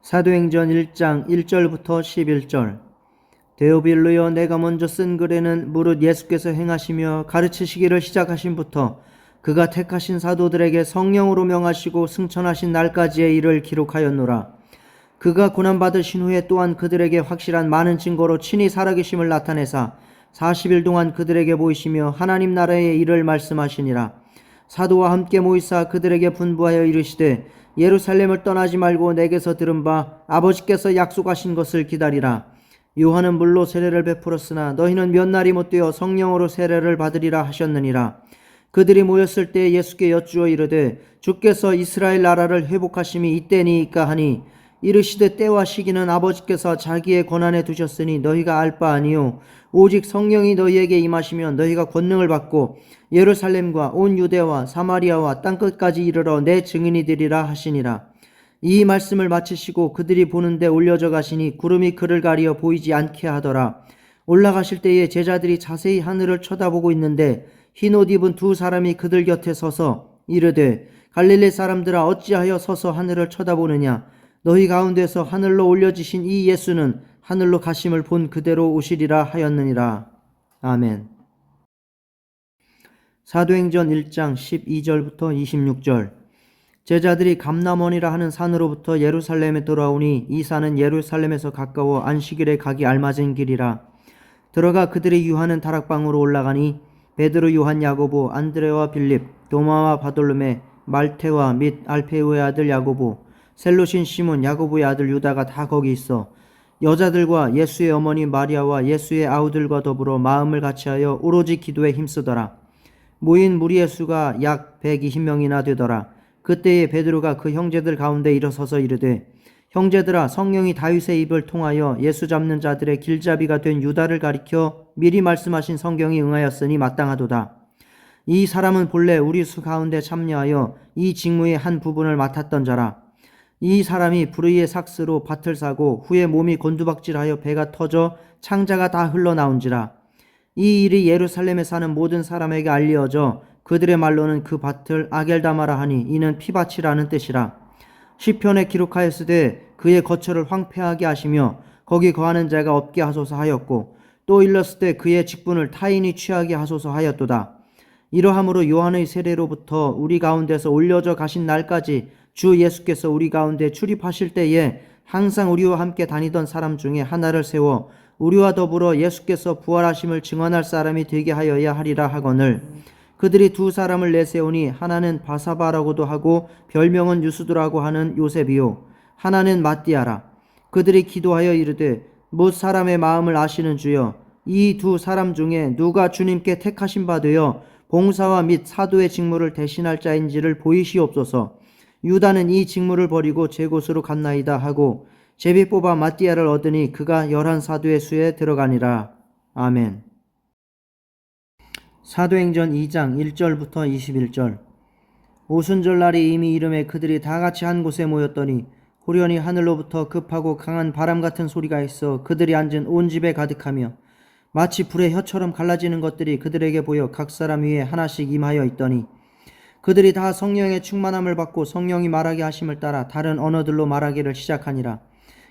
사도행전 1장 1절부터 11절. 데오빌로여, 내가 먼저 쓴 글에는 무릇 예수께서 행하시며 가르치시기를 시작하신부터 그가 택하신 사도들에게 성령으로 명하시고 승천하신 날까지의 일을 기록하였노라. 그가 고난받으신 후에 또한 그들에게 확실한 많은 증거로 친히 살아계심을 나타내사 40일 동안 그들에게 보이시며 하나님 나라의 일을 말씀하시니라. 사도와 함께 모이사 그들에게 분부하여 이르시되 예루살렘을 떠나지 말고 내게서 들은 바 아버지께서 약속하신 것을 기다리라. 요한은 물로 세례를 베풀었으나 너희는 몇 날이 못되어 성령으로 세례를 받으리라 하셨느니라. 그들이 모였을 때 예수께 여쭈어 이르되 주께서 이스라엘 나라를 회복하심이 이때니이까 하니, 이르시되 때와 시기는 아버지께서 자기의 권한에 두셨으니 너희가 알 바 아니요 오직 성령이 너희에게 임하시면 너희가 권능을 받고 예루살렘과 온 유대와 사마리아와 땅끝까지 이르러 내 증인이 되리라 하시니라. 이 말씀을 마치시고 그들이 보는데 올려져 가시니 구름이 그를 가리어 보이지 않게 하더라. 올라가실 때에 제자들이 자세히 하늘을 쳐다보고 있는데 흰 옷 입은 두 사람이 그들 곁에 서서 이르되 갈릴리 사람들아, 어찌하여 서서 하늘을 쳐다보느냐? 너희 가운데서 하늘로 올려지신 이 예수는 하늘로 가심을 본 그대로 오시리라 하였느니라. 아멘. 사도행전 1장 12절부터 26절. 제자들이 감람원이라 하는 산으로부터 예루살렘에 돌아오니 이 산은 예루살렘에서 가까워 안식일에 가기 알맞은 길이라. 들어가 그들이 유하는 다락방으로 올라가니 베드로, 요한, 야고보, 안드레와 빌립, 도마와 바돌로메, 말테와 및 알페우의 아들 야고보, 셀로신 시몬, 야고보의 아들 유다가 다 거기 있어 여자들과 예수의 어머니 마리아와 예수의 아우들과 더불어 마음을 같이하여 오로지 기도에 힘쓰더라. 모인 무리의 수가 약 120명이나 되더라. 그때에 베드로가 그 형제들 가운데 일어서서 이르되 형제들아, 성령이 다윗의 입을 통하여 예수 잡는 자들의 길잡이가 된 유다를 가리켜 미리 말씀하신 성경이 응하였으니 마땅하도다. 이 사람은 본래 우리 수 가운데 참여하여 이 직무의 한 부분을 맡았던 자라. 이 사람이 불의의 삭스로 밭을 사고 후에 몸이 곤두박질하여 배가 터져 창자가 다 흘러나온지라. 이 일이 예루살렘에 사는 모든 사람에게 알려져 그들의 말로는 그 밭을 아겔다마라 하니 이는 피밭이라는 뜻이라. 시편에 기록하였으되 그의 거처를 황폐하게 하시며 거기 거하는 자가 없게 하소서 하였고, 또 일렀을 때 그의 직분을 타인이 취하게 하소서 하였도다. 이러함으로 요한의 세례로부터 우리 가운데서 올려져 가신 날까지 주 예수께서 우리 가운데 출입하실 때에 항상 우리와 함께 다니던 사람 중에 하나를 세워 우리와 더불어 예수께서 부활하심을 증언할 사람이 되게 하여야 하리라 하거늘, 그들이 두 사람을 내세우니 하나는 바사바라고도 하고 별명은 유수도라고 하는 요셉이요 하나는 마띠아라. 그들이 기도하여 이르되 못 사람의 마음을 아시는 주여, 이 두 사람 중에 누가 주님께 택하신 바 되어 봉사와 및 사도의 직무를 대신할 자인지를 보이시옵소서. 유다는 이 직무를 버리고 제 곳으로 갔나이다 하고 제비 뽑아 마띠아를 얻으니 그가 11사도의 수에 들어가니라. 아멘. 사도행전 2장 1절부터 21절. 오순절 날이 이미 이름에 그들이 다 같이 한 곳에 모였더니 후련히 하늘로부터 급하고 강한 바람 같은 소리가 있어 그들이 앉은 온 집에 가득하며 마치 불의 혀처럼 갈라지는 것들이 그들에게 보여 각 사람 위에 하나씩 임하여 있더니 그들이 다 성령의 충만함을 받고 성령이 말하게 하심을 따라 다른 언어들로 말하기를 시작하니라.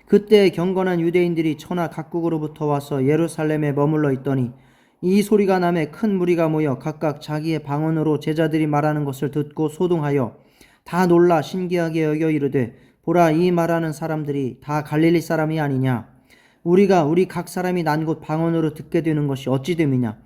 그때 경건한 유대인들이 천하 각국으로부터 와서 예루살렘에 머물러 있더니 이 소리가 나매 큰 무리가 모여 각각 자기의 방언으로 제자들이 말하는 것을 듣고 소동하여 다 놀라 신기하게 여겨 이르되, 보라, 이 말하는 사람들이 다 갈릴리 사람이 아니냐? 우리가 우리 각 사람이 난 곳 방언으로 듣게 되는 것이 어찌 됨이냐?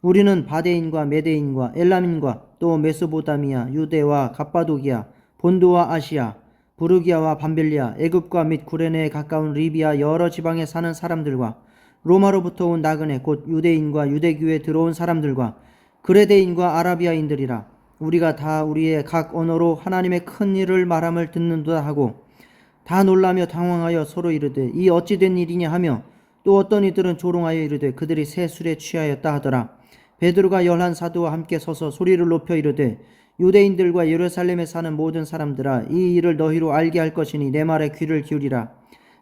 우리는 바데인과 메데인과 엘람인과 또 메소보다미아, 유대와 갑바도기아, 본도와 아시아, 부르기아와 밤빌리아, 애굽과 및 구레네에 가까운 리비아 여러 지방에 사는 사람들과 로마로부터 온 나그네 곧 유대인과 유대교에 들어온 사람들과 그레데인과 아라비아인들이라. 우리가 다 우리의 각 언어로 하나님의 큰 일을 말함을 듣는도다 하고 다 놀라며 당황하여 서로 이르되 이 어찌 된 일이냐 하며, 또 어떤 이들은 조롱하여 이르되 그들이 새 술에 취하였다 하더라. 베드로가 11사도와 함께 서서 소리를 높여 이르되 유대인들과 예루살렘에 사는 모든 사람들아, 이 일을 너희로 알게 할 것이니 내 말에 귀를 기울이라.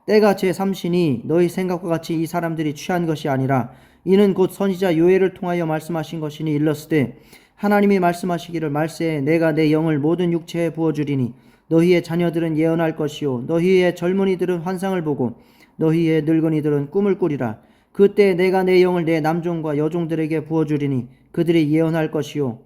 때가 제3시니 너희 생각과 같이 이 사람들이 취한 것이 아니라 이는 곧 선지자 요엘을 통하여 말씀하신 것이니, 일렀으되 하나님이 말씀하시기를 말세에 내가 내 영을 모든 육체에 부어주리니 너희의 자녀들은 예언할 것이요 너희의 젊은이들은 환상을 보고 너희의 늙은이들은 꿈을 꾸리라. 그때 내가 내 영을 내 남종과 여종들에게 부어주리니 그들이 예언할 것이요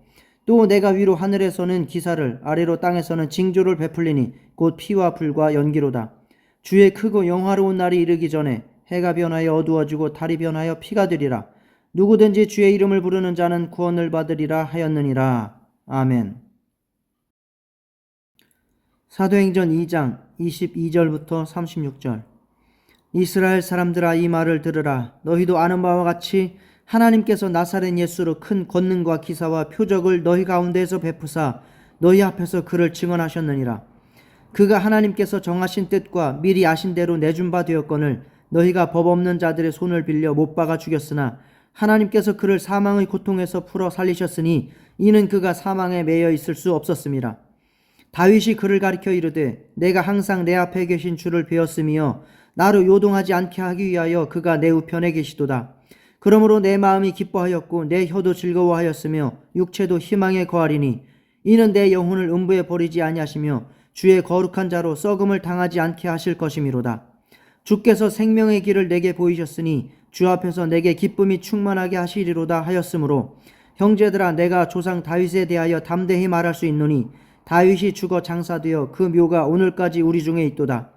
또 내가 위로 하늘에서는 기사를 아래로 땅에서는 징조를 베풀리니 곧 피와 불과 연기로다. 주의 크고 영화로운 날이 이르기 전에 해가 변하여 어두워지고 달이 변하여 피가 되리라. 누구든지 주의 이름을 부르는 자는 구원을 받으리라 하였느니라. 아멘. 사도행전 2장 22절부터 36절. 이스라엘 사람들아 이 말을 들으라. 너희도 아는 바와 같이 하나님께서 나사렛 예수로 큰 권능과 기사와 표적을 너희 가운데에서 베푸사 너희 앞에서 그를 증언하셨느니라. 그가 하나님께서 정하신 뜻과 미리 아신 대로 내준 바 되었거늘 너희가 법 없는 자들의 손을 빌려 못 박아 죽였으나 하나님께서 그를 사망의 고통에서 풀어 살리셨으니 이는 그가 사망에 매여 있을 수 없었음이라. 다윗이 그를 가리켜 이르되 내가 항상 내 앞에 계신 주를 배웠으며 나로 요동하지 않게 하기 위하여 그가 내 우편에 계시도다. 그러므로 내 마음이 기뻐하였고 내 혀도 즐거워하였으며 육체도 희망에 거하리니 이는 내 영혼을 음부에 버리지 아니하시며 주의 거룩한 자로 썩음을 당하지 않게 하실 것이미로다. 주께서 생명의 길을 내게 보이셨으니 주 앞에서 내게 기쁨이 충만하게 하시리로다 하였으므로 형제들아 내가 조상 다윗에 대하여 담대히 말할 수 있노니 다윗이 죽어 장사되어 그 묘가 오늘까지 우리 중에 있도다.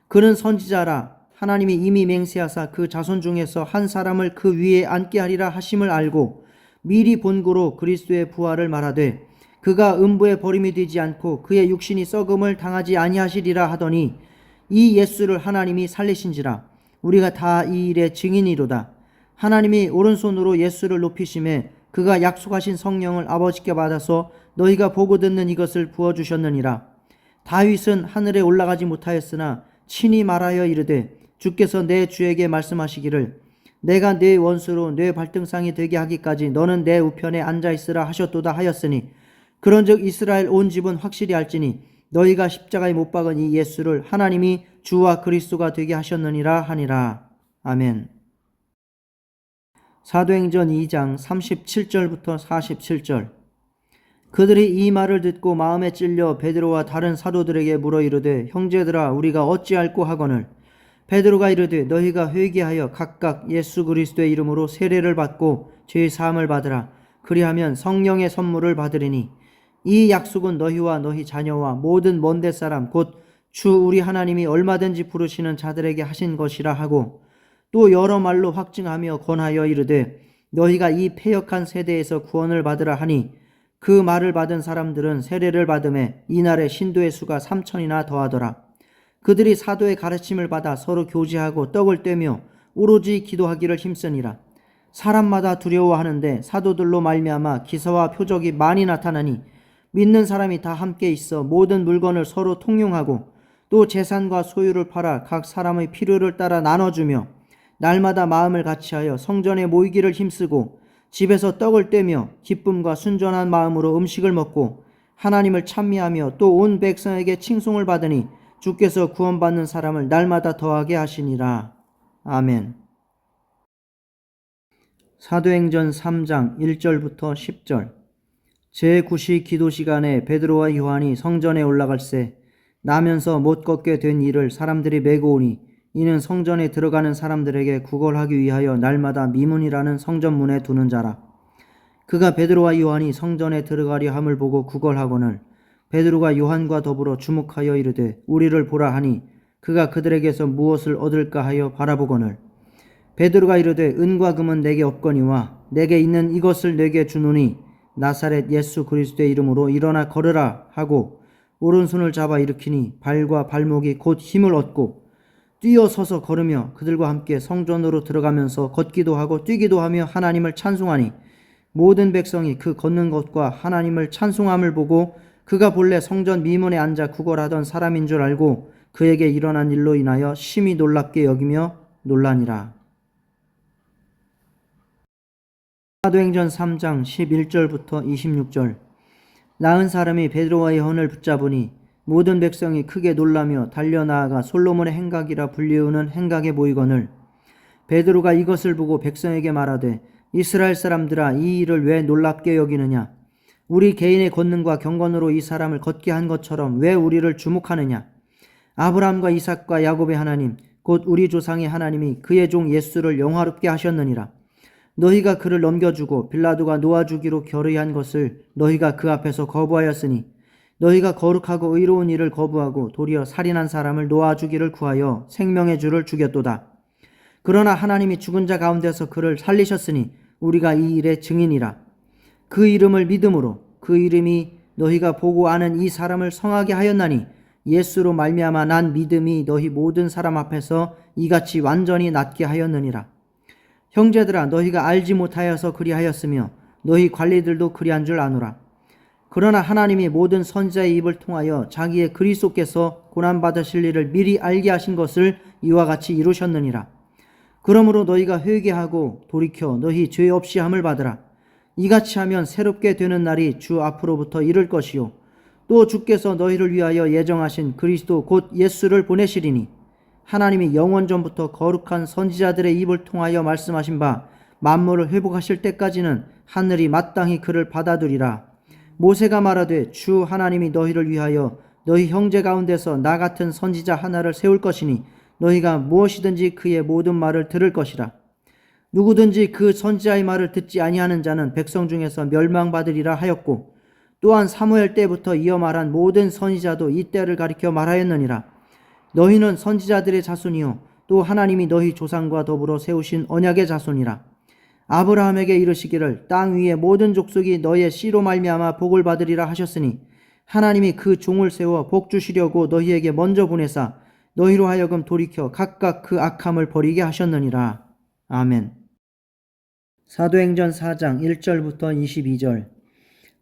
그는 선지자라 하나님이 이미 맹세하사 그 자손 중에서 한 사람을 그 위에 앉게 하리라 하심을 알고 미리 본고로 그리스도의 부활을 말하되 그가 음부에 버림이 되지 않고 그의 육신이 썩음을 당하지 아니하시리라 하더니 이 예수를 하나님이 살리신지라. 우리가 다 이 일의 증인이로다. 하나님이 오른손으로 예수를 높이심에 그가 약속하신 성령을 아버지께 받아서 너희가 보고 듣는 이것을 부어주셨느니라. 다윗은 하늘에 올라가지 못하였으나 친히 말하여 이르되 주께서 내 주에게 말씀하시기를 내가 네 원수로 네 발등상이 되게 하기까지 너는 내 우편에 앉아있으라 하셨도다 하였으니 그런즉 이스라엘 온 집은 확실히 알지니 너희가 십자가에 못 박은 이 예수를 하나님이 주와 그리스도가 되게 하셨느니라 하니라. 아멘. 사도행전 2장 37절부터 47절. 그들이 이 말을 듣고 마음에 찔려 베드로와 다른 사도들에게 물어 이르되 형제들아 우리가 어찌할꼬 하거늘 베드로가 이르되 너희가 회개하여 각각 예수 그리스도의 이름으로 세례를 받고 죄 사함을 받으라. 그리하면 성령의 선물을 받으리니 이 약속은 너희와 너희 자녀와 모든 먼데 사람 곧 주 우리 하나님이 얼마든지 부르시는 자들에게 하신 것이라 하고 또 여러 말로 확증하며 권하여 이르되 너희가 이 패역한 세대에서 구원을 받으라 하니 그 말을 받은 사람들은 세례를 받음에 이날에 신도의 수가 3,000이나 더하더라. 그들이 사도의 가르침을 받아 서로 교제하고 떡을 떼며 오로지 기도하기를 힘쓰니라. 사람마다 두려워하는데 사도들로 말미암아 기사와 표적이 많이 나타나니 믿는 사람이 다 함께 있어 모든 물건을 서로 통용하고 또 재산과 소유를 팔아 각 사람의 필요를 따라 나눠주며 날마다 마음을 같이하여 성전에 모이기를 힘쓰고 집에서 떡을 떼며 기쁨과 순전한 마음으로 음식을 먹고 하나님을 찬미하며 또 온 백성에게 칭송을 받으니 주께서 구원받는 사람을 날마다 더하게 하시니라. 아멘. 사도행전 3장 1절부터 10절. 제9시 기도 시간에 베드로와 요한이 성전에 올라갈새 나면서 못 걷게 된 이를 사람들이 메고 오니 이는 성전에 들어가는 사람들에게 구걸하기 위하여 날마다 미문이라는 성전문에 두는 자라. 그가 베드로와 요한이 성전에 들어가려 함을 보고 구걸하거늘 베드로가 요한과 더불어 주목하여 이르되 우리를 보라 하니 그가 그들에게서 무엇을 얻을까 하여 바라보거늘 베드로가 이르되 은과 금은 내게 없거니와 내게 있는 이것을 내게 주노니 나사렛 예수 그리스도의 이름으로 일어나 걸으라 하고 오른손을 잡아 일으키니 발과 발목이 곧 힘을 얻고 뛰어서서 걸으며 그들과 함께 성전으로 들어가면서 걷기도 하고 뛰기도 하며 하나님을 찬송하니 모든 백성이 그 걷는 것과 하나님을 찬송함을 보고 그가 본래 성전 미문에 앉아 구걸하던 사람인 줄 알고 그에게 일어난 일로 인하여 심히 놀랍게 여기며 놀라니라. 사도행전 3장 11절부터 26절. 나은 사람이 베드로와 요한을 붙잡으니 모든 백성이 크게 놀라며 달려나아가 솔로몬의 행각이라 불리우는 행각에 모이거늘 베드로가 이것을 보고 백성에게 말하되 이스라엘 사람들아 이 일을 왜 놀랍게 여기느냐 우리 개인의 권능과 경건으로 이 사람을 걷게 한 것처럼 왜 우리를 주목하느냐? 아브라함과 이삭과 야곱의 하나님, 곧 우리 조상의 하나님이 그의 종 예수를 영화롭게 하셨느니라. 너희가 그를 넘겨주고 빌라도가 놓아주기로 결의한 것을 너희가 그 앞에서 거부하였으니 너희가 거룩하고 의로운 일을 거부하고 도리어 살인한 사람을 놓아주기를 구하여 생명의 주를 죽였도다. 그러나 하나님이 죽은 자 가운데서 그를 살리셨으니 우리가 이 일의 증인이라. 그 이름을 믿음으로 그 이름이 너희가 보고 아는 이 사람을 성하게 하였나니 예수로 말미암아 난 믿음이 너희 모든 사람 앞에서 이같이 완전히 낫게 하였느니라. 형제들아, 너희가 알지 못하여서 그리하였으며 너희 관리들도 그리한 줄 아노라. 그러나 하나님이 모든 선지자의 입을 통하여 자기의 그리스도께서 고난받으실 일을 미리 알게 하신 것을 이와 같이 이루셨느니라. 그러므로 너희가 회개하고 돌이켜 너희 죄 없이 함을 받으라. 이같이 하면 새롭게 되는 날이 주 앞으로부터 이를 것이요 또 주께서 너희를 위하여 예정하신 그리스도 곧 예수를 보내시리니 하나님이 영원 전부터 거룩한 선지자들의 입을 통하여 말씀하신 바 만물을 회복하실 때까지는 하늘이 마땅히 그를 받아두리라. 모세가 말하되 주 하나님이 너희를 위하여 너희 형제 가운데서 나 같은 선지자 하나를 세울 것이니 너희가 무엇이든지 그의 모든 말을 들을 것이라. 누구든지 그 선지자의 말을 듣지 아니하는 자는 백성 중에서 멸망받으리라 하였고 또한 사무엘 때부터 이어 말한 모든 선지자도 이 때를 가리켜 말하였느니라. 너희는 선지자들의 자손이요 또 하나님이 너희 조상과 더불어 세우신 언약의 자손이라. 아브라함에게 이르시기를 땅 위의 모든 족속이 너희의 씨로 말미암아 복을 받으리라 하셨으니 하나님이 그 종을 세워 복 주시려고 너희에게 먼저 보내사 너희로 하여금 돌이켜 각각 그 악함을 버리게 하셨느니라. 아멘. 사도행전 4장 1절부터 22절.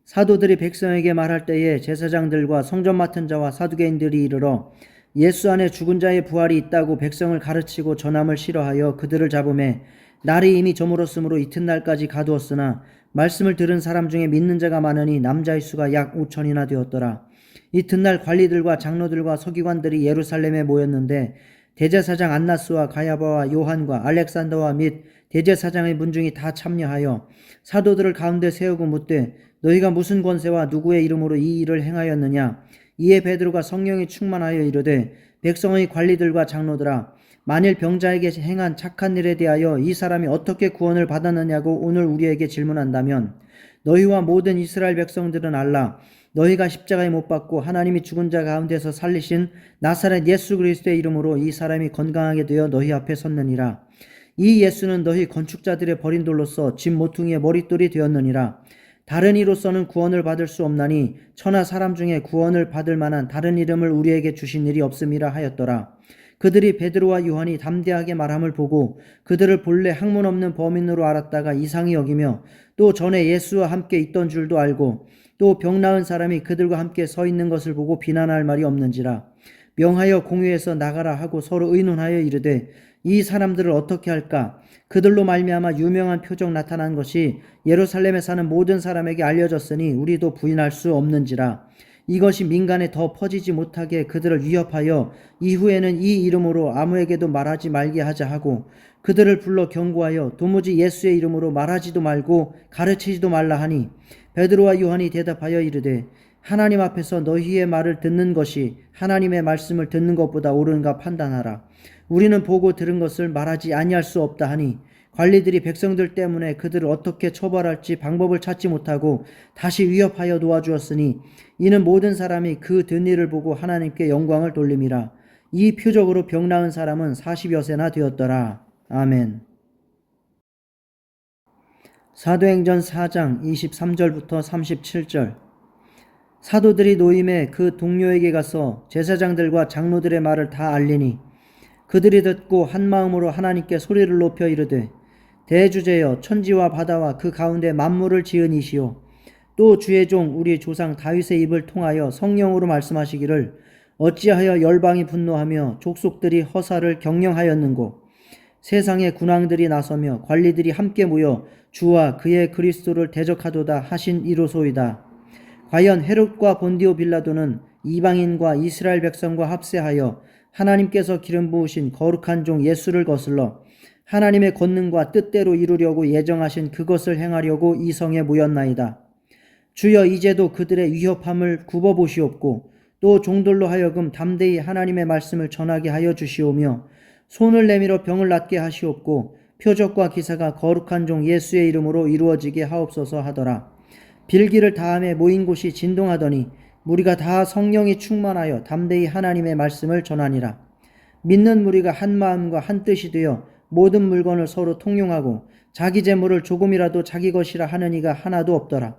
사도들이 백성에게 말할 때에 제사장들과 성전 맡은 자와 사두개인들이 이르러 예수 안에 죽은 자의 부활이 있다고 백성을 가르치고 전함을 싫어하여 그들을 잡음에 날이 이미 저물었으므로 이튿날까지 가두었으나 말씀을 들은 사람 중에 믿는 자가 많으니 남자의 수가 약 5천이나 되었더라. 이튿날 관리들과 장로들과 서기관들이 예루살렘에 모였는데 대제사장 안나스와 가야바와 요한과 알렉산더와 및 대제사장의 문중이 다 참여하여 사도들을 가운데 세우고 묻되 너희가 무슨 권세와 누구의 이름으로 이 일을 행하였느냐? 이에 베드로가 성령이 충만하여 이르되 백성의 관리들과 장로들아, 만일 병자에게 행한 착한 일에 대하여 이 사람이 어떻게 구원을 받았느냐고 오늘 우리에게 질문한다면 너희와 모든 이스라엘 백성들은 알라. 너희가 십자가에 못 박고 하나님이 죽은 자 가운데서 살리신 나사렛 예수 그리스도의 이름으로 이 사람이 건강하게 되어 너희 앞에 섰느니라. 이 예수는 너희 건축자들의 버린 돌로서 집 모퉁이의 머릿돌이 되었느니라. 다른 이로서는 구원을 받을 수 없나니 천하 사람 중에 구원을 받을 만한 다른 이름을 우리에게 주신 일이 없음이라 하였더라. 그들이 베드로와 요한이 담대하게 말함을 보고 그들을 본래 학문 없는 범인으로 알았다가 이상히 여기며 또 전에 예수와 함께 있던 줄도 알고 또 병 나은 사람이 그들과 함께 서 있는 것을 보고 비난할 말이 없는지라. 명하여 공회에서 나가라 하고 서로 의논하여 이르되 이 사람들을 어떻게 할까? 그들로 말미암아 유명한 표적 나타난 것이 예루살렘에 사는 모든 사람에게 알려졌으니 우리도 부인할 수 없는지라. 이것이 민간에 더 퍼지지 못하게 그들을 위협하여 이후에는 이 이름으로 아무에게도 말하지 말게 하자 하고 그들을 불러 경고하여 도무지 예수의 이름으로 말하지도 말고 가르치지도 말라 하니 베드로와 요한이 대답하여 이르되 하나님 앞에서 너희의 말을 듣는 것이 하나님의 말씀을 듣는 것보다 옳은가 판단하라. 우리는 보고 들은 것을 말하지 아니할 수 없다 하니 관리들이 백성들 때문에 그들을 어떻게 처벌할지 방법을 찾지 못하고 다시 위협하여 놓아주었으니 이는 모든 사람이 그 든 일을 보고 하나님께 영광을 돌림이라. 이 표적으로 병 나은 사람은 40여세나 되었더라. 아멘. 사도행전 4장 23절부터 37절. 사도들이 노임에 그 동료에게 가서 제사장들과 장로들의 말을 다 알리니 그들이 듣고 한 마음으로 하나님께 소리를 높여 이르되 대주제여 천지와 바다와 그 가운데 만물을 지은 이시오 또 주의 종 우리 조상 다윗의 입을 통하여 성령으로 말씀하시기를 어찌하여 열방이 분노하며 족속들이 허사를 경영하였는고 세상의 군왕들이 나서며 관리들이 함께 모여 주와 그의 그리스도를 대적하도다 하신 이로소이다. 과연 헤롯과 본디오 빌라도는 이방인과 이스라엘 백성과 합세하여 하나님께서 기름 부으신 거룩한 종 예수를 거슬러 하나님의 권능과 뜻대로 이루려고 예정하신 그것을 행하려고 이 성에 모였나이다. 주여 이제도 그들의 위협함을 굽어보시옵고 또 종들로 하여금 담대히 하나님의 말씀을 전하게 하여 주시오며 손을 내밀어 병을 낫게 하시옵고 표적과 기사가 거룩한 종 예수의 이름으로 이루어지게 하옵소서 하더라. 빌기를 다함에 모인 곳이 진동하더니 무리가 다 성령이 충만하여 담대히 하나님의 말씀을 전하니라. 믿는 무리가 한 마음과 한 뜻이 되어 모든 물건을 서로 통용하고 자기 재물을 조금이라도 자기 것이라 하는 이가 하나도 없더라.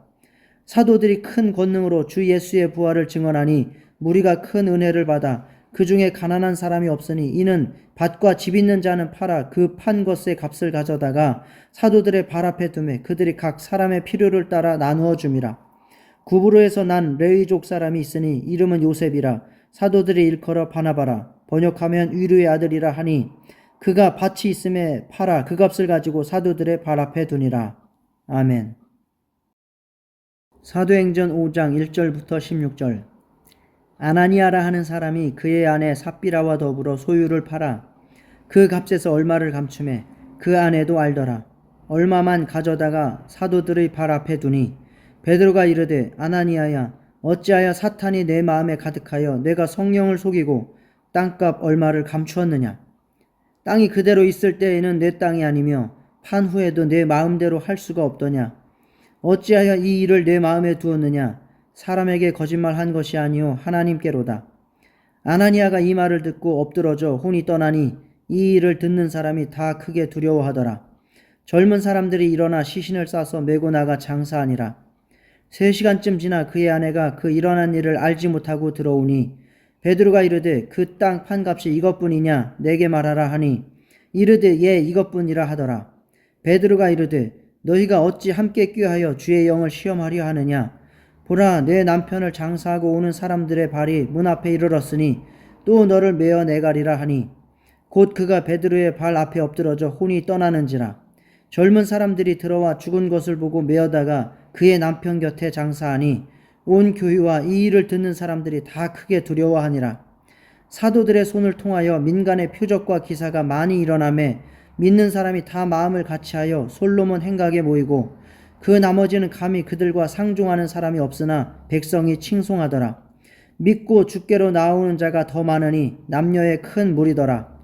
사도들이 큰 권능으로 주 예수의 부활을 증언하니 무리가 큰 은혜를 받아 그 중에 가난한 사람이 없으니 이는 밭과 집 있는 자는 팔아 그 판 것의 값을 가져다가 사도들의 발 앞에 두매 그들이 각 사람의 필요를 따라 나누어 줌이라. 구브로에서 난 레위족 사람이 있으니 이름은 요셉이라. 사도들이 일컬어 바나바라 번역하면 위로의 아들이라 하니 그가 밭이 있음에 팔아 그 값을 가지고 사도들의 발 앞에 두니라. 아멘. 사도행전 5장 1절부터 16절. 아나니아라 하는 사람이 그의 아내 삽비라와 더불어 소유를 팔아 그 값에서 얼마를 감추매 그 아내도 알더라. 얼마만 가져다가 사도들의 발 앞에 두니 베드로가 이르되 아나니아야 어찌하여 사탄이 내 마음에 가득하여 내가 성령을 속이고 땅값 얼마를 감추었느냐. 땅이 그대로 있을 때에는 내 땅이 아니며 판 후에도 내 마음대로 할 수가 없더냐. 어찌하여 이 일을 내 마음에 두었느냐. 사람에게 거짓말한 것이 아니요 하나님께로다. 아나니아가 이 말을 듣고 엎드러져 혼이 떠나니 이 일을 듣는 사람이 다 크게 두려워하더라. 젊은 사람들이 일어나 시신을 싸서 메고 나가 장사하니라. 3시간쯤 지나 그의 아내가 그 일어난 일을 알지 못하고 들어오니 베드로가 이르되 그 땅 판값이 이것뿐이냐 내게 말하라 하니 이르되 예 이것뿐이라 하더라. 베드로가 이르되 너희가 어찌 함께 꾀하여 주의 영을 시험하려 하느냐. 보라 내 남편을 장사하고 오는 사람들의 발이 문 앞에 이르렀으니 또 너를 메어 내가리라 하니 곧 그가 베드로의 발 앞에 엎드러져 혼이 떠나는지라. 젊은 사람들이 들어와 죽은 것을 보고 메어다가 그의 남편 곁에 장사하니 온 교회와 이 일을 듣는 사람들이 다 크게 두려워하니라. 사도들의 손을 통하여 민간의 표적과 기사가 많이 일어나매 믿는 사람이 다 마음을 같이하여 솔로몬 행각에 모이고 그 나머지는 감히 그들과 상종하는 사람이 없으나 백성이 칭송하더라. 믿고 주께로 나오는 자가 더 많으니 남녀의 큰 무리더라.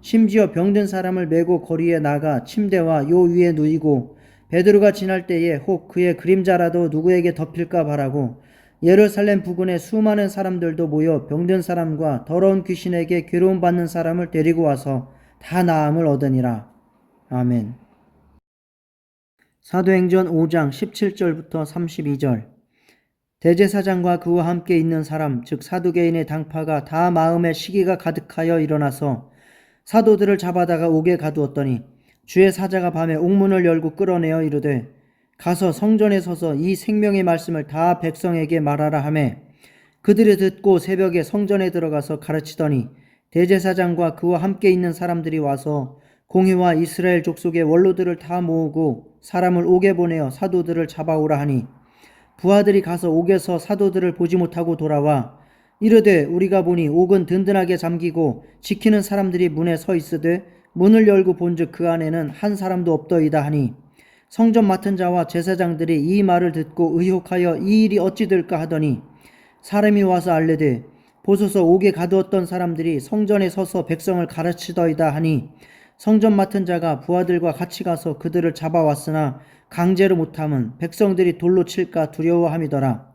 심지어 병든 사람을 메고 거리에 나가 침대와 요 위에 누이고 베드로가 지날 때에 혹 그의 그림자라도 누구에게 덮일까 바라고 예루살렘 부근에 수많은 사람들도 모여 병든 사람과 더러운 귀신에게 괴로움받는 사람을 데리고 와서 다 나음을 얻으니라. 아멘. 사도행전 5장 17절부터 32절. 대제사장과 그와 함께 있는 사람 즉 사두개인의 당파가 다 마음에 시기가 가득하여 일어나서 사도들을 잡아다가 옥에 가두었더니 주의 사자가 밤에 옥문을 열고 끌어내어 이르되 가서 성전에 서서 이 생명의 말씀을 다 백성에게 말하라 하매 그들이 듣고 새벽에 성전에 들어가서 가르치더니 대제사장과 그와 함께 있는 사람들이 와서 공회와 이스라엘 족속의 원로들을 다 모으고 사람을 옥에 보내어 사도들을 잡아오라 하니 부하들이 가서 옥에서 사도들을 보지 못하고 돌아와 이르되 우리가 보니 옥은 든든하게 잠기고 지키는 사람들이 문에 서 있으되 문을 열고 본즉 그 안에는 한 사람도 없더이다 하니 성전 맡은 자와 제사장들이 이 말을 듣고 의혹하여 이 일이 어찌 될까 하더니 사람이 와서 알레되 보소서 옥에 가두었던 사람들이 성전에 서서 백성을 가르치더이다 하니 성전 맡은 자가 부하들과 같이 가서 그들을 잡아왔으나 강제로 못함은 백성들이 돌로 칠까 두려워함이더라.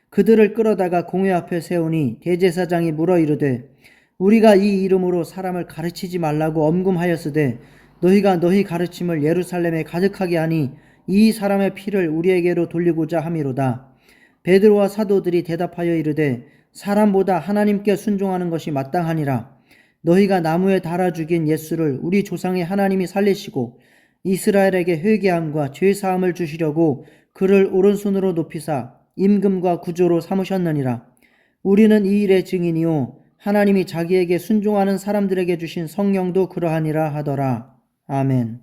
그들을 끌어다가 공회 앞에 세우니 대제사장이 물어 이르되 우리가 이 이름으로 사람을 가르치지 말라고 엄금하였으되 너희가 너희 가르침을 예루살렘에 가득하게 하니 이 사람의 피를 우리에게로 돌리고자 함이로다. 베드로와 사도들이 대답하여 이르되 사람보다 하나님께 순종하는 것이 마땅하니라. 너희가 나무에 달아 죽인 예수를 우리 조상의 하나님이 살리시고 이스라엘에게 회개함과 죄사함을 주시려고 그를 오른손으로 높이사 임금과 구조로 삼으셨느니라. 우리는 이 일의 증인이요 하나님이 자기에게 순종하는 사람들에게 주신 성령도 그러하니라 하더라. 아멘.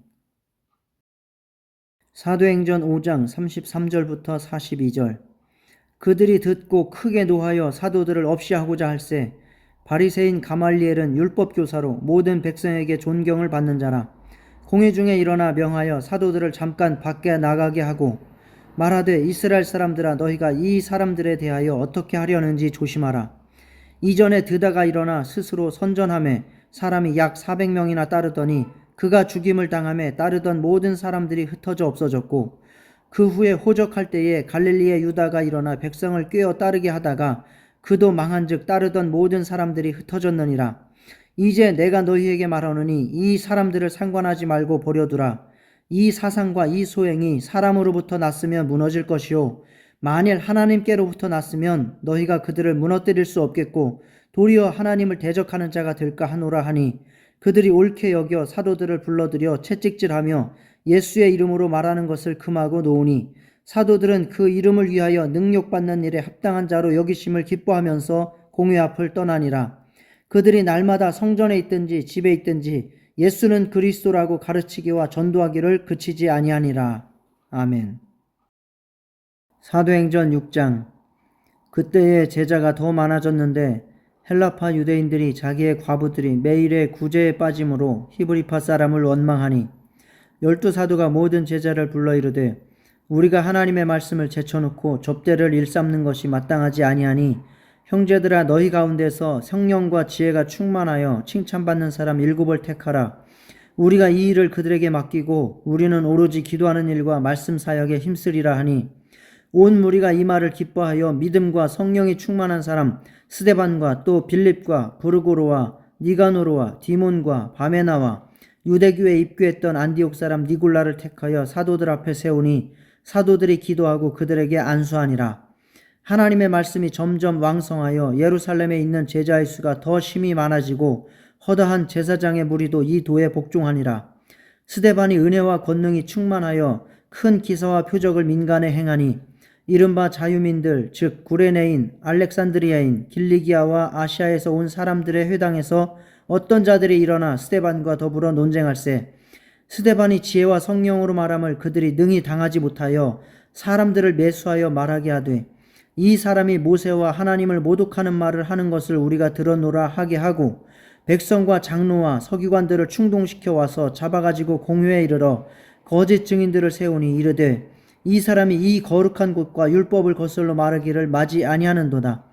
사도행전 5장 33절부터 42절. 그들이 듣고 크게 노하여 사도들을 없이 하고자 할세 바리새인 가말리엘은 율법교사로 모든 백성에게 존경을 받는 자라. 공회 중에 일어나 명하여 사도들을 잠깐 밖에 나가게 하고 말하되 이스라엘 사람들아 너희가 이 사람들에 대하여 어떻게 하려는지 조심하라. 이전에 드다가 일어나 스스로 선전하며 사람이 약 400명이나 따르더니 그가 죽임을 당하며 따르던 모든 사람들이 흩어져 없어졌고 그 후에 호적할 때에 갈릴리의 유다가 일어나 백성을 꿰어 따르게 하다가 그도 망한즉 따르던 모든 사람들이 흩어졌느니라. 이제 내가 너희에게 말하노니 이 사람들을 상관하지 말고 버려두라. 이 사상과 이 소행이 사람으로부터 났으면 무너질 것이요 만일 하나님께로부터 났으면 너희가 그들을 무너뜨릴 수 없겠고 도리어 하나님을 대적하는 자가 될까 하노라 하니 그들이 옳게 여겨 사도들을 불러들여 채찍질하며 예수의 이름으로 말하는 것을 금하고 놓으니 사도들은 그 이름을 위하여 능욕받는 일에 합당한 자로 여기심을 기뻐하면서 공회 앞을 떠나니라. 그들이 날마다 성전에 있든지 집에 있든지 예수는 그리스도라고 가르치기와 전도하기를 그치지 아니하니라. 아멘. 사도행전 6장. 그때에 제자가 더 많아졌는데 헬라파 유대인들이 자기의 과부들이 매일의 구제에 빠짐으로 히브리파 사람을 원망하니 12사도가 모든 제자를 불러 이르되 우리가 하나님의 말씀을 제쳐놓고 접대를 일삼는 것이 마땅하지 아니하니 형제들아 너희 가운데서 성령과 지혜가 충만하여 칭찬받는 사람 7을 택하라. 우리가 이 일을 그들에게 맡기고 우리는 오로지 기도하는 일과 말씀 사역에 힘쓰리라 하니 온 무리가 이 말을 기뻐하여 믿음과 성령이 충만한 사람 스데반과 또 빌립과 부르고로와 니가노로와 디몬과 바메나와 유대교에 입교했던 안디옥 사람 니골라를 택하여 사도들 앞에 세우니 사도들이 기도하고 그들에게 안수하니라. 하나님의 말씀이 점점 왕성하여 예루살렘에 있는 제자의 수가 더 심히 많아지고 허다한 제사장의 무리도 이 도에 복종하니라. 스데반이 은혜와 권능이 충만하여 큰 기사와 표적을 민간에 행하니 이른바 자유민들 즉 구레네인, 알렉산드리아인, 길리기아와 아시아에서 온 사람들의 회당에서 어떤 자들이 일어나 스데반과 더불어 논쟁할세. 스데반이 지혜와 성령으로 말함을 그들이 능히 당하지 못하여 사람들을 매수하여 말하게 하되 이 사람이 모세와 하나님을 모독하는 말을 하는 것을 우리가 들었노라 하게 하고 백성과 장로와 서기관들을 충동시켜 와서 잡아가지고 공회에 이르러 거짓 증인들을 세우니 이르되 이 사람이 이 거룩한 곳과 율법을 거슬러 말하기를 마지 아니하는도다.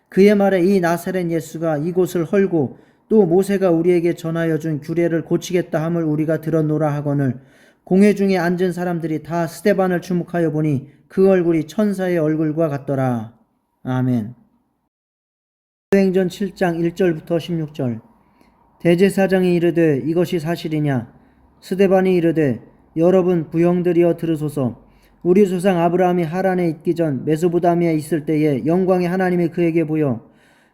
그의 말에 이 나사렛 예수가 이곳을 헐고 또 모세가 우리에게 전하여 준 규례를 고치겠다 함을 우리가 들었노라 하거늘 공회 중에 앉은 사람들이 다 스데반을 주목하여 보니 그 얼굴이 천사의 얼굴과 같더라. 아멘. 사도행전 7장 1절부터 16절. 대제사장이 이르되 이것이 사실이냐? 스데반이 이르되 여러분 부형들이여 들으소서. 우리 조상 아브라함이 하란에 있기 전 메소보다미아에 있을 때에 영광의 하나님이 그에게 보여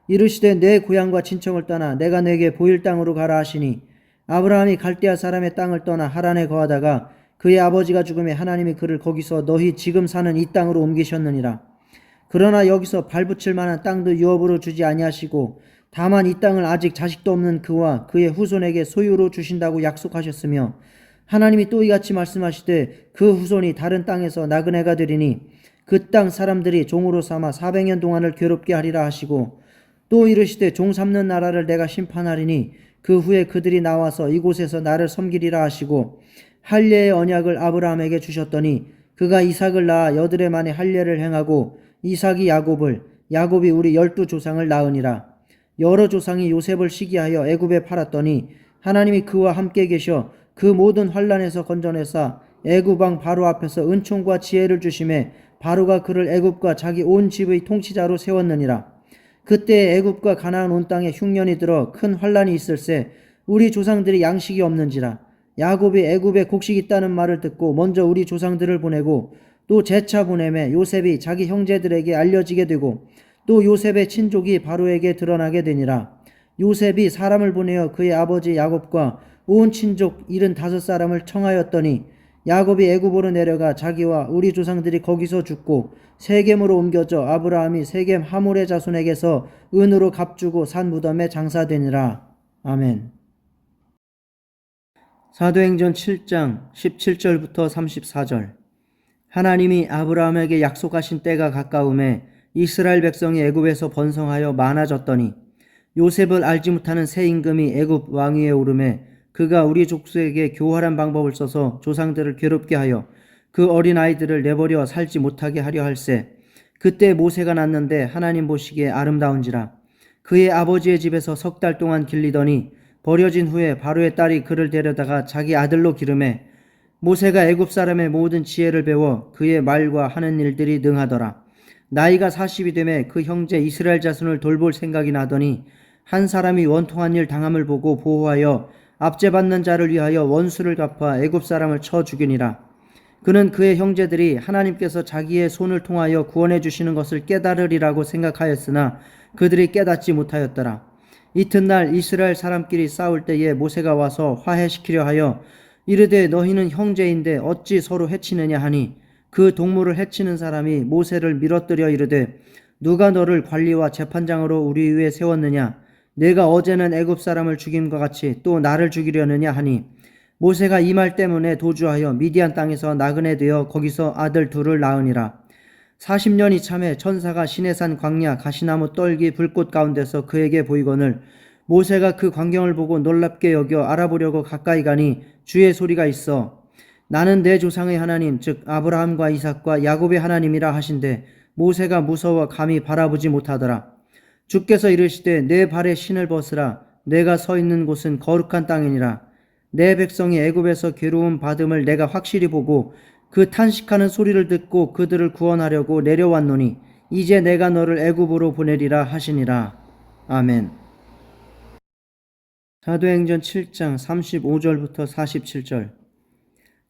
이르시되 내 고향과 친척을 떠나 내가 내게 보일 땅으로 가라 하시니 아브라함이 갈대아 사람의 땅을 떠나 하란에 거하다가 그의 아버지가 죽음에 하나님이 그를 거기서 너희 지금 사는 이 땅으로 옮기셨느니라. 그러나 여기서 발붙일 만한 땅도 유업으로 주지 아니하시고 다만 이 땅을 아직 자식도 없는 그와 그의 후손에게 소유로 주신다고 약속하셨으며 하나님이 또 이같이 말씀하시되 그 후손이 다른 땅에서 나그네가 되리니 그 땅 사람들이 종으로 삼아 400년 동안을 괴롭게 하리라 하시고 또 이르시되 종 삼는 나라를 내가 심판하리니 그 후에 그들이 나와서 이곳에서 나를 섬기리라 하시고 할례의 언약을 아브라함에게 주셨더니 그가 이삭을 낳아 여드레 만에 할례를 행하고 이삭이 야곱을 야곱이 우리 12조상을 낳으니라. 여러 조상이 요셉을 시기하여 애굽에 팔았더니 하나님이 그와 함께 계셔 그 모든 환난에서 건져내사 애굽 왕 바로 앞에서 은총과 지혜를 주심에 바로가 그를 애굽과 자기 온 집의 통치자로 세웠느니라. 그때 애굽과 가나안 온 땅에 흉년이 들어 큰 환난이 있을세 우리 조상들이 양식이 없는지라. 야곱이 애굽에 곡식이 있다는 말을 듣고 먼저 우리 조상들을 보내고 또 재차 보내매 요셉이 자기 형제들에게 알려지게 되고 또 요셉의 친족이 바로에게 드러나게 되니라. 요셉이 사람을 보내어 그의 아버지 야곱과 온 친족 75사람을 청하였더니 야곱이 애굽으로 내려가 자기와 우리 조상들이 거기서 죽고 세겜으로 옮겨져 아브라함이 세겜 하몰의 자손에게서 은으로 값주고 산 무덤에 장사되니라. 아멘. 사도행전 7장 17절부터 34절. 하나님이 아브라함에게 약속하신 때가 가까움에 이스라엘 백성이 애굽에서 번성하여 많아졌더니 요셉을 알지 못하는 새 임금이 애굽 왕위에 오르매 그가 우리 족속에게 교활한 방법을 써서 조상들을 괴롭게 하여 그 어린 아이들을 내버려 살지 못하게 하려 할세. 그때 모세가 낳는데 하나님 보시기에 아름다운지라. 그의 아버지의 집에서 3달 동안 길리더니 버려진 후에 바로의 딸이 그를 데려다가 자기 아들로 기르매 모세가 애굽 사람의 모든 지혜를 배워 그의 말과 하는 일들이 능하더라. 나이가 40이 되매 그 형제 이스라엘 자손을 돌볼 생각이 나더니 한 사람이 원통한 일 당함을 보고 보호하여 압제받는 자를 위하여 원수를 갚아 애굽 사람을 쳐 죽이니라. 그는 그의 형제들이 하나님께서 자기의 손을 통하여 구원해 주시는 것을 깨달으리라고 생각하였으나 그들이 깨닫지 못하였더라. 이튿날 이스라엘 사람끼리 싸울 때에 모세가 와서 화해시키려 하여 이르되 너희는 형제인데 어찌 서로 해치느냐 하니 그 동물을 해치는 사람이 모세를 밀어뜨려 이르되 누가 너를 관리와 재판장으로 우리 위에 세웠느냐? 내가 어제는 애굽 사람을 죽임과 같이 또 나를 죽이려느냐 하니 모세가 이 말 때문에 도주하여 미디안 땅에서 나그네 되어 거기서 아들 둘을 낳으니라. 40년이 참에 천사가 시내산 광야 가시나무 떨기 불꽃 가운데서 그에게 보이거늘 모세가 그 광경을 보고 놀랍게 여겨 알아보려고 가까이 가니 주의 소리가 있어 나는 내 조상의 하나님 즉 아브라함과 이삭과 야곱의 하나님이라 하신대 모세가 무서워 감히 바라보지 못하더라. 주께서 이르시되 내 발에 신을 벗으라. 내가 서 있는 곳은 거룩한 땅이니라. 내 백성이 애굽에서 괴로움 받음을 내가 확실히 보고 그 탄식하는 소리를 듣고 그들을 구원하려고 내려왔노니 이제 내가 너를 애굽으로 보내리라 하시니라. 아멘. 사도행전 7장 35절부터 47절.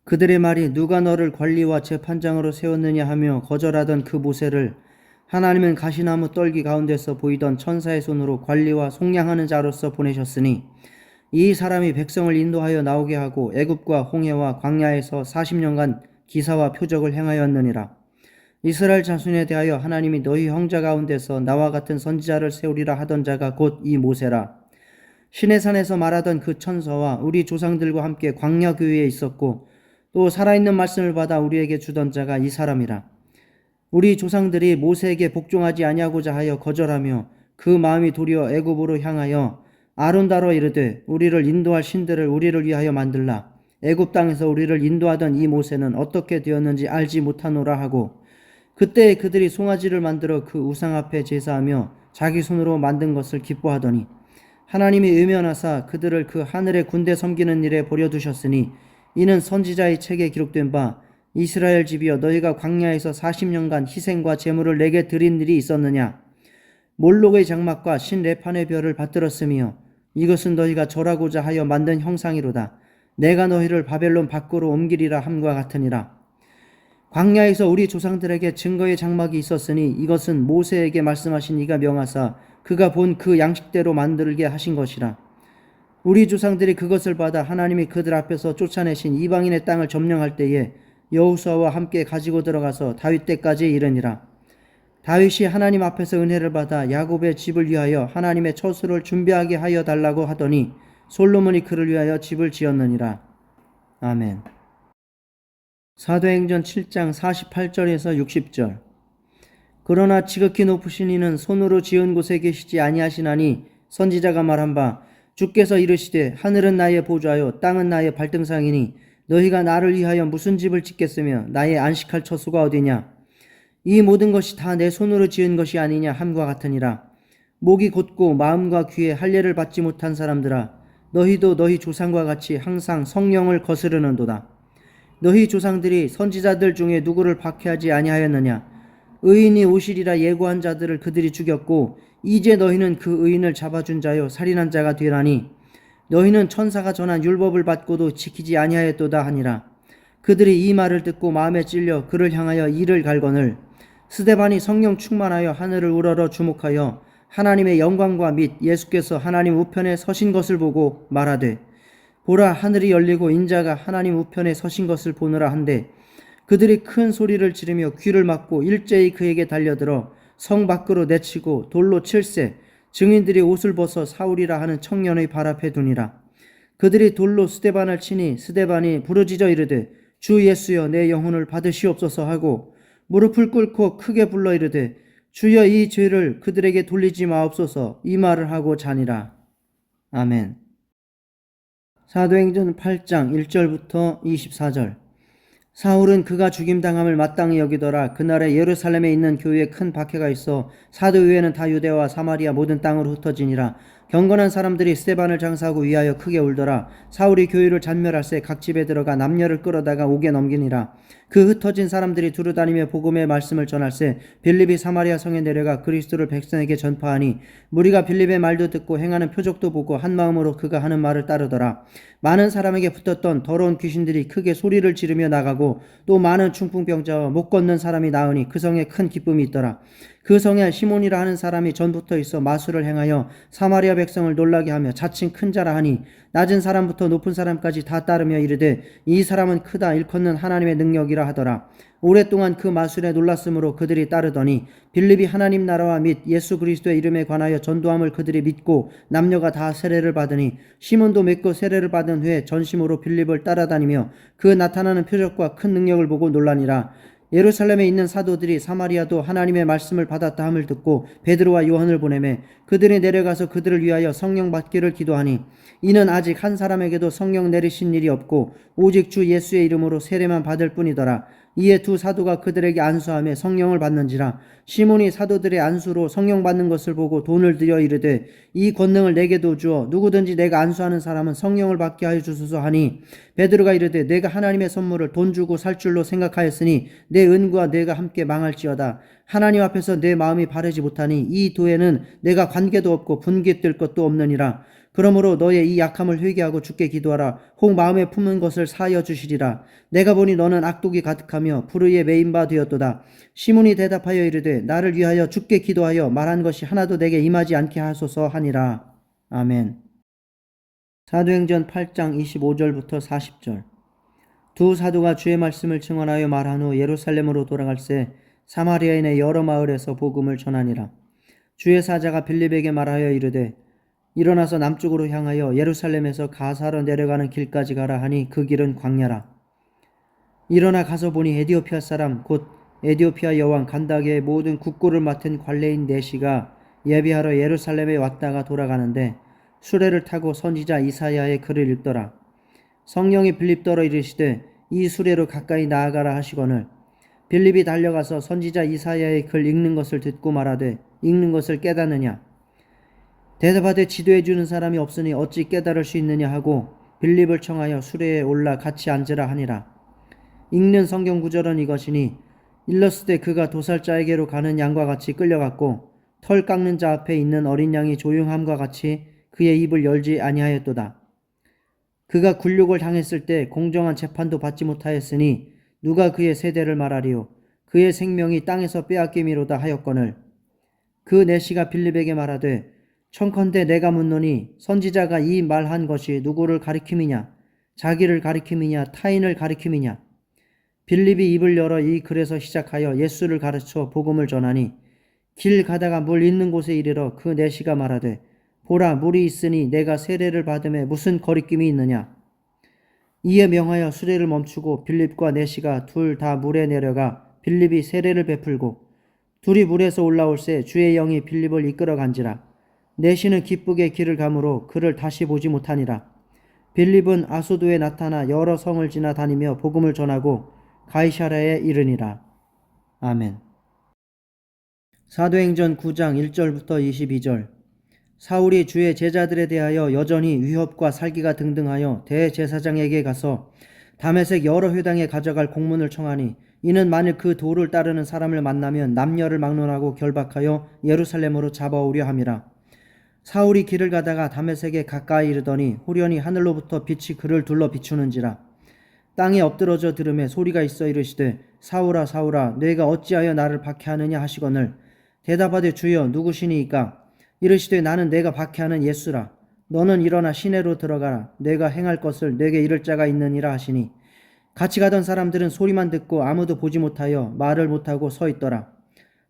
그들의 말이 누가 너를 관리와 재판장으로 세웠느냐 하며 거절하던 그 모세를 하나님은 가시나무 떨기 가운데서 보이던 천사의 손으로 관리와 속량하는 자로서 보내셨으니 이 사람이 백성을 인도하여 나오게 하고 애굽과 홍해와 광야에서 40년간 기사와 표적을 행하였느니라. 이스라엘 자손에 대하여 하나님이 너희 형제 가운데서 나와 같은 선지자를 세우리라 하던 자가 곧 이 모세라. 시내산에서 말하던 그 천사와 우리 조상들과 함께 광야 교회에 있었고 또 살아있는 말씀을 받아 우리에게 주던 자가 이 사람이라. 우리 조상들이 모세에게 복종하지 아니하고자 하여 거절하며 그 마음이 도리어 애굽으로 향하여 아론다로 이르되 우리를 인도할 신들을 우리를 위하여 만들라. 애굽 땅에서 우리를 인도하던 이 모세는 어떻게 되었는지 알지 못하노라 하고 그때 그들이 송아지를 만들어 그 우상 앞에 제사하며 자기 손으로 만든 것을 기뻐하더니 하나님이 외면하사 그들을 그 하늘의 군대 섬기는 일에 버려두셨으니 이는 선지자의 책에 기록된 바 이스라엘 집이여 너희가 광야에서 40년간 희생과 제물을 내게 드린 일이 있었느냐? 몰록의 장막과 신레판의 별을 받들었으며 이것은 너희가 절하고자 하여 만든 형상이로다. 내가 너희를 바벨론 밖으로 옮기리라 함과 같으니라. 광야에서 우리 조상들에게 증거의 장막이 있었으니 이것은 모세에게 말씀하신 이가 명하사 그가 본 그 양식대로 만들게 하신 것이라. 우리 조상들이 그것을 받아 하나님이 그들 앞에서 쫓아내신 이방인의 땅을 점령할 때에 여호수아와 함께 가지고 들어가서 다윗 때까지 이르니라. 다윗이 하나님 앞에서 은혜를 받아 야곱의 집을 위하여 하나님의 처소를 준비하게 하여 달라고 하더니 솔로몬이 그를 위하여 집을 지었느니라. 아멘. 사도행전 7장 48절에서 60절. 그러나 지극히 높으신 이는 손으로 지은 곳에 계시지 아니하시나니 선지자가 말한 바 주께서 이르시되 하늘은 나의 보좌요 땅은 나의 발등상이니 너희가 나를 위하여 무슨 집을 짓겠으며 나의 안식할 처소가 어디냐. 이 모든 것이 다 내 손으로 지은 것이 아니냐 함과 같으니라. 목이 곧고 마음과 귀에 할례를 받지 못한 사람들아 너희도 너희 조상과 같이 항상 성령을 거스르는도다. 너희 조상들이 선지자들 중에 누구를 박해하지 아니하였느냐. 의인이 오시리라 예고한 자들을 그들이 죽였고 이제 너희는 그 의인을 잡아준 자요 살인한 자가 되라니 너희는 천사가 전한 율법을 받고도 지키지 아니하였도다 하니라. 그들이 이 말을 듣고 마음에 찔려 그를 향하여 이를 갈거늘 스데반이 성령 충만하여 하늘을 우러러 주목하여 하나님의 영광과 및 예수께서 하나님 우편에 서신 것을 보고 말하되 보라 하늘이 열리고 인자가 하나님 우편에 서신 것을 보느라 한데 그들이 큰 소리를 지르며 귀를 막고 일제히 그에게 달려들어 성 밖으로 내치고 돌로 칠세 증인들이 옷을 벗어 사울이라 하는 청년의 발 앞에 두니라. 그들이 돌로 스데반을 치니 스데반이 부르짖어 이르되 주 예수여 내 영혼을 받으시옵소서 하고 무릎을 꿇고 크게 불러 이르되 주여 이 죄를 그들에게 돌리지 마옵소서 이 말을 하고 자니라. 아멘. 사도행전 8장 1절부터 24절. 사울은 그가 죽임당함을 마땅히 여기더라. 그날에 예루살렘에 있는 교회에 큰 박해가 있어 사도유회는 다 유대와 사마리아 모든 땅으로 흩어지니라. 경건한 사람들이 스데반을 장사하고 위하여 크게 울더라. 사울이 교회를 잔멸할새 각 집에 들어가 남녀를 끌어다가 옥에 넘기니라. 그 흩어진 사람들이 두루다니며 복음의 말씀을 전할새 빌립이 사마리아 성에 내려가 그리스도를 백성에게 전파하니 무리가 빌립의 말도 듣고 행하는 표적도 보고 한 마음으로 그가 하는 말을 따르더라. 많은 사람에게 붙었던 더러운 귀신들이 크게 소리를 지르며 나가고 또 많은 중풍병자와 못 걷는 사람이 나으니 그 성에 큰 기쁨이 있더라. 그 성에 시몬이라 하는 사람이 전부터 있어 마술을 행하여 사마리아 백성을 놀라게 하며 자칭 큰 자라 하니 낮은 사람부터 높은 사람까지 다 따르며 이르되 이 사람은 크다 일컫는 하나님의 능력이라 하더라. 오랫동안 그 마술에 놀랐으므로 그들이 따르더니 빌립이 하나님 나라와 및 예수 그리스도의 이름에 관하여 전도함을 그들이 믿고 남녀가 다 세례를 받으니 시몬도 믿고 세례를 받은 후에 전심으로 빌립을 따라다니며 그 나타나는 표적과 큰 능력을 보고 놀라니라. 예루살렘에 있는 사도들이 사마리아도 하나님의 말씀을 받았다 함을 듣고 베드로와 요한을 보내매 그들이 내려가서 그들을 위하여 성령 받기를 기도하니 이는 아직 한 사람에게도 성령 내리신 일이 없고 오직 주 예수의 이름으로 세례만 받을 뿐이더라. 이에 두 사도가 그들에게 안수하며 성령을 받는지라. 시몬이 사도들의 안수로 성령 받는 것을 보고 돈을 들여 이르되 이 권능을 내게도 주어 누구든지 내가 안수하는 사람은 성령을 받게 하여 주소서 하니 베드로가 이르되 내가 하나님의 선물을 돈 주고 살 줄로 생각하였으니 내 은과 내가 함께 망할지어다. 하나님 앞에서 내 마음이 바르지 못하니 이 도에는 내가 관계도 없고 분깃될 것도 없느니라. 그러므로 너의 이 약함을 회개하고 주께 기도하라. 혹 마음에 품은 것을 사하여 주시리라. 내가 보니 너는 악독이 가득하며 불의에 매인 바 되었도다. 시몬이 대답하여 이르되 나를 위하여 주께 기도하여 말한 것이 하나도 내게 임하지 않게 하소서 하니라. 아멘. 사도행전 8장 25절부터 40절. 두 사도가 주의 말씀을 증언하여 말한 후 예루살렘으로 돌아갈새 사마리아인의 여러 마을에서 복음을 전하니라. 주의 사자가 빌립에게 말하여 이르되 일어나서 남쪽으로 향하여 예루살렘에서 가사로 내려가는 길까지 가라 하니 그 길은 광야라. 일어나 가서 보니 에디오피아 사람 곧 에디오피아 여왕 간다게의 모든 국고를 맡은 관례인 네시가 예비하러 예루살렘에 왔다가 돌아가는데 수레를 타고 선지자 이사야의 글을 읽더라. 성령이 빌립더러 이르시되 이 수레로 가까이 나아가라 하시거늘 빌립이 달려가서 선지자 이사야의 글 읽는 것을 듣고 말하되 읽는 것을 깨닫느냐. 대답하되 지도해 주는 사람이 없으니 어찌 깨달을 수 있느냐 하고 빌립을 청하여 수레에 올라 같이 앉으라 하니라. 읽는 성경 구절은 이것이니 일렀을 그가 도살자에게로 가는 양과 같이 끌려갔고 털 깎는 자 앞에 있는 어린 양이 조용함과 같이 그의 입을 열지 아니하였도다. 그가 굴욕을 당했을 때 공정한 재판도 받지 못하였으니 누가 그의 세대를 말하리요. 그의 생명이 땅에서 빼앗김이로다 하였거늘 그 내시가 빌립에게 말하되 청컨대 내가 묻노니 선지자가 이 말한 것이 누구를 가리킴이냐 자기를 가리킴이냐 타인을 가리킴이냐. 빌립이 입을 열어 이 글에서 시작하여 예수를 가르쳐 복음을 전하니 길 가다가 물 있는 곳에 이르러 그 내시가 말하되 보라 물이 있으니 내가 세례를 받음에 무슨 거리낌이 있느냐. 이에 명하여 수레를 멈추고 빌립과 내시가 둘 다 물에 내려가 빌립이 세례를 베풀고 둘이 물에서 올라올새 주의 영이 빌립을 이끌어 간지라. 내시는 기쁘게 길을 가므로 그를 다시 보지 못하니라. 빌립은 아소도에 나타나 여러 성을 지나 다니며 복음을 전하고 가이사랴에 이르니라. 아멘. 사도행전 9장 1절부터 22절. 사울이 주의 제자들에 대하여 여전히 위협과 살기가 등등하여 대제사장에게 가서 다메섹 여러 회당에 가져갈 공문을 청하니 이는 만일 그 도를 따르는 사람을 만나면 남녀를 막론하고 결박하여 예루살렘으로 잡아오려 함이라. 사울이 길을 가다가 다메섹에 가까이 이르더니 후련히 하늘로부터 빛이 그를 둘러 비추는지라. 땅에 엎드러져 들음에 소리가 있어 이르시되 사울아 사울아 내가 어찌하여 나를 박해하느냐 하시거늘 대답하되 주여 누구시니이까. 이르시되 나는 내가 박해하는 예수라. 너는 일어나 시내로 들어가라. 내가 행할 것을 내게 이를 자가 있느니라 하시니 같이 가던 사람들은 소리만 듣고 아무도 보지 못하여 말을 못하고 서 있더라.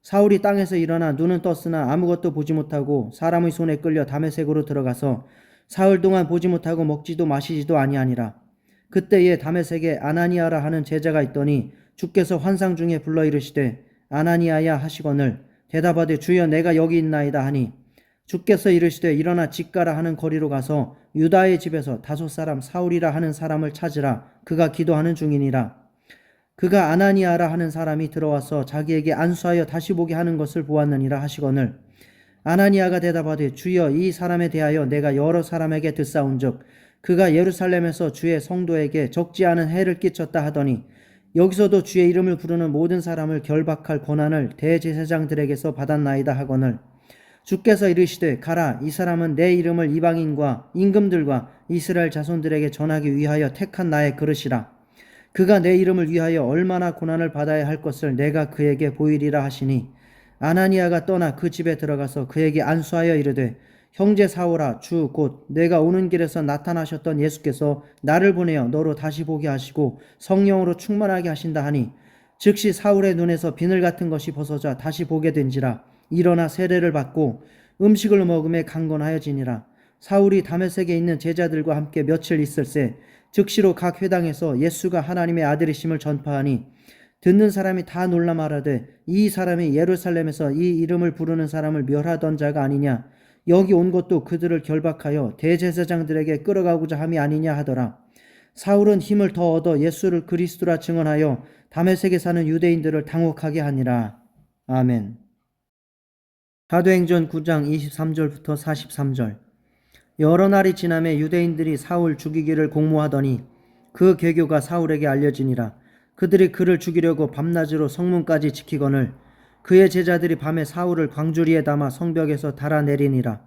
사울이 땅에서 일어나 눈은 떴으나 아무것도 보지 못하고 사람의 손에 끌려 다메섹으로 들어가서 사흘 동안 보지 못하고 먹지도 마시지도 아니하니라. 그때에 다메섹에 아나니아라 하는 제자가 있더니 주께서 환상 중에 불러 이르시되 아나니아야 하시거늘 대답하되 주여 내가 여기 있나이다 하니 주께서 이르시되 일어나 집 가라 하는 거리로 가서 유다의 집에서 다섯 사람 사울이라 하는 사람을 찾으라. 그가 기도하는 중이니라. 그가 아나니아라 하는 사람이 들어와서 자기에게 안수하여 다시 보게 하는 것을 보았느니라 하시거늘 아나니아가 대답하되 주여 이 사람에 대하여 내가 여러 사람에게 듣사온즉 그가 예루살렘에서 주의 성도에게 적지 않은 해를 끼쳤다 하더니 여기서도 주의 이름을 부르는 모든 사람을 결박할 권한을 대제사장들에게서 받았나이다 하거늘 주께서 이르시되 가라 이 사람은 내 이름을 이방인과 임금들과 이스라엘 자손들에게 전하기 위하여 택한 나의 그릇이라 그가 내 이름을 위하여 얼마나 고난을 받아야 할 것을 내가 그에게 보이리라 하시니 아나니아가 떠나 그 집에 들어가서 그에게 안수하여 이르되 형제 사울아 주 곧 내가 오는 길에서 나타나셨던 예수께서 나를 보내어 너로 다시 보게 하시고 성령으로 충만하게 하신다 하니 즉시 사울의 눈에서 비늘 같은 것이 벗어져 다시 보게 된지라 일어나 세례를 받고 음식을 먹음에 강건하여지니라 사울이 다메섹에 있는 제자들과 함께 며칠 있을새 즉시로 각 회당에서 예수가 하나님의 아들이심을 전파하니 듣는 사람이 다 놀라 말하되 이 사람이 예루살렘에서 이 이름을 부르는 사람을 멸하던 자가 아니냐 여기 온 것도 그들을 결박하여 대제사장들에게 끌어가고자 함이 아니냐 하더라. 사울은 힘을 더 얻어 예수를 그리스도라 증언하여 다메섹에 사는 유대인들을 당혹하게 하니라. 아멘. 사도행전 9장 23절부터 43절. 여러 날이 지나매 유대인들이 사울 죽이기를 공모하더니 그 계교가 사울에게 알려지니라. 그들이 그를 죽이려고 밤낮으로 성문까지 지키거늘 그의 제자들이 밤에 사울을 광주리에 담아 성벽에서 달아내리니라.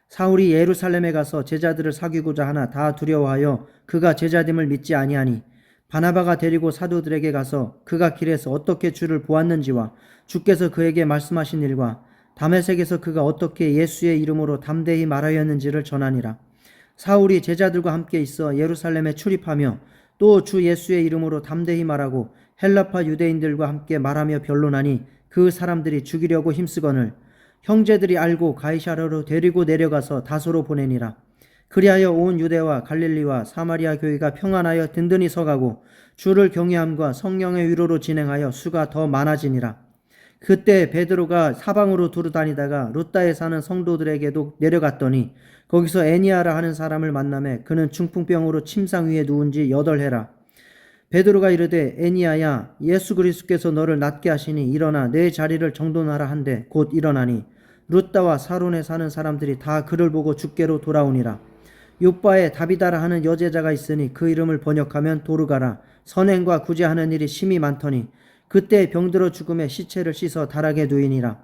사울이 예루살렘에 가서 제자들을 사귀고자 하나 다 두려워하여 그가 제자됨을 믿지 아니하니 바나바가 데리고 사도들에게 가서 그가 길에서 어떻게 주를 보았는지와 주께서 그에게 말씀하신 일과 다메섹에서 그가 어떻게 예수의 이름으로 담대히 말하였는지를 전하니라. 사울이 제자들과 함께 있어 예루살렘에 출입하며 또 주 예수의 이름으로 담대히 말하고 헬라파 유대인들과 함께 말하며 변론하니 그 사람들이 죽이려고 힘쓰거늘 형제들이 알고 가이사랴로 데리고 내려가서 다소로 보내니라. 그리하여 온 유대와 갈릴리와 사마리아 교회가 평안하여 든든히 서가고 주를 경외함과 성령의 위로로 진행하여 수가 더 많아지니라. 그때 베드로가 사방으로 두루다니다가 루다에 사는 성도들에게도 내려갔더니 거기서 애니아라 하는 사람을 만나매 그는 중풍병으로 침상 위에 누운 지 8해라. 베드로가 이르되 애니아야 예수 그리스도께서 너를 낫게 하시니 일어나 내 자리를 정돈하라 한데 곧 일어나니 루다와 사론에 사는 사람들이 다 그를 보고 주께로 돌아오니라. 요바에 다비다라 하는 여제자가 있으니 그 이름을 번역하면 도르가라. 선행과 구제하는 일이 심히 많더니 그때 병들어 죽음에 시체를 씻어 다락에 누이니라.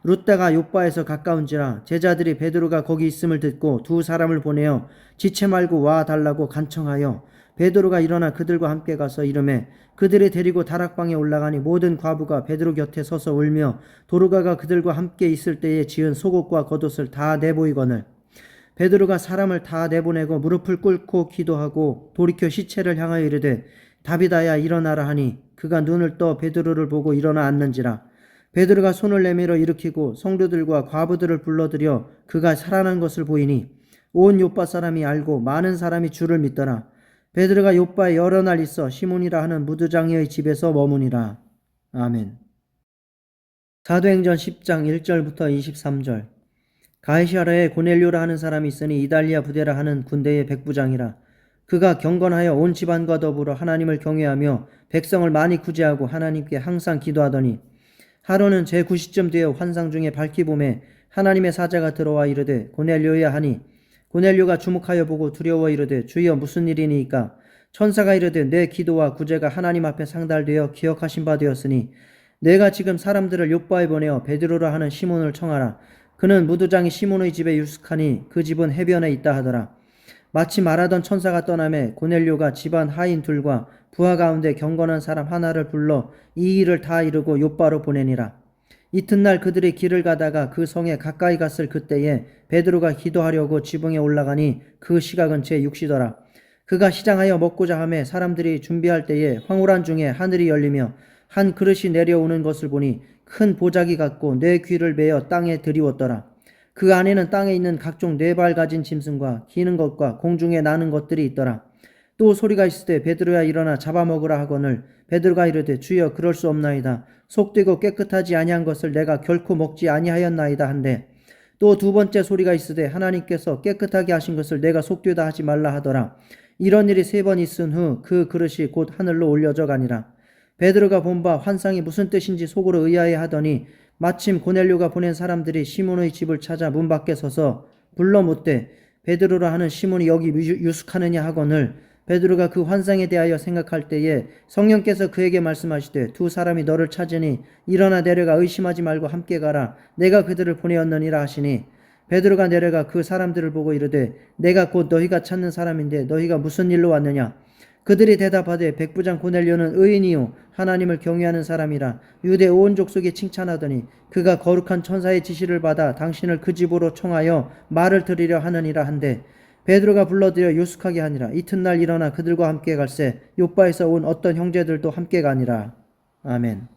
루다가 요바에서 가까운지라 제자들이 베드로가 거기 있음을 듣고 두 사람을 보내어 지체 말고 와 달라고 간청하여 베드로가 일어나 그들과 함께 가서 이르매 그들이 데리고 다락방에 올라가니 모든 과부가 베드로 곁에 서서 울며 도르가가 그들과 함께 있을 때에 지은 속옷과 겉옷을 다 내보이거늘 베드로가 사람을 다 내보내고 무릎을 꿇고 기도하고 돌이켜 시체를 향하여 이르되 다비다야 일어나라 하니 그가 눈을 떠 베드로를 보고 일어나 앉는지라. 베드로가 손을 내밀어 일으키고 성도들과 과부들을 불러들여 그가 살아난 것을 보이니 온 요빠 사람이 알고 많은 사람이 주를 믿더라. 베드로가 요빠에 여러 날 있어 시몬이라 하는 무두장이의 집에서 머무니라. 아멘. 사도행전 10장 1절부터 23절. 가이사랴에 고넬료라 하는 사람이 있으니 이달리아 부대라 하는 군대의 백부장이라. 그가 경건하여 온 집안과 더불어 하나님을 경외하며 백성을 많이 구제하고 하나님께 항상 기도하더니 하루는 제9시쯤 되어 환상 중에 밝히 보매 하나님의 사자가 들어와 이르되 고넬료야 하니 고넬료가 주목하여 보고 두려워 이르되 주여 무슨 일이니이까 천사가 이르되 내 기도와 구제가 하나님 앞에 상달되어 기억하신 바 되었으니 내가 지금 사람들을 요바에 보내어 베드로라 하는 시몬을 청하라. 그는 무두장이 시몬의 집에 유숙하니 그 집은 해변에 있다 하더라. 마치 말하던 천사가 떠나매 고넬료가 집안 하인 둘과 부하 가운데 경건한 사람 하나를 불러 이 일을 다 이루고 요바로 보내니라. 이튿날 그들이 길을 가다가 그 성에 가까이 갔을 그때에 베드로가 기도하려고 지붕에 올라가니 그 시각은 제6시더라. 그가 시장하여 먹고자 하매 사람들이 준비할 때에 황홀한 중에 하늘이 열리며 한 그릇이 내려오는 것을 보니 큰 보자기 같고 네 귀를 메어 땅에 들이웠더라. 그 안에는 땅에 있는 각종 네 발 가진 짐승과 기는 것과 공중에 나는 것들이 있더라. 또 소리가 있을 때 베드로야 일어나 잡아먹으라 하거늘 베드로가 이르되 주여 그럴 수 없나이다. 속되고 깨끗하지 아니한 것을 내가 결코 먹지 아니하였나이다 한데 또 두 번째 소리가 있으되 하나님께서 깨끗하게 하신 것을 내가 속되다 하지 말라 하더라. 이런 일이 3번 있은 후 그 그릇이 곧 하늘로 올려져 가니라. 베드로가 본 바 환상이 무슨 뜻인지 속으로 의아해 하더니 마침 고넬료가 보낸 사람들이 시몬의 집을 찾아 문 밖에 서서 불러 묻되 베드로라 하는 시몬이 여기 유숙하느냐 하거늘 베드로가 그 환상에 대하여 생각할 때에 성령께서 그에게 말씀하시되 두 사람이 너를 찾으니 일어나 내려가 의심하지 말고 함께 가라 내가 그들을 보내었느니라 하시니 베드로가 내려가 그 사람들을 보고 이르되 내가 곧 너희가 찾는 사람인데 너희가 무슨 일로 왔느냐 그들이 대답하되 백부장 고넬료는 의인이요 하나님을 경외하는 사람이라 유대 온 족속에 칭찬하더니 그가 거룩한 천사의 지시를 받아 당신을 그 집으로 청하여 말을 들으려 하느니라 한데 베드로가 불러들여 유숙하게 하니라. 이튿날 일어나 그들과 함께 갈새 요바에서 온 어떤 형제들도 함께 가니라. 아멘.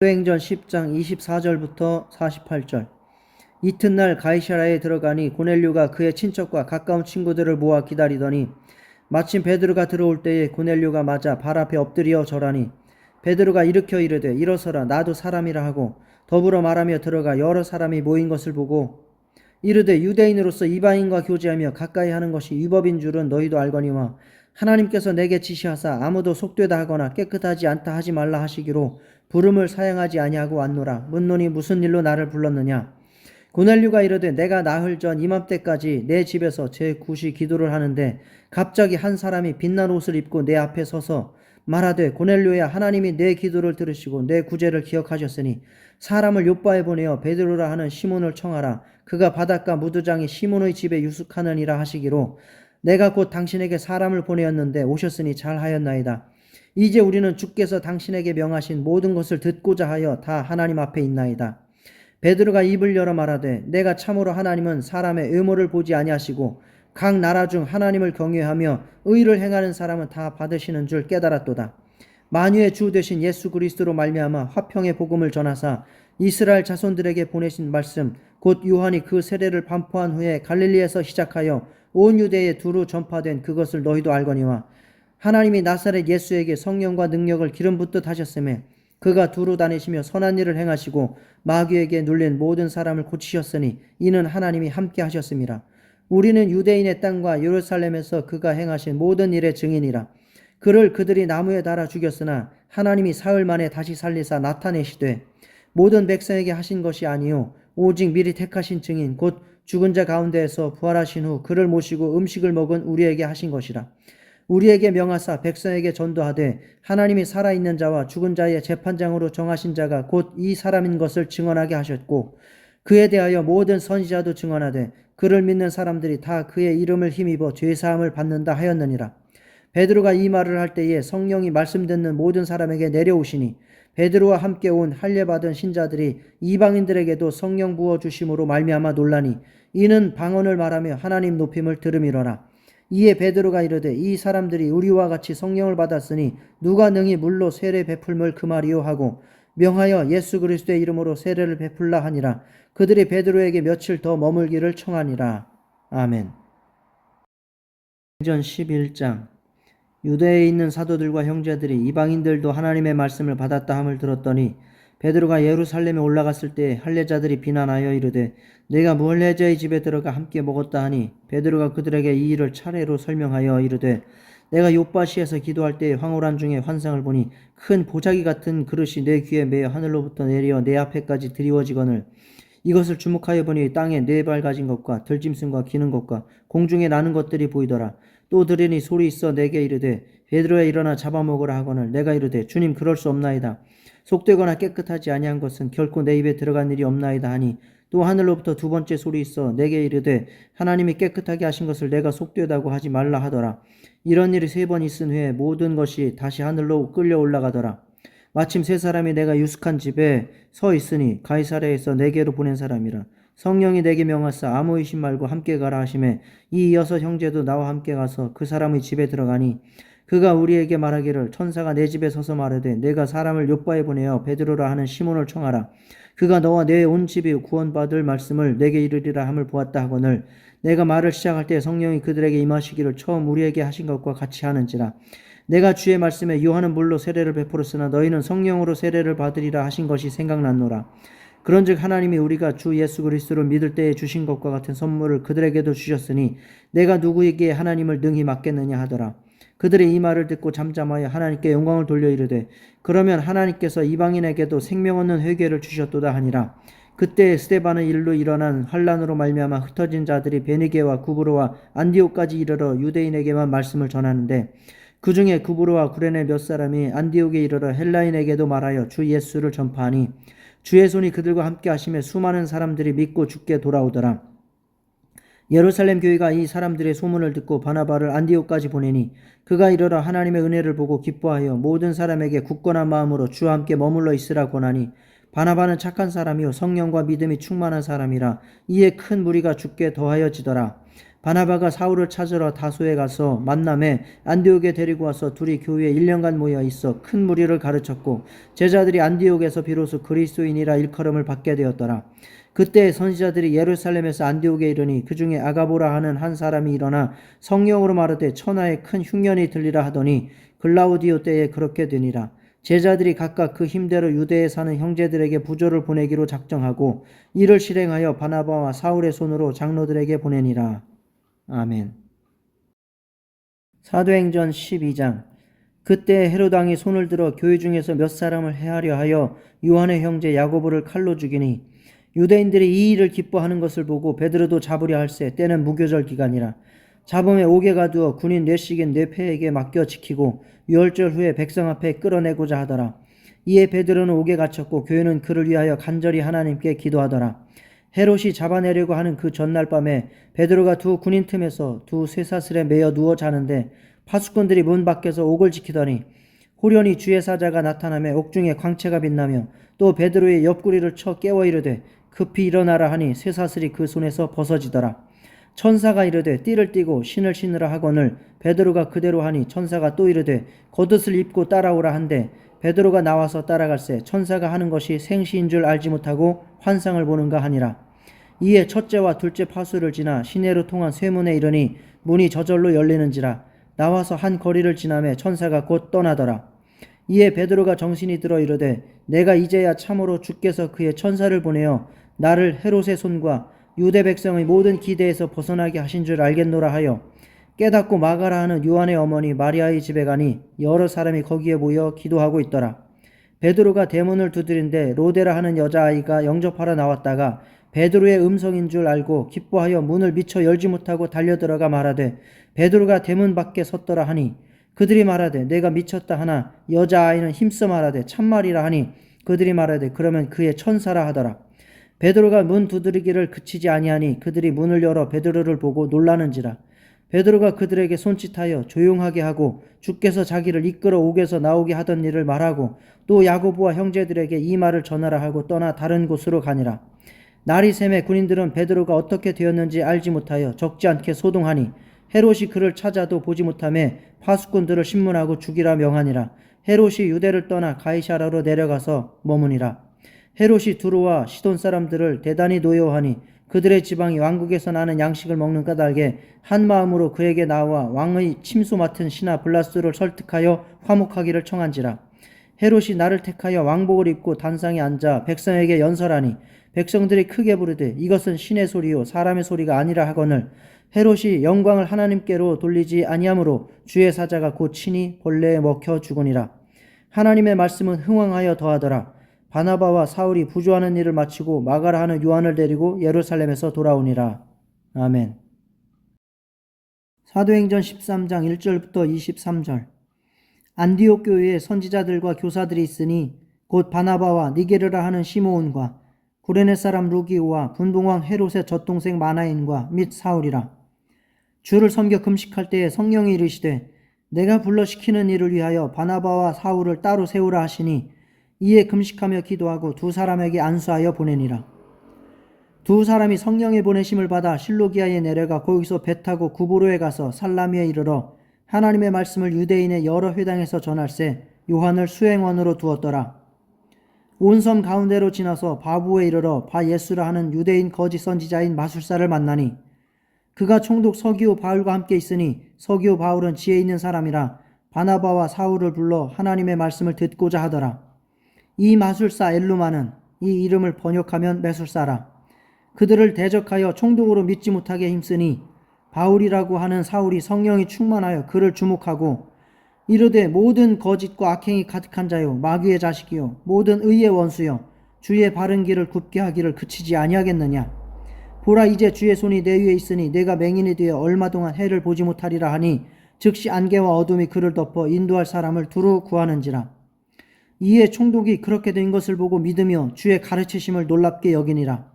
사도행전 10장 24절부터 48절. 이튿날 가이사랴에 들어가니 고넬료가 그의 친척과 가까운 친구들을 모아 기다리더니 마침 베드로가 들어올 때에 고넬료가 맞아 발 앞에 엎드려 절하니 베드로가 일으켜 이르되 일어서라 나도 사람이라 하고 더불어 말하며 들어가 여러 사람이 모인 것을 보고 이르되 유대인으로서 이방인과 교제하며 가까이 하는 것이 위법인 줄은 너희도 알거니와 하나님께서 내게 지시하사 아무도 속되다 하거나 깨끗하지 않다 하지 말라 하시기로 부름을 사양하지 아니하고 왔노라. 묻노니 무슨 일로 나를 불렀느냐. 고넬료가 이르되 내가 나흘 전 이맘때까지 내 집에서 제9시 기도를 하는데 갑자기 한 사람이 빛난 옷을 입고 내 앞에 서서 말하되 고넬료야 하나님이 내 기도를 들으시고 내 구제를 기억하셨으니 사람을 요바에 보내어 베드로라 하는 시몬을 청하라. 그가 바닷가 무두장이 시몬의 집에 유숙하느니라 하시기로 내가 곧 당신에게 사람을 보내었는데 오셨으니 잘하였나이다. 이제 우리는 주께서 당신에게 명하신 모든 것을 듣고자 하여 다 하나님 앞에 있나이다. 베드로가 입을 열어 말하되 내가 참으로 하나님은 사람의 의모를 보지 아니하시고 각 나라 중 하나님을 경외하며 의를 행하는 사람은 다 받으시는 줄 깨달았도다. 만유의 주 되신 예수 그리스도로 말미암아 화평의 복음을 전하사 이스라엘 자손들에게 보내신 말씀 곧 요한이 그 세례를 반포한 후에 갈릴리에서 시작하여 온 유대에 두루 전파된 그것을 너희도 알거니와 하나님이 나사렛 예수에게 성령과 능력을 기름 붓듯 하셨음에 그가 두루 다니시며 선한 일을 행하시고 마귀에게 눌린 모든 사람을 고치셨으니 이는 하나님이 함께 하셨음이라. 우리는 유대인의 땅과 예루살렘에서 그가 행하신 모든 일의 증인이라. 그를 그들이 나무에 달아 죽였으나 하나님이 사흘 만에 다시 살리사 나타내시되 모든 백성에게 하신 것이 아니요 오직 미리 택하신 증인 곧 죽은 자 가운데에서 부활하신 후 그를 모시고 음식을 먹은 우리에게 하신 것이라. 우리에게 명하사 백성에게 전도하되 하나님이 살아있는 자와 죽은 자의 재판장으로 정하신 자가 곧 이 사람인 것을 증언하게 하셨고 그에 대하여 모든 선지자도 증언하되 그를 믿는 사람들이 다 그의 이름을 힘입어 죄사함을 받는다 하였느니라. 베드로가 이 말을 할 때에 성령이 말씀 듣는 모든 사람에게 내려오시니 베드로와 함께 온 할례받은 신자들이 이방인들에게도 성령 부어 주심으로 말미암아 놀라니 이는 방언을 말하며 하나님 높임을 들음이로라. 이에 베드로가 이르되 이 사람들이 우리와 같이 성령을 받았으니 누가 능히 물로 세례 베풀물 그 말이요 하고 명하여 예수 그리스도의 이름으로 세례를 베풀라 하니라. 그들이 베드로에게 며칠 더 머물기를 청하니라. 아멘. 전 11장. 유대에 있는 사도들과 형제들이 이방인들도 하나님의 말씀을 받았다 함을 들었더니 베드로가 예루살렘에 올라갔을 때 할례자들이 비난하여 이르되 내가 무할례자의 집에 들어가 함께 먹었다 하니 베드로가 그들에게 이 일을 차례로 설명하여 이르되 내가 요바시에서 기도할 때 황홀한 중에 환상을 보니 큰 보자기 같은 그릇이 내 귀에 매어 하늘로부터 내려 내 앞에까지 드리워지거늘 이것을 주목하여 보니 땅에 네 발 가진 것과 들짐승과 기는 것과 공중에 나는 것들이 보이더라. 또 들으니 소리 있어 내게 이르되 베드로야 일어나 잡아먹으라 하거늘 내가 이르되 주님 그럴 수 없나이다. 속되거나 깨끗하지 아니한 것은 결코 내 입에 들어간 일이 없나이다 하니 또 하늘로부터 두 번째 소리 있어 내게 이르되 하나님이 깨끗하게 하신 것을 내가 속되다고 하지 말라 하더라. 이런 일이 3번 있은 후에 모든 것이 다시 하늘로 끌려 올라가더라. 마침 3사람이 내가 유숙한 집에 서 있으니 가이사랴에서 내게로 보낸 사람이라. 성령이 내게 명하사 아무 의심 말고 함께 가라 하시매 이 6 형제도 나와 함께 가서 그 사람의 집에 들어가니 그가 우리에게 말하기를 천사가 내 집에 서서 말하되 내가 사람을 요바에 보내어 베드로라 하는 시몬을 청하라. 그가 너와 내 온 집이 구원받을 말씀을 내게 이르리라 함을 보았다 하거늘 내가 말을 시작할 때 성령이 그들에게 임하시기를 처음 우리에게 하신 것과 같이 하는지라. 내가 주의 말씀에 요한은 물로 세례를 베풀었으나 너희는 성령으로 세례를 받으리라 하신 것이 생각났노라. 그런즉 하나님이 우리가 주 예수 그리스도를 믿을 때에 주신 것과 같은 선물을 그들에게도 주셨으니 내가 누구에게 하나님을 능히 맡겠느냐 하더라. 그들이 이 말을 듣고 잠잠하여 하나님께 영광을 돌려 이르되 그러면 하나님께서 이방인에게도 생명 얻는 회개를 주셨도다 하니라. 그때 스데반의 일로 일어난 환란으로 말미암아 흩어진 자들이 베니게와 구브로와 안디옥까지 이르러 유대인에게만 말씀을 전하는데 그 중에 구브로와 구레네 몇 사람이 안디옥에 이르러 헬라인에게도 말하여 주 예수를 전파하니 주의 손이 그들과 함께 하심에 수많은 사람들이 믿고 주께 돌아오더라. 예루살렘 교회가 이 사람들의 소문을 듣고 바나바를 안디옥까지 보내니 그가 이르러 하나님의 은혜를 보고 기뻐하여 모든 사람에게 굳건한 마음으로 주와 함께 머물러 있으라 권하니 바나바는 착한 사람이요 성령과 믿음이 충만한 사람이라. 이에 큰 무리가 주께 더하여지더라. 바나바가 사울을 찾으러 다소에 가서 만남에 안디옥에 데리고 와서 둘이 교회에 1년간 모여 있어 큰 무리를 가르쳤고 제자들이 안디옥에서 비로소 그리스도인이라 일컬음을 받게 되었더라. 그때 선지자들이 예루살렘에서 안디옥에 이르니 그 중에 아가보라 하는 한 사람이 일어나 성령으로 말하되 천하에 큰 흉년이 들리라 하더니 글라우디오 때에 그렇게 되니라. 제자들이 각각 그 힘대로 유대에 사는 형제들에게 부조를 보내기로 작정하고 이를 실행하여 바나바와 사울의 손으로 장로들에게 보내니라. 아멘. 사도행전 12장. 그때 헤롯 왕이 손을 들어 교회 중에서 몇 사람을 해하려 하여 요한의 형제 야고보를 칼로 죽이니 유대인들이 이 일을 기뻐하는 것을 보고 베드로도 잡으려 할세. 때는 무교절 기간이라. 잡음에 옥에 가두어 군인 뇌식인 뇌패에게 맡겨 지키고 유월절 후에 백성 앞에 끌어내고자 하더라. 이에 베드로는 옥에 갇혔고 교회는 그를 위하여 간절히 하나님께 기도하더라. 헤롯이 잡아내려고 하는 그 전날 밤에 베드로가 두 군인 틈에서 두 쇠사슬에 매여 누워 자는데 파수꾼들이 문 밖에서 옥을 지키더니 호련히 주의 사자가 나타나며 옥중에 광채가 빛나며 또 베드로의 옆구리를 쳐 깨워 이르되 급히 일어나라 하니 쇠사슬이 그 손에서 벗어지더라. 천사가 이르되 띠를 띠고 신을 신으라 하거늘 베드로가 그대로 하니 천사가 또 이르되 겉옷을 입고 따라오라 한데 베드로가 나와서 따라갈새 천사가 하는 것이 생시인 줄 알지 못하고 환상을 보는가 하니라. 이에 첫째와 둘째 파수를 지나 시내로 통한 쇠문에 이르니 문이 저절로 열리는지라. 나와서 한 거리를 지나매 천사가 곧 떠나더라. 이에 베드로가 정신이 들어 이르되 내가 이제야 참으로 주께서 그의 천사를 보내어 나를 헤롯의 손과 유대 백성의 모든 기대에서 벗어나게 하신 줄 알겠노라 하여 깨닫고 마가라 하는 요한의 어머니 마리아의 집에 가니 여러 사람이 거기에 모여 기도하고 있더라. 베드로가 대문을 두드린데 로데라 하는 여자아이가 영접하러 나왔다가 베드로의 음성인 줄 알고 기뻐하여 문을 미처 열지 못하고 달려들어가 말하되 베드로가 대문 밖에 섰더라 하니 그들이 말하되 내가 미쳤다 하나 여자아이는 힘써 말하되 참말이라 하니 그들이 말하되 그러면 그의 천사라 하더라. 베드로가 문 두드리기를 그치지 아니하니 그들이 문을 열어 베드로를 보고 놀라는지라. 베드로가 그들에게 손짓하여 조용하게 하고 주께서 자기를 이끌어 옥에서 나오게 하던 일을 말하고 또 야고보와 형제들에게 이 말을 전하라 하고 떠나 다른 곳으로 가니라. 날이 새매 군인들은 베드로가 어떻게 되었는지 알지 못하여 적지 않게 소동하니 헤롯이 그를 찾아도 보지 못하매 파수꾼들을 신문하고 죽이라 명하니라. 헤롯이 유대를 떠나 가이사라로 내려가서 머무니라. 헤롯이 두로와 시돈 사람들을 대단히 노여워하니 그들의 지방이 왕국에서 나는 양식을 먹는 까닭에 한 마음으로 그에게 나와 왕의 침소 맡은 신하 블라스를 설득하여 화목하기를 청한지라. 헤롯이 나를 택하여 왕복을 입고 단상에 앉아 백성에게 연설하니 백성들이 크게 부르되 이것은 신의 소리요 사람의 소리가 아니라 하거늘 헤롯이 영광을 하나님께로 돌리지 아니하므로 주의 사자가 곧 친히 벌레에 먹혀 죽으니라. 하나님의 말씀은 흥왕하여 더하더라. 바나바와 사울이 부조하는 일을 마치고 마가라 하는 요한을 데리고 예루살렘에서 돌아오니라. 아멘. 사도행전 13장 1절부터 23절. 안디옥 교회에 선지자들과 교사들이 있으니 곧 바나바와 니게르라 하는 시므온과 구레네 사람 루기오와 분봉왕 헤롯의 젖동생 마나인과 및 사울이라. 주를 섬겨 금식할 때에 성령이 이르시되 내가 불러 시키는 일을 위하여 바나바와 사울을 따로 세우라 하시니 이에 금식하며 기도하고 두 사람에게 안수하여 보내니라. 두 사람이 성령의 보내심을 받아 실로기아에 내려가 거기서 배 타고 구브로에 가서 살라미에 이르러 하나님의 말씀을 유대인의 여러 회당에서 전할세 요한을 수행원으로 두었더라. 온 섬 가운데로 지나서 바부에 이르러 바 예수라 하는 유대인 거짓 선지자인 마술사를 만나니 그가 총독 서기오 바울과 함께 있으니 서기오 바울은 지혜 있는 사람이라 바나바와 사울을 불러 하나님의 말씀을 듣고자 하더라. 이 마술사 엘루마는 이 이름을 번역하면 매술사라. 그들을 대적하여 총독으로 믿지 못하게 힘쓰니 바울이라고 하는 사울이 성령이 충만하여 그를 주목하고 이르되 모든 거짓과 악행이 가득한 자요 마귀의 자식이요 모든 의의 원수요 주의 바른 길을 굽게 하기를 그치지 아니하겠느냐. 보라 이제 주의 손이 내 위에 있으니 내가 맹인이 되어 얼마 동안 해를 보지 못하리라 하니 즉시 안개와 어둠이 그를 덮어 인도할 사람을 두루 구하는지라. 이에 총독이 그렇게 된 것을 보고 믿으며 주의 가르치심을 놀랍게 여기니라.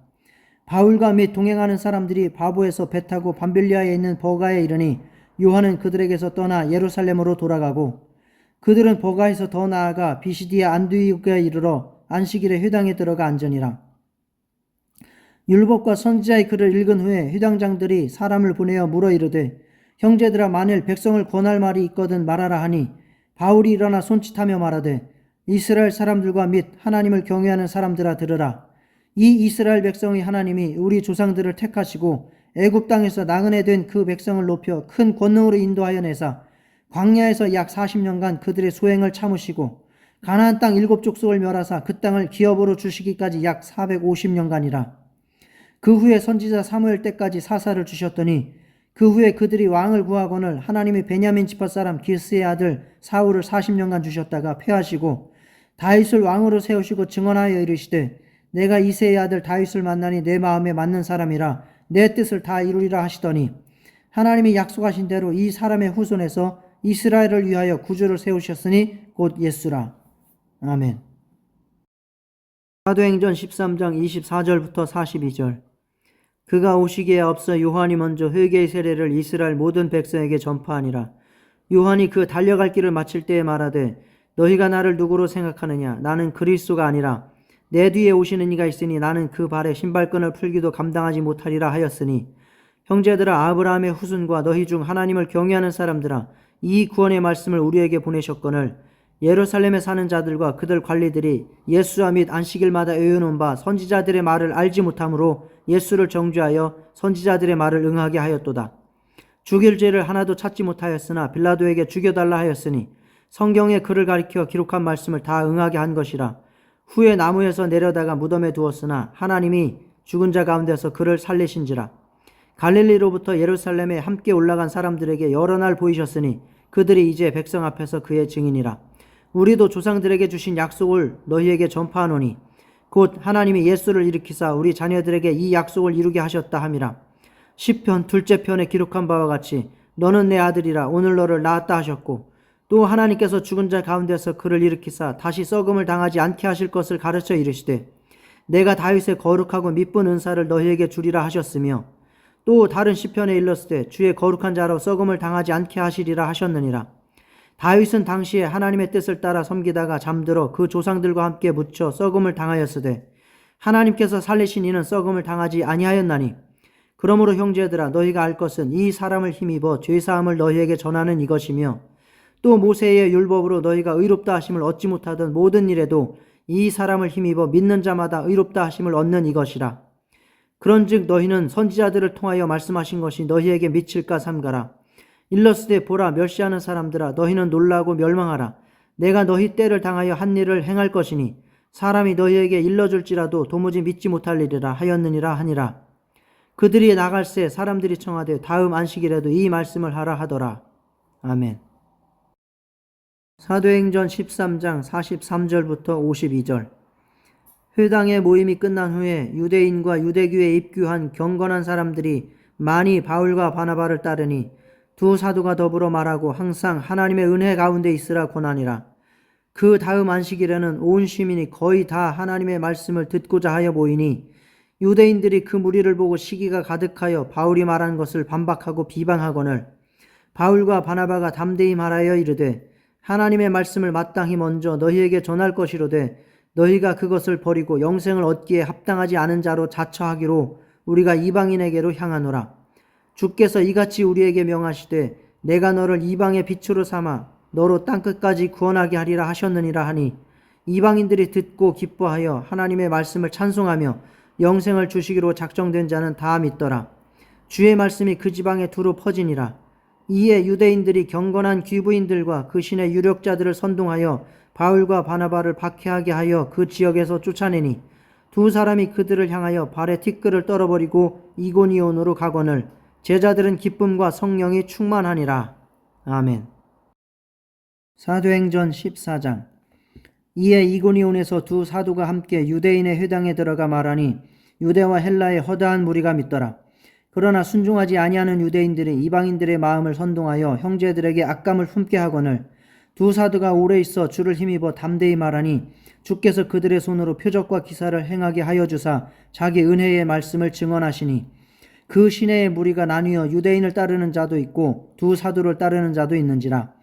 바울과 및 동행하는 사람들이 바보에서 배 타고 밤빌리아에 있는 버가에 이르니 요한은 그들에게서 떠나 예루살렘으로 돌아가고 그들은 버가에서 더 나아가 비시디아 안디옥에 이르러 안식일에 회당에 들어가 앉으니라. 율법과 선지자의 글을 읽은 후에 회당장들이 사람을 보내어 물어 이르되 형제들아 만일 백성을 권할 말이 있거든 말하라 하니 바울이 일어나 손짓하며 말하되 이스라엘 사람들과 및 하나님을 경외하는 사람들아 들으라. 이 이스라엘 백성의 하나님이 우리 조상들을 택하시고 애굽 땅에서 나그네 된 그 백성을 높여 큰 권능으로 인도하여 내사 광야에서 약 40년간 그들의 소행을 참으시고 가나안 땅 7족속을 멸하사 그 땅을 기업으로 주시기까지 약 450년간이라. 그 후에 선지자 사무엘 때까지 사사를 주셨더니 그 후에 그들이 왕을 구하거늘 하나님이 베냐민 지파 사람 기스의 아들 사울을 40년간 주셨다가 패하시고 다윗을 왕으로 세우시고 증언하여 이르시되 내가 이새의 아들 다윗을 만나니 내 마음에 맞는 사람이라 내 뜻을 다 이루리라 하시더니 하나님이 약속하신 대로 이 사람의 후손에서 이스라엘을 위하여 구주를 세우셨으니 곧 예수라. 아멘. 사도행전 13장 24절부터 42절. 그가 오시기에 앞서 요한이 먼저 회개의 세례를 이스라엘 모든 백성에게 전파하니라. 요한이 그 달려갈 길을 마칠 때에 말하되 너희가 나를 누구로 생각하느냐. 나는 그리스도가 아니라 내 뒤에 오시는 이가 있으니 나는 그 발에 신발끈을 풀기도 감당하지 못하리라 하였으니 형제들아 아브라함의 후손과 너희 중 하나님을 경외하는 사람들아 이 구원의 말씀을 우리에게 보내셨거늘 예루살렘에 사는 자들과 그들 관리들이 예수와 및 안식일마다 외우는 바 선지자들의 말을 알지 못하므로 예수를 정죄하여 선지자들의 말을 응하게 하였도다. 죽일 죄를 하나도 찾지 못하였으나 빌라도에게 죽여달라 하였으니 성경에 그를 가리켜 기록한 말씀을 다 응하게 한 것이라. 후에 나무에서 내려다가 무덤에 두었으나 하나님이 죽은 자 가운데서 그를 살리신지라. 갈릴리로부터 예루살렘에 함께 올라간 사람들에게 여러 날 보이셨으니 그들이 이제 백성 앞에서 그의 증인이라. 우리도 조상들에게 주신 약속을 너희에게 전파하노니 곧 하나님이 예수를 일으키사 우리 자녀들에게 이 약속을 이루게 하셨다 함이라. 시편 둘째 편에 기록한 바와 같이 너는 내 아들이라 오늘 너를 낳았다 하셨고 또 하나님께서 죽은 자 가운데서 그를 일으키사 다시 썩음을 당하지 않게 하실 것을 가르쳐 이르시되 내가 다윗의 거룩하고 미쁜 은사를 너희에게 주리라 하셨으며 또 다른 시편에 일렀으되 주의 거룩한 자로 썩음을 당하지 않게 하시리라 하셨느니라. 다윗은 당시에 하나님의 뜻을 따라 섬기다가 잠들어 그 조상들과 함께 묻혀 썩음을 당하였으되 하나님께서 살리신 이는 썩음을 당하지 아니하였나니 그러므로 형제들아 너희가 알 것은 이 사람을 힘입어 죄사함을 너희에게 전하는 이것이며 또 모세의 율법으로 너희가 의롭다 하심을 얻지 못하던 모든 일에도 이 사람을 힘입어 믿는 자마다 의롭다 하심을 얻는 이것이라. 그런즉 너희는 선지자들을 통하여 말씀하신 것이 너희에게 미칠까 삼가라. 일러스되 보라 멸시하는 사람들아 너희는 놀라고 멸망하라. 내가 너희 때를 당하여 한 일을 행할 것이니 사람이 너희에게 일러줄지라도 도무지 믿지 못할 일이라 하였느니라 하니라. 그들이 나갈새 사람들이 청하되 다음 안식일에도 이 말씀을 하라 하더라. 아멘. 사도행전 13장 43절부터 52절. 회당의 모임이 끝난 후에 유대인과 유대교에 입교한 경건한 사람들이 많이 바울과 바나바를 따르니 두 사도가 더불어 말하고 항상 하나님의 은혜 가운데 있으라 권하니라. 그 다음 안식일에는 온 시민이 거의 다 하나님의 말씀을 듣고자 하여 모이니 유대인들이 그 무리를 보고 시기가 가득하여 바울이 말한 것을 반박하고 비방하거늘 바울과 바나바가 담대히 말하여 이르되 하나님의 말씀을 마땅히 먼저 너희에게 전할 것이로되 너희가 그것을 버리고 영생을 얻기에 합당하지 않은 자로 자처하기로 우리가 이방인에게로 향하노라. 주께서 이같이 우리에게 명하시되 내가 너를 이방의 빛으로 삼아 너로 땅끝까지 구원하게 하리라 하셨느니라 하니 이방인들이 듣고 기뻐하여 하나님의 말씀을 찬송하며 영생을 주시기로 작정된 자는 다 믿더라. 주의 말씀이 그 지방에 두루 퍼지니라. 이에 유대인들이 경건한 귀부인들과 그 신의 유력자들을 선동하여 바울과 바나바를 박해하게 하여 그 지역에서 쫓아내니 두 사람이 그들을 향하여 발에 티끌을 떨어버리고 이고니온으로 가거늘 제자들은 기쁨과 성령이 충만하니라. 아멘. 사도행전 14장. 이에 이고니온에서 두 사도가 함께 유대인의 회당에 들어가 말하니 유대와 헬라의 허다한 무리가 믿더라. 그러나 순종하지 아니하는 유대인들이 이방인들의 마음을 선동하여 형제들에게 악감을 품게 하거늘 두 사도가 오래 있어 주를 힘입어 담대히 말하니 주께서 그들의 손으로 표적과 기사를 행하게 하여 주사 자기 은혜의 말씀을 증언하시니 그 시내의 무리가 나뉘어 유대인을 따르는 자도 있고 두 사도를 따르는 자도 있는지라.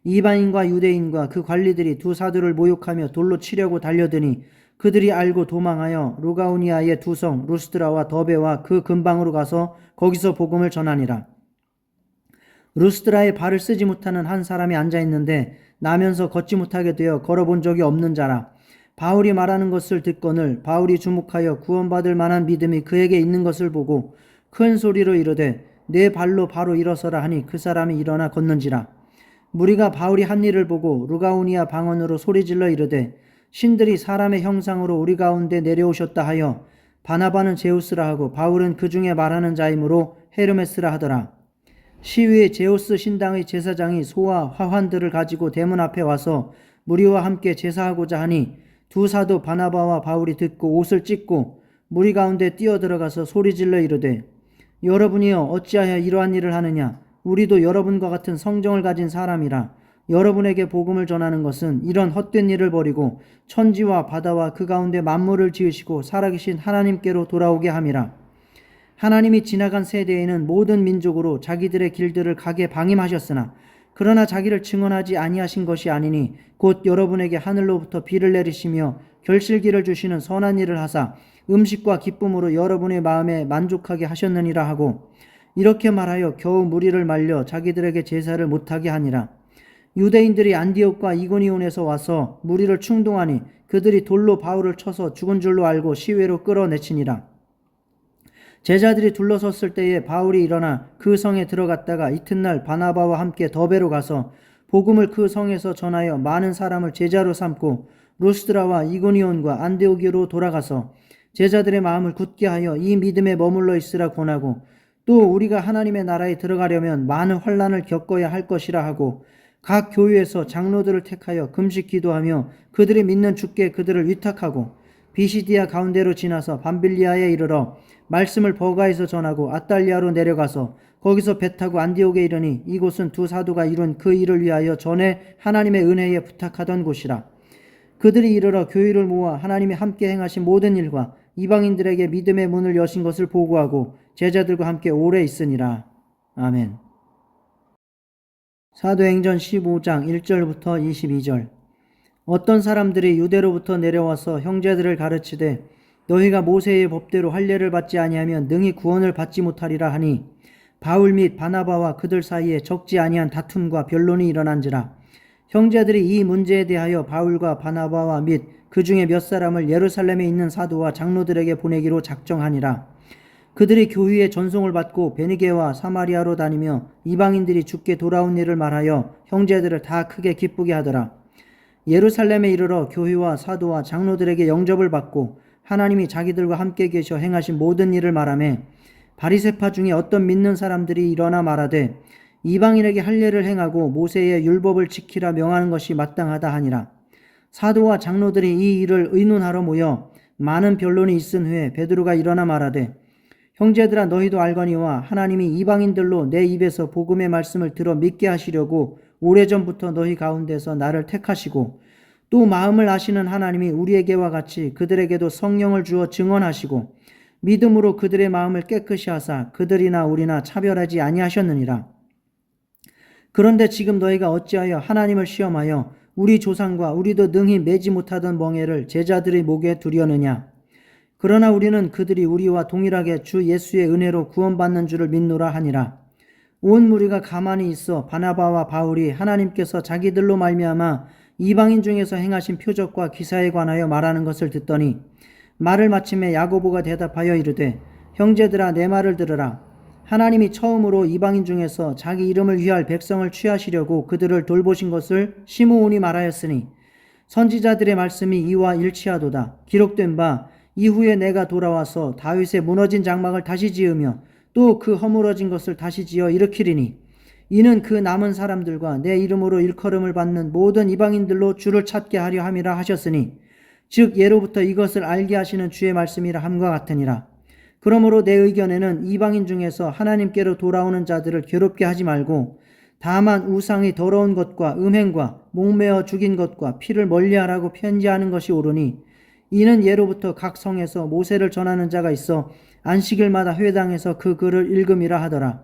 이방인과 유대인과 그 관리들이 두 사도를 모욕하며 돌로 치려고 달려드니 그들이 알고 도망하여 루가오니아의 두 성 루스드라와 더베와 그 근방으로 가서 거기서 복음을 전하니라. 루스드라에 발을 쓰지 못하는 한 사람이 앉아있는데 나면서 걷지 못하게 되어 걸어본 적이 없는 자라. 바울이 말하는 것을 듣거늘 바울이 주목하여 구원받을 만한 믿음이 그에게 있는 것을 보고 큰 소리로 이르되 내 발로 바로 일어서라 하니 그 사람이 일어나 걷는지라. 무리가 바울이 한 일을 보고 루가오니아 방언으로 소리질러 이르되 신들이 사람의 형상으로 우리 가운데 내려오셨다 하여 바나바는 제우스라 하고 바울은 그 중에 말하는 자이므로 헤르메스라 하더라. 시위에 제우스 신당의 제사장이 소와 화환들을 가지고 대문 앞에 와서 무리와 함께 제사하고자 하니 두 사도 바나바와 바울이 듣고 옷을 찢고 무리 가운데 뛰어들어가서 소리질러 이르되 여러분이여 어찌하여 이러한 일을 하느냐. 우리도 여러분과 같은 성정을 가진 사람이라. 여러분에게 복음을 전하는 것은 이런 헛된 일을 버리고 천지와 바다와 그 가운데 만물을 지으시고 살아계신 하나님께로 돌아오게 함이라. 하나님이 지나간 세대에는 모든 민족으로 자기들의 길들을 가게 방임하셨으나 그러나 자기를 증언하지 아니하신 것이 아니니 곧 여러분에게 하늘로부터 비를 내리시며 결실기를 주시는 선한 일을 하사 음식과 기쁨으로 여러분의 마음에 만족하게 하셨느니라 하고 이렇게 말하여 겨우 무리를 말려 자기들에게 제사를 못하게 하니라. 유대인들이 안디옥과 이고니온에서 와서 무리를 충동하니 그들이 돌로 바울을 쳐서 죽은 줄로 알고 시외로 끌어내치니라. 제자들이 둘러섰을 때에 바울이 일어나 그 성에 들어갔다가 이튿날 바나바와 함께 더베로 가서 복음을 그 성에서 전하여 많은 사람을 제자로 삼고 루스드라와 이고니온과 안디옥으로 돌아가서 제자들의 마음을 굳게 하여 이 믿음에 머물러 있으라 권하고 또 우리가 하나님의 나라에 들어가려면 많은 환난을 겪어야 할 것이라 하고 각 교회에서 장로들을 택하여 금식 기도하며 그들이 믿는 주께 그들을 위탁하고 비시디아 가운데로 지나서 밤빌리아에 이르러 말씀을 버가에서 전하고 아달리아로 내려가서 거기서 배 타고 안디옥에 이르니 이곳은 두 사도가 이룬 그 일을 위하여 전에 하나님의 은혜에 부탁하던 곳이라. 그들이 이르러 교회를 모아 하나님이 함께 행하신 모든 일과 이방인들에게 믿음의 문을 여신 것을 보고하고 제자들과 함께 오래 있으니라. 아멘. 사도행전 15장 1절부터 22절. 어떤 사람들이 유대로부터 내려와서 형제들을 가르치되 너희가 모세의 법대로 할례를 받지 아니하면 능히 구원을 받지 못하리라 하니 바울 및 바나바와 그들 사이에 적지 아니한 다툼과 변론이 일어난지라. 형제들이 이 문제에 대하여 바울과 바나바와 및 그 중에 몇 사람을 예루살렘에 있는 사도와 장로들에게 보내기로 작정하니라. 그들이 교회의 전송을 받고 베니게와 사마리아로 다니며 이방인들이 주께 돌아온 일을 말하여 형제들을 다 크게 기쁘게 하더라. 예루살렘에 이르러 교회와 사도와 장로들에게 영접을 받고 하나님이 자기들과 함께 계셔 행하신 모든 일을 말하며 바리새파 중에 어떤 믿는 사람들이 일어나 말하되 이방인에게 할례를 행하고 모세의 율법을 지키라 명하는 것이 마땅하다 하니라. 사도와 장로들이 이 일을 의논하러 모여 많은 변론이 있은 후에 베드로가 일어나 말하되 형제들아 너희도 알거니와 하나님이 이방인들로 내 입에서 복음의 말씀을 들어 믿게 하시려고 오래전부터 너희 가운데서 나를 택하시고 또 마음을 아시는 하나님이 우리에게와 같이 그들에게도 성령을 주어 증언하시고 믿음으로 그들의 마음을 깨끗이 하사 그들이나 우리나 차별하지 아니하셨느니라. 그런데 지금 너희가 어찌하여 하나님을 시험하여 우리 조상과 우리도 능히 매지 못하던 멍에를 제자들의 목에 두려느냐. 그러나 우리는 그들이 우리와 동일하게 주 예수의 은혜로 구원받는 줄을 믿노라 하니라. 온 무리가 가만히 있어 바나바와 바울이 하나님께서 자기들로 말미암아 이방인 중에서 행하신 표적과 기사에 관하여 말하는 것을 듣더니 말을 마침에 야고보가 대답하여 이르되 형제들아 내 말을 들으라. 하나님이 처음으로 이방인 중에서 자기 이름을 위할 백성을 취하시려고 그들을 돌보신 것을 시므온이 말하였으니 선지자들의 말씀이 이와 일치하도다. 기록된 바 이후에 내가 돌아와서 다윗의 무너진 장막을 다시 지으며 또 그 허물어진 것을 다시 지어 일으키리니 이는 그 남은 사람들과 내 이름으로 일컬음을 받는 모든 이방인들로 주를 찾게 하려 함이라 하셨으니 즉 예로부터 이것을 알게 하시는 주의 말씀이라 함과 같으니라. 그러므로 내 의견에는 이방인 중에서 하나님께로 돌아오는 자들을 괴롭게 하지 말고 다만 우상의 더러운 것과 음행과 목매어 죽인 것과 피를 멀리하라고 편지하는 것이 옳으니 이는 예로부터 각 성에서 모세를 전하는 자가 있어 안식일마다 회당에서 그 글을 읽음이라 하더라.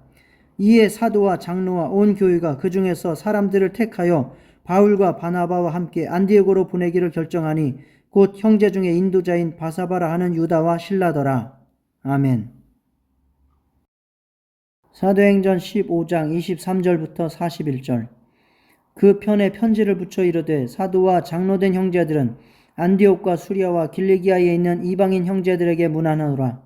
이에 사도와 장로와 온 교회가 그 중에서 사람들을 택하여 바울과 바나바와 함께 안디옥으로 보내기를 결정하니 곧 형제 중에 인도자인 바사바라 하는 유다와 실라더라. 아멘. 사도행전 15장 23절부터 41절. 그 편에 편지를 붙여 이르되 사도와 장로된 형제들은 안디옥과 수리아와 길리기아에 있는 이방인 형제들에게 문안하노라.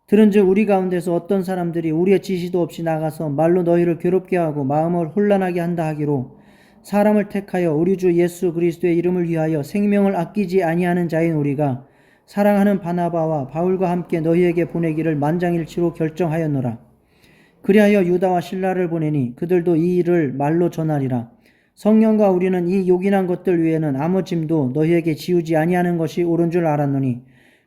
들은즉 우리 가운데서 어떤 사람들이 우리의 지시도 없이 나가서 말로 너희를 괴롭게 하고 마음을 혼란하게 한다 하기로 사람을 택하여 우리 주 예수 그리스도의 이름을 위하여 생명을 아끼지 아니하는 자인 우리가 사랑하는 바나바와 바울과 함께 너희에게 보내기를 만장일치로 결정하였노라. 그리하여 유다와 실라를 보내니 그들도 이 일을 말로 전하리라. 성령과 우리는 이 요긴한 것들 외에는 아무 짐도 너희에게 지우지 아니하는 것이 옳은 줄 알았노니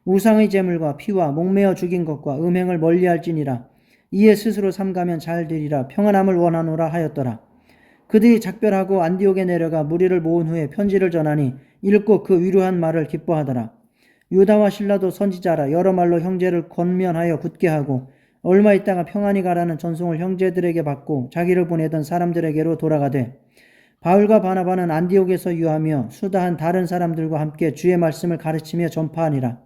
우상의 제물과 피와 목매어 죽인 것과 음행을 멀리할지니라. 이에 스스로 삼가면 잘 되리라. 평안함을 원하노라 하였더라. 그들이 작별하고 안디옥에 내려가 무리를 모은 후에 편지를 전하니 읽고 그 위로한 말을 기뻐하더라. 유다와 실라도 선지자라 여러 말로 형제를 권면하여 굳게 하고 얼마 있다가 평안히 가라는 전송을 형제들에게 받고 자기를 보내던 사람들에게로 돌아가되 바울과 바나바는 안디옥에서 유하며 수다한 다른 사람들과 함께 주의 말씀을 가르치며 전파하니라.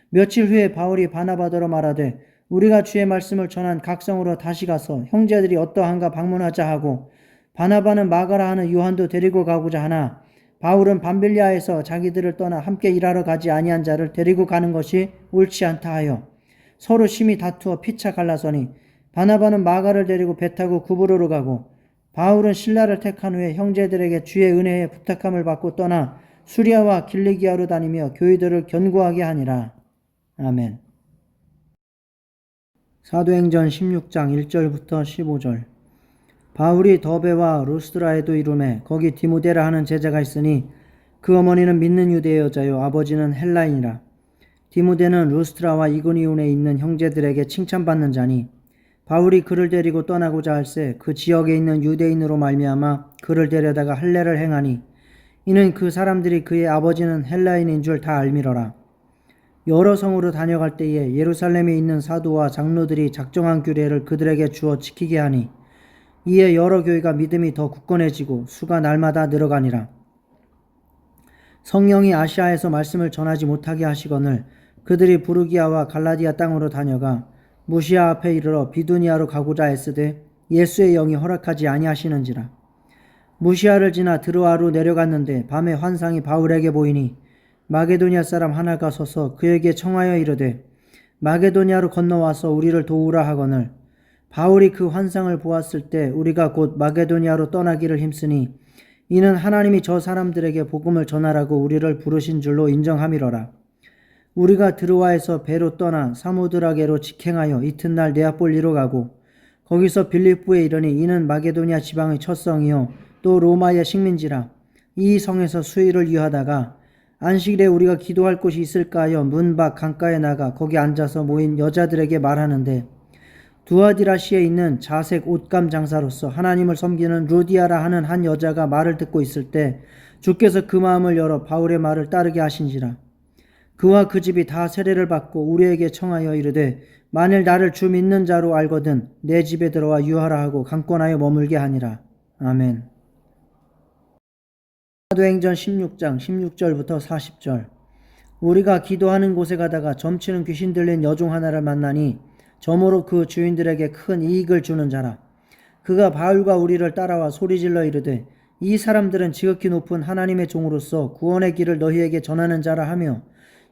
며칠 후에 바울이 바나바더러 말하되 우리가 주의 말씀을 전한 각성으로 다시 가서 형제들이 어떠한가 방문하자 하고 바나바는 마가라 하는 요한도 데리고 가고자 하나 바울은 밤빌리아에서 자기들을 떠나 함께 일하러 가지 아니한 자를 데리고 가는 것이 옳지 않다 하여 서로 심히 다투어 피차 갈라서니 바나바는 마가를 데리고 배 타고 구브로로 가고 바울은 실라를 택한 후에 형제들에게 주의 은혜에 부탁함을 받고 떠나 수리아와 길리기아로 다니며 교회들을 견고하게 하니라. 아멘. 사도행전 16장 1절부터 15절. 바울이 더베와 루스드라에도 이르매 거기 디모데라 하는 제자가 있으니 그 어머니는 믿는 유대 여자요 아버지는 헬라인이라. 디모데는 루스드라와 이고니온에 있는 형제들에게 칭찬받는 자니 바울이 그를 데리고 떠나고자 할새 그 지역에 있는 유대인으로 말미암아 그를 데려다가 할례를 행하니 이는 그 사람들이 그의 아버지는 헬라인인 줄 다 알미러라. 여러 성으로 다녀갈 때에 예루살렘에 있는 사도와 장로들이 작정한 규례를 그들에게 주어 지키게 하니 이에 여러 교회가 믿음이 더 굳건해지고 수가 날마다 늘어가니라. 성령이 아시아에서 말씀을 전하지 못하게 하시거늘 그들이 부르기아와 갈라디아 땅으로 다녀가 무시아 앞에 이르러 비두니아로 가고자 애쓰되 예수의 영이 허락하지 아니하시는지라. 무시아를 지나 드로아로 내려갔는데 밤에 환상이 바울에게 보이니 마게도니아 사람 하나가 서서 그에게 청하여 이르되 마게도니아로 건너와서 우리를 도우라 하거늘 바울이 그 환상을 보았을 때 우리가 곧 마게도니아로 떠나기를 힘쓰니 이는 하나님이 저 사람들에게 복음을 전하라고 우리를 부르신 줄로 인정함이러라. 우리가 드로아에서 배로 떠나 사모드라게로 직행하여 이튿날 네아폴리로 가고 거기서 빌립보에 이르니 이는 마게도니아 지방의 첫 성이요 또 로마의 식민지라. 이 성에서 수일을 유하다가 안식일에 우리가 기도할 곳이 있을까 하여 문 밖 강가에 나가 거기 앉아서 모인 여자들에게 말하는데 두아디라시에 있는 자색 옷감 장사로서 하나님을 섬기는 루디아라 하는 한 여자가 말을 듣고 있을 때 주께서 그 마음을 열어 바울의 말을 따르게 하신지라. 그와 그 집이 다 세례를 받고 우리에게 청하여 이르되 만일 나를 주 믿는 자로 알거든 내 집에 들어와 유하라 하고 강권하여 머물게 하니라. 아멘. 사도행전 16장 16절부터 40절. 우리가 기도하는 곳에 가다가 점치는 귀신 들린 여종 하나를 만나니 저모로 그 주인들에게 큰 이익을 주는 자라. 그가 바울과 우리를 따라와 소리질러 이르되 이 사람들은 지극히 높은 하나님의 종으로서 구원의 길을 너희에게 전하는 자라 하며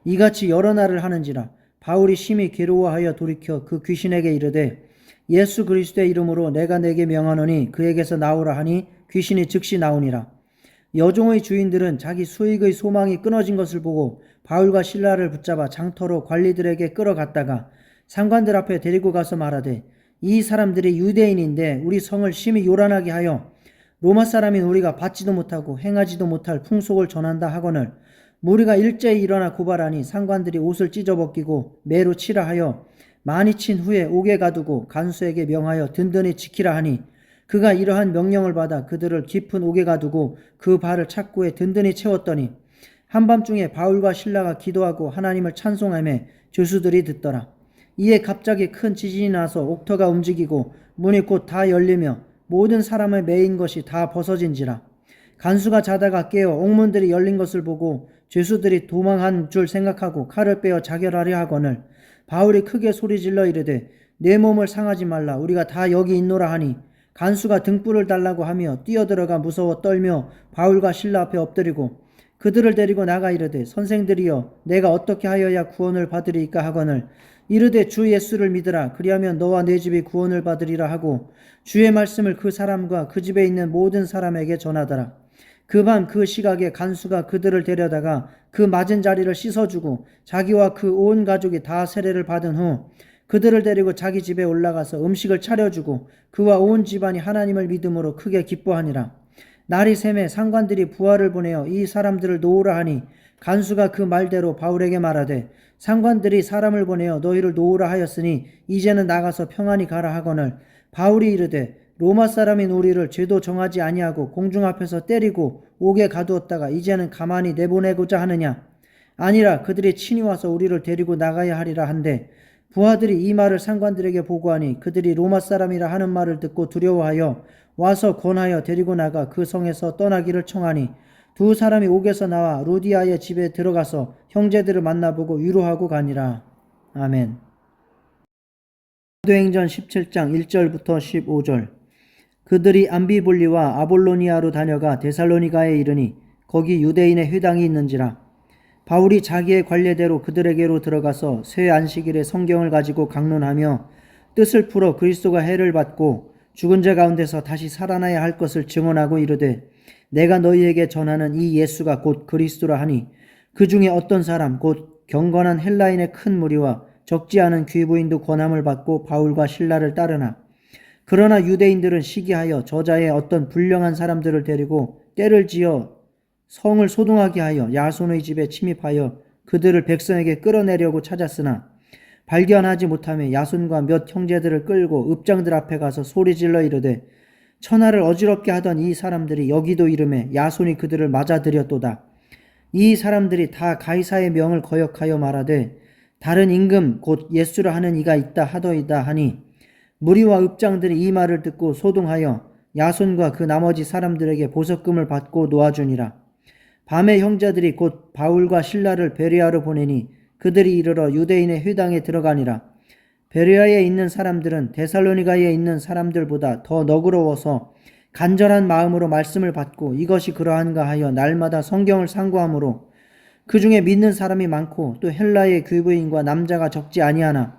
이같이 여러 날을 하는지라. 바울이 심히 괴로워하여 돌이켜 그 귀신에게 이르되 예수 그리스도의 이름으로 내가 내게 명하노니 그에게서 나오라 하니 귀신이 즉시 나오니라. 여종의 주인들은 자기 수익의 소망이 끊어진 것을 보고 바울과 실라를 붙잡아 장터로 관리들에게 끌어갔다가 상관들 앞에 데리고 가서 말하되 이 사람들이 유대인인데 우리 성을 심히 요란하게 하여 로마 사람인 우리가 받지도 못하고 행하지도 못할 풍속을 전한다 하거늘 무리가 일제히 일어나 고발하니 상관들이 옷을 찢어벗기고 매로 치라 하여 많이 친 후에 옥에 가두고 간수에게 명하여 든든히 지키라 하니 그가 이러한 명령을 받아 그들을 깊은 옥에 가두고 그 발을 착고에 든든히 채웠더니 한밤중에 바울과 실라가 기도하고 하나님을 찬송하며 죄수들이 듣더라. 이에 갑자기 큰 지진이 나서 옥터가 움직이고 문이 곧 다 열리며 모든 사람을 매인 것이 다 벗어진지라. 간수가 자다가 깨어 옥문들이 열린 것을 보고 죄수들이 도망한 줄 생각하고 칼을 빼어 자결하려 하거늘 바울이 크게 소리질러 이르되 내 몸을 상하지 말라 우리가 다 여기 있노라 하니 간수가 등불을 달라고 하며 뛰어들어가 무서워 떨며 바울과 실라 앞에 엎드리고 그들을 데리고 나가 이르되 선생들이여 내가 어떻게 하여야 구원을 받으리이까 하거늘 이르되 주 예수를 믿으라 그리하면 너와 내 집이 구원을 받으리라 하고 주의 말씀을 그 사람과 그 집에 있는 모든 사람에게 전하더라. 그 밤 그 시각에 간수가 그들을 데려다가 그 맞은 자리를 씻어주고 자기와 그 온 가족이 다 세례를 받은 후 그들을 데리고 자기 집에 올라가서 음식을 차려주고 그와 온 집안이 하나님을 믿음으로 크게 기뻐하니라. 날이 새매 상관들이 부하를 보내어 이 사람들을 놓으라 하니 간수가 그 말대로 바울에게 말하되 상관들이 사람을 보내어 너희를 놓으라 하였으니 이제는 나가서 평안히 가라 하거늘 바울이 이르되 로마 사람인 우리를 죄도 정하지 아니하고 공중 앞에서 때리고 옥에 가두었다가 이제는 가만히 내보내고자 하느냐 아니라 그들이 친히 와서 우리를 데리고 나가야 하리라 한데 부하들이 이 말을 상관들에게 보고하니 그들이 로마 사람이라 하는 말을 듣고 두려워하여 와서 권하여 데리고 나가 그 성에서 떠나기를 청하니 두 사람이 옥에서 나와 루디아의 집에 들어가서 형제들을 만나보고 위로하고 가니라. 아멘. 사도행전 17장 1절부터 15절. 그들이 암비볼리와 아볼로니아로 다녀가 데살로니가에 이르니 거기 유대인의 회당이 있는지라. 바울이 자기의 관례대로 그들에게로 들어가서 새 안식일에 성경을 가지고 강론하며 뜻을 풀어 그리스도가 해를 받고 죽은 자 가운데서 다시 살아나야 할 것을 증언하고 이르되 내가 너희에게 전하는 이 예수가 곧 그리스도라 하니 그 중에 어떤 사람 곧 경건한 헬라인의 큰 무리와 적지 않은 귀부인도 권함을 받고 바울과 실라를 따르나 그러나 유대인들은 시기하여 저자의 어떤 불량한 사람들을 데리고 때를 지어 성을 소동하게 하여 야손의 집에 침입하여 그들을 백성에게 끌어내려고 찾았으나 발견하지 못하며 야손과 몇 형제들을 끌고 읍장들 앞에 가서 소리질러 이르되 천하를 어지럽게 하던 이 사람들이 여기도 이름에 야손이 그들을 맞아들였도다. 이 사람들이 다 가이사의 명을 거역하여 말하되 다른 임금 곧 예수라 하는 이가 있다 하더이다 하니 무리와 읍장들이 이 말을 듣고 소동하여 야손과 그 나머지 사람들에게 보석금을 받고 놓아주니라. 밤에 형제들이 곧 바울과 실라를 베레아로 보내니 그들이 이르러 유대인의 회당에 들어가니라. 베레아에 있는 사람들은 데살로니가에 있는 사람들보다 더 너그러워서 간절한 마음으로 말씀을 받고 이것이 그러한가 하여 날마다 성경을 상고하므로 그 중에 믿는 사람이 많고 또 헬라의 귀부인과 남자가 적지 아니하나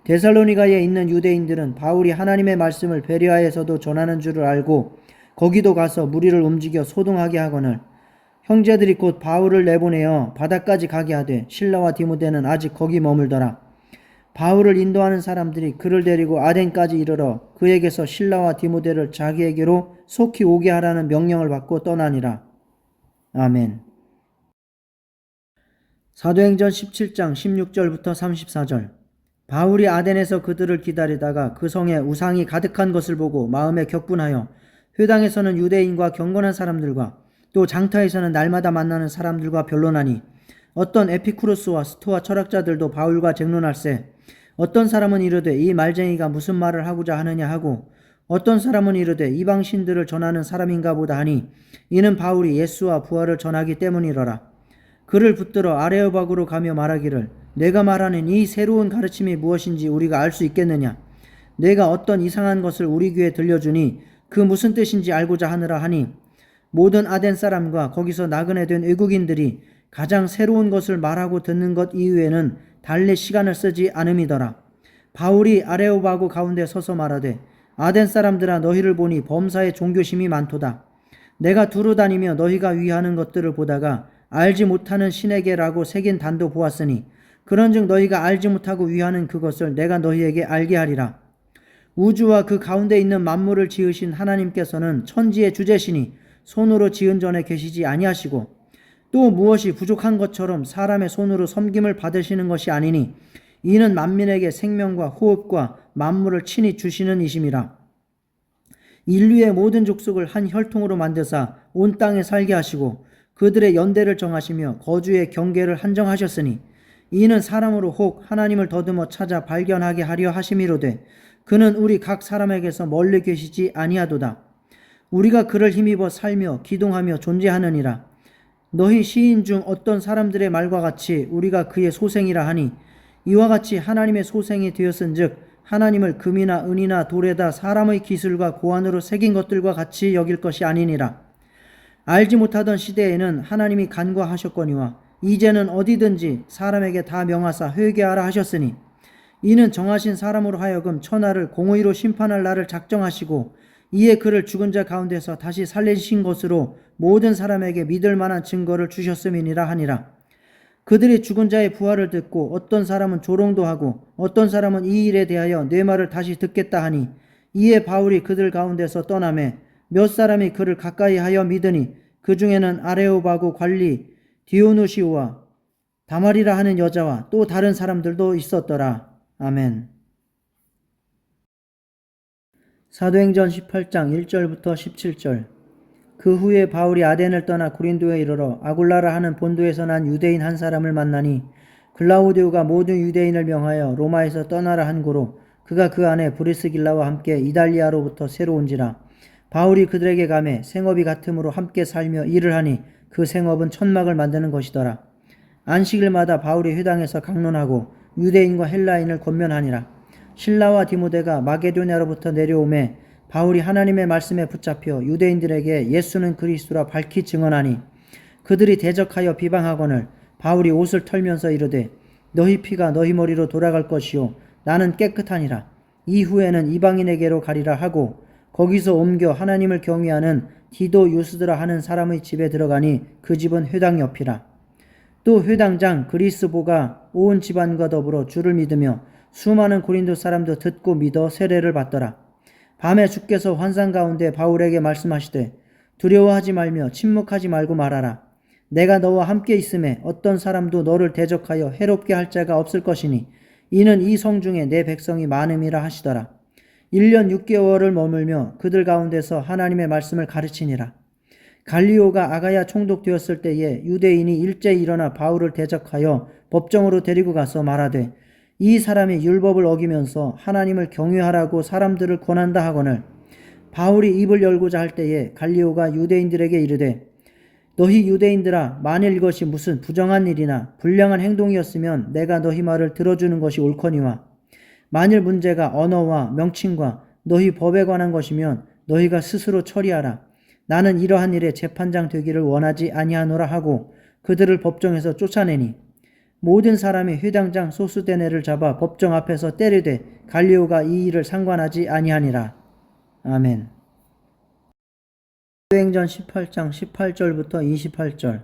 데살로니가에 있는 유대인들은 바울이 하나님의 말씀을 베레아에서도 전하는 줄을 알고 거기도 가서 무리를 움직여 소동하게 하거늘 형제들이 곧 바울을 내보내어 바다까지 가게 하되 실라와 디모데는 아직 거기 머물더라. 바울을 인도하는 사람들이 그를 데리고 아덴까지 이르러 그에게서 실라와 디모데를 자기에게로 속히 오게 하라는 명령을 받고 떠나니라. 아멘. 사도행전 17장 16절부터 34절. 바울이 아덴에서 그들을 기다리다가 그 성에 우상이 가득한 것을 보고 마음에 격분하여 회당에서는 유대인과 경건한 사람들과 또 장터에서는 날마다 만나는 사람들과 변론하니 어떤 에피쿠로스와 스토아 철학자들도 바울과 쟁론할세 어떤 사람은 이르되 이 말쟁이가 무슨 말을 하고자 하느냐 하고 어떤 사람은 이르되 이방신들을 전하는 사람인가 보다 하니 이는 바울이 예수와 부활을 전하기 때문이러라. 그를 붙들어 아레오박으로 가며 말하기를 내가 말하는 이 새로운 가르침이 무엇인지 우리가 알 수 있겠느냐. 내가 어떤 이상한 것을 우리 귀에 들려주니 그 무슨 뜻인지 알고자 하느라 하니 모든 아덴 사람과 거기서 나그네 된 외국인들이 가장 새로운 것을 말하고 듣는 것 이외에는 달리 시간을 쓰지 않음이더라. 바울이 아레오바고 가운데 서서 말하되 아덴 사람들아 너희를 보니 범사에 종교심이 많도다. 내가 두루 다니며 너희가 위하는 것들을 보다가 알지 못하는 신에게라고 새긴 단도 보았으니 그런즉 너희가 알지 못하고 위하는 그것을 내가 너희에게 알게 하리라. 우주와 그 가운데 있는 만물을 지으신 하나님께서는 천지의 주재신이 손으로 지은 전에 계시지 아니하시고 또 무엇이 부족한 것처럼 사람의 손으로 섬김을 받으시는 것이 아니니 이는 만민에게 생명과 호흡과 만물을 친히 주시는 이심이라. 인류의 모든 족속을 한 혈통으로 만드사 온 땅에 살게 하시고 그들의 연대를 정하시며 거주의 경계를 한정하셨으니 이는 사람으로 혹 하나님을 더듬어 찾아 발견하게 하려 하심이로되 그는 우리 각 사람에게서 멀리 계시지 아니하도다. 우리가 그를 힘입어 살며 기동하며 존재하느니라. 너희 시인 중 어떤 사람들의 말과 같이 우리가 그의 소생이라 하니 이와 같이 하나님의 소생이 되었은즉 하나님을 금이나 은이나 돌에다 사람의 기술과 고안으로 새긴 것들과 같이 여길 것이 아니니라. 알지 못하던 시대에는 하나님이 간과하셨거니와 이제는 어디든지 사람에게 다 명하사 회개하라 하셨으니 이는 정하신 사람으로 하여금 천하를 공의로 심판할 날을 작정하시고 이에 그를 죽은 자 가운데서 다시 살리신 것으로 모든 사람에게 믿을 만한 증거를 주셨음이니라 하니라. 그들이 죽은 자의 부활을 듣고 어떤 사람은 조롱도 하고 어떤 사람은 이 일에 대하여 내 말을 다시 듣겠다 하니 이에 바울이 그들 가운데서 떠나매 몇 사람이 그를 가까이 하여 믿으니 그 중에는 아레오바고 관리 디오누시오와 다말이라 하는 여자와 또 다른 사람들도 있었더라. 아멘. 사도행전 18장 1절부터 17절. 그 후에 바울이 아덴을 떠나 고린도에 이르러 아굴라라 하는 본도에서 난 유대인 한 사람을 만나니 글라우디오가 모든 유대인을 명하여 로마에서 떠나라 한 고로 그가 그 안에 브리스길라와 함께 이달리아로부터 새로 온지라. 바울이 그들에게 가매 생업이 같음으로 함께 살며 일을 하니 그 생업은 천막을 만드는 것이더라. 안식일마다 바울이 회당에서 강론하고 유대인과 헬라인을 권면하니라. 실라와 디모데가 마게도냐로부터 내려오매 바울이 하나님의 말씀에 붙잡혀 유대인들에게 예수는 그리스도라 밝히 증언하니 그들이 대적하여 비방하거늘 바울이 옷을 털면서 이르되 너희 피가 너희 머리로 돌아갈 것이요 나는 깨끗하니라. 이후에는 이방인에게로 가리라 하고 거기서 옮겨 하나님을 경외하는 디도 유스드라 하는 사람의 집에 들어가니 그 집은 회당 옆이라. 또 회당장 그리스보가 온 집안과 더불어 주를 믿으며 수많은 고린도 사람도 듣고 믿어 세례를 받더라. 밤에 주께서 환상 가운데 바울에게 말씀하시되 두려워하지 말며 침묵하지 말고 말하라. 내가 너와 함께 있음에 어떤 사람도 너를 대적하여 해롭게 할 자가 없을 것이니 이는 이 성 중에 내 백성이 많음이라 하시더라. 1년 6개월을 머물며 그들 가운데서 하나님의 말씀을 가르치니라. 갈리오가 아가야 총독되었을 때에 유대인이 일제히 일어나 바울을 대적하여 법정으로 데리고 가서 말하되 이 사람이 율법을 어기면서 하나님을 경외하라고 사람들을 권한다 하거늘 바울이 입을 열고자 할 때에 갈리오가 유대인들에게 이르되 너희 유대인들아 만일 이것이 무슨 부정한 일이나 불량한 행동이었으면 내가 너희 말을 들어주는 것이 옳거니와 만일 문제가 언어와 명칭과 너희 법에 관한 것이면 너희가 스스로 처리하라. 나는 이러한 일에 재판장 되기를 원하지 아니하노라 하고 그들을 법정에서 쫓아내니 모든 사람이 회당장 소스데네를 잡아 법정 앞에서 때리되 갈리오가 이 일을 상관하지 아니하니라. 아멘. 사도행전 18장 18절부터 28절.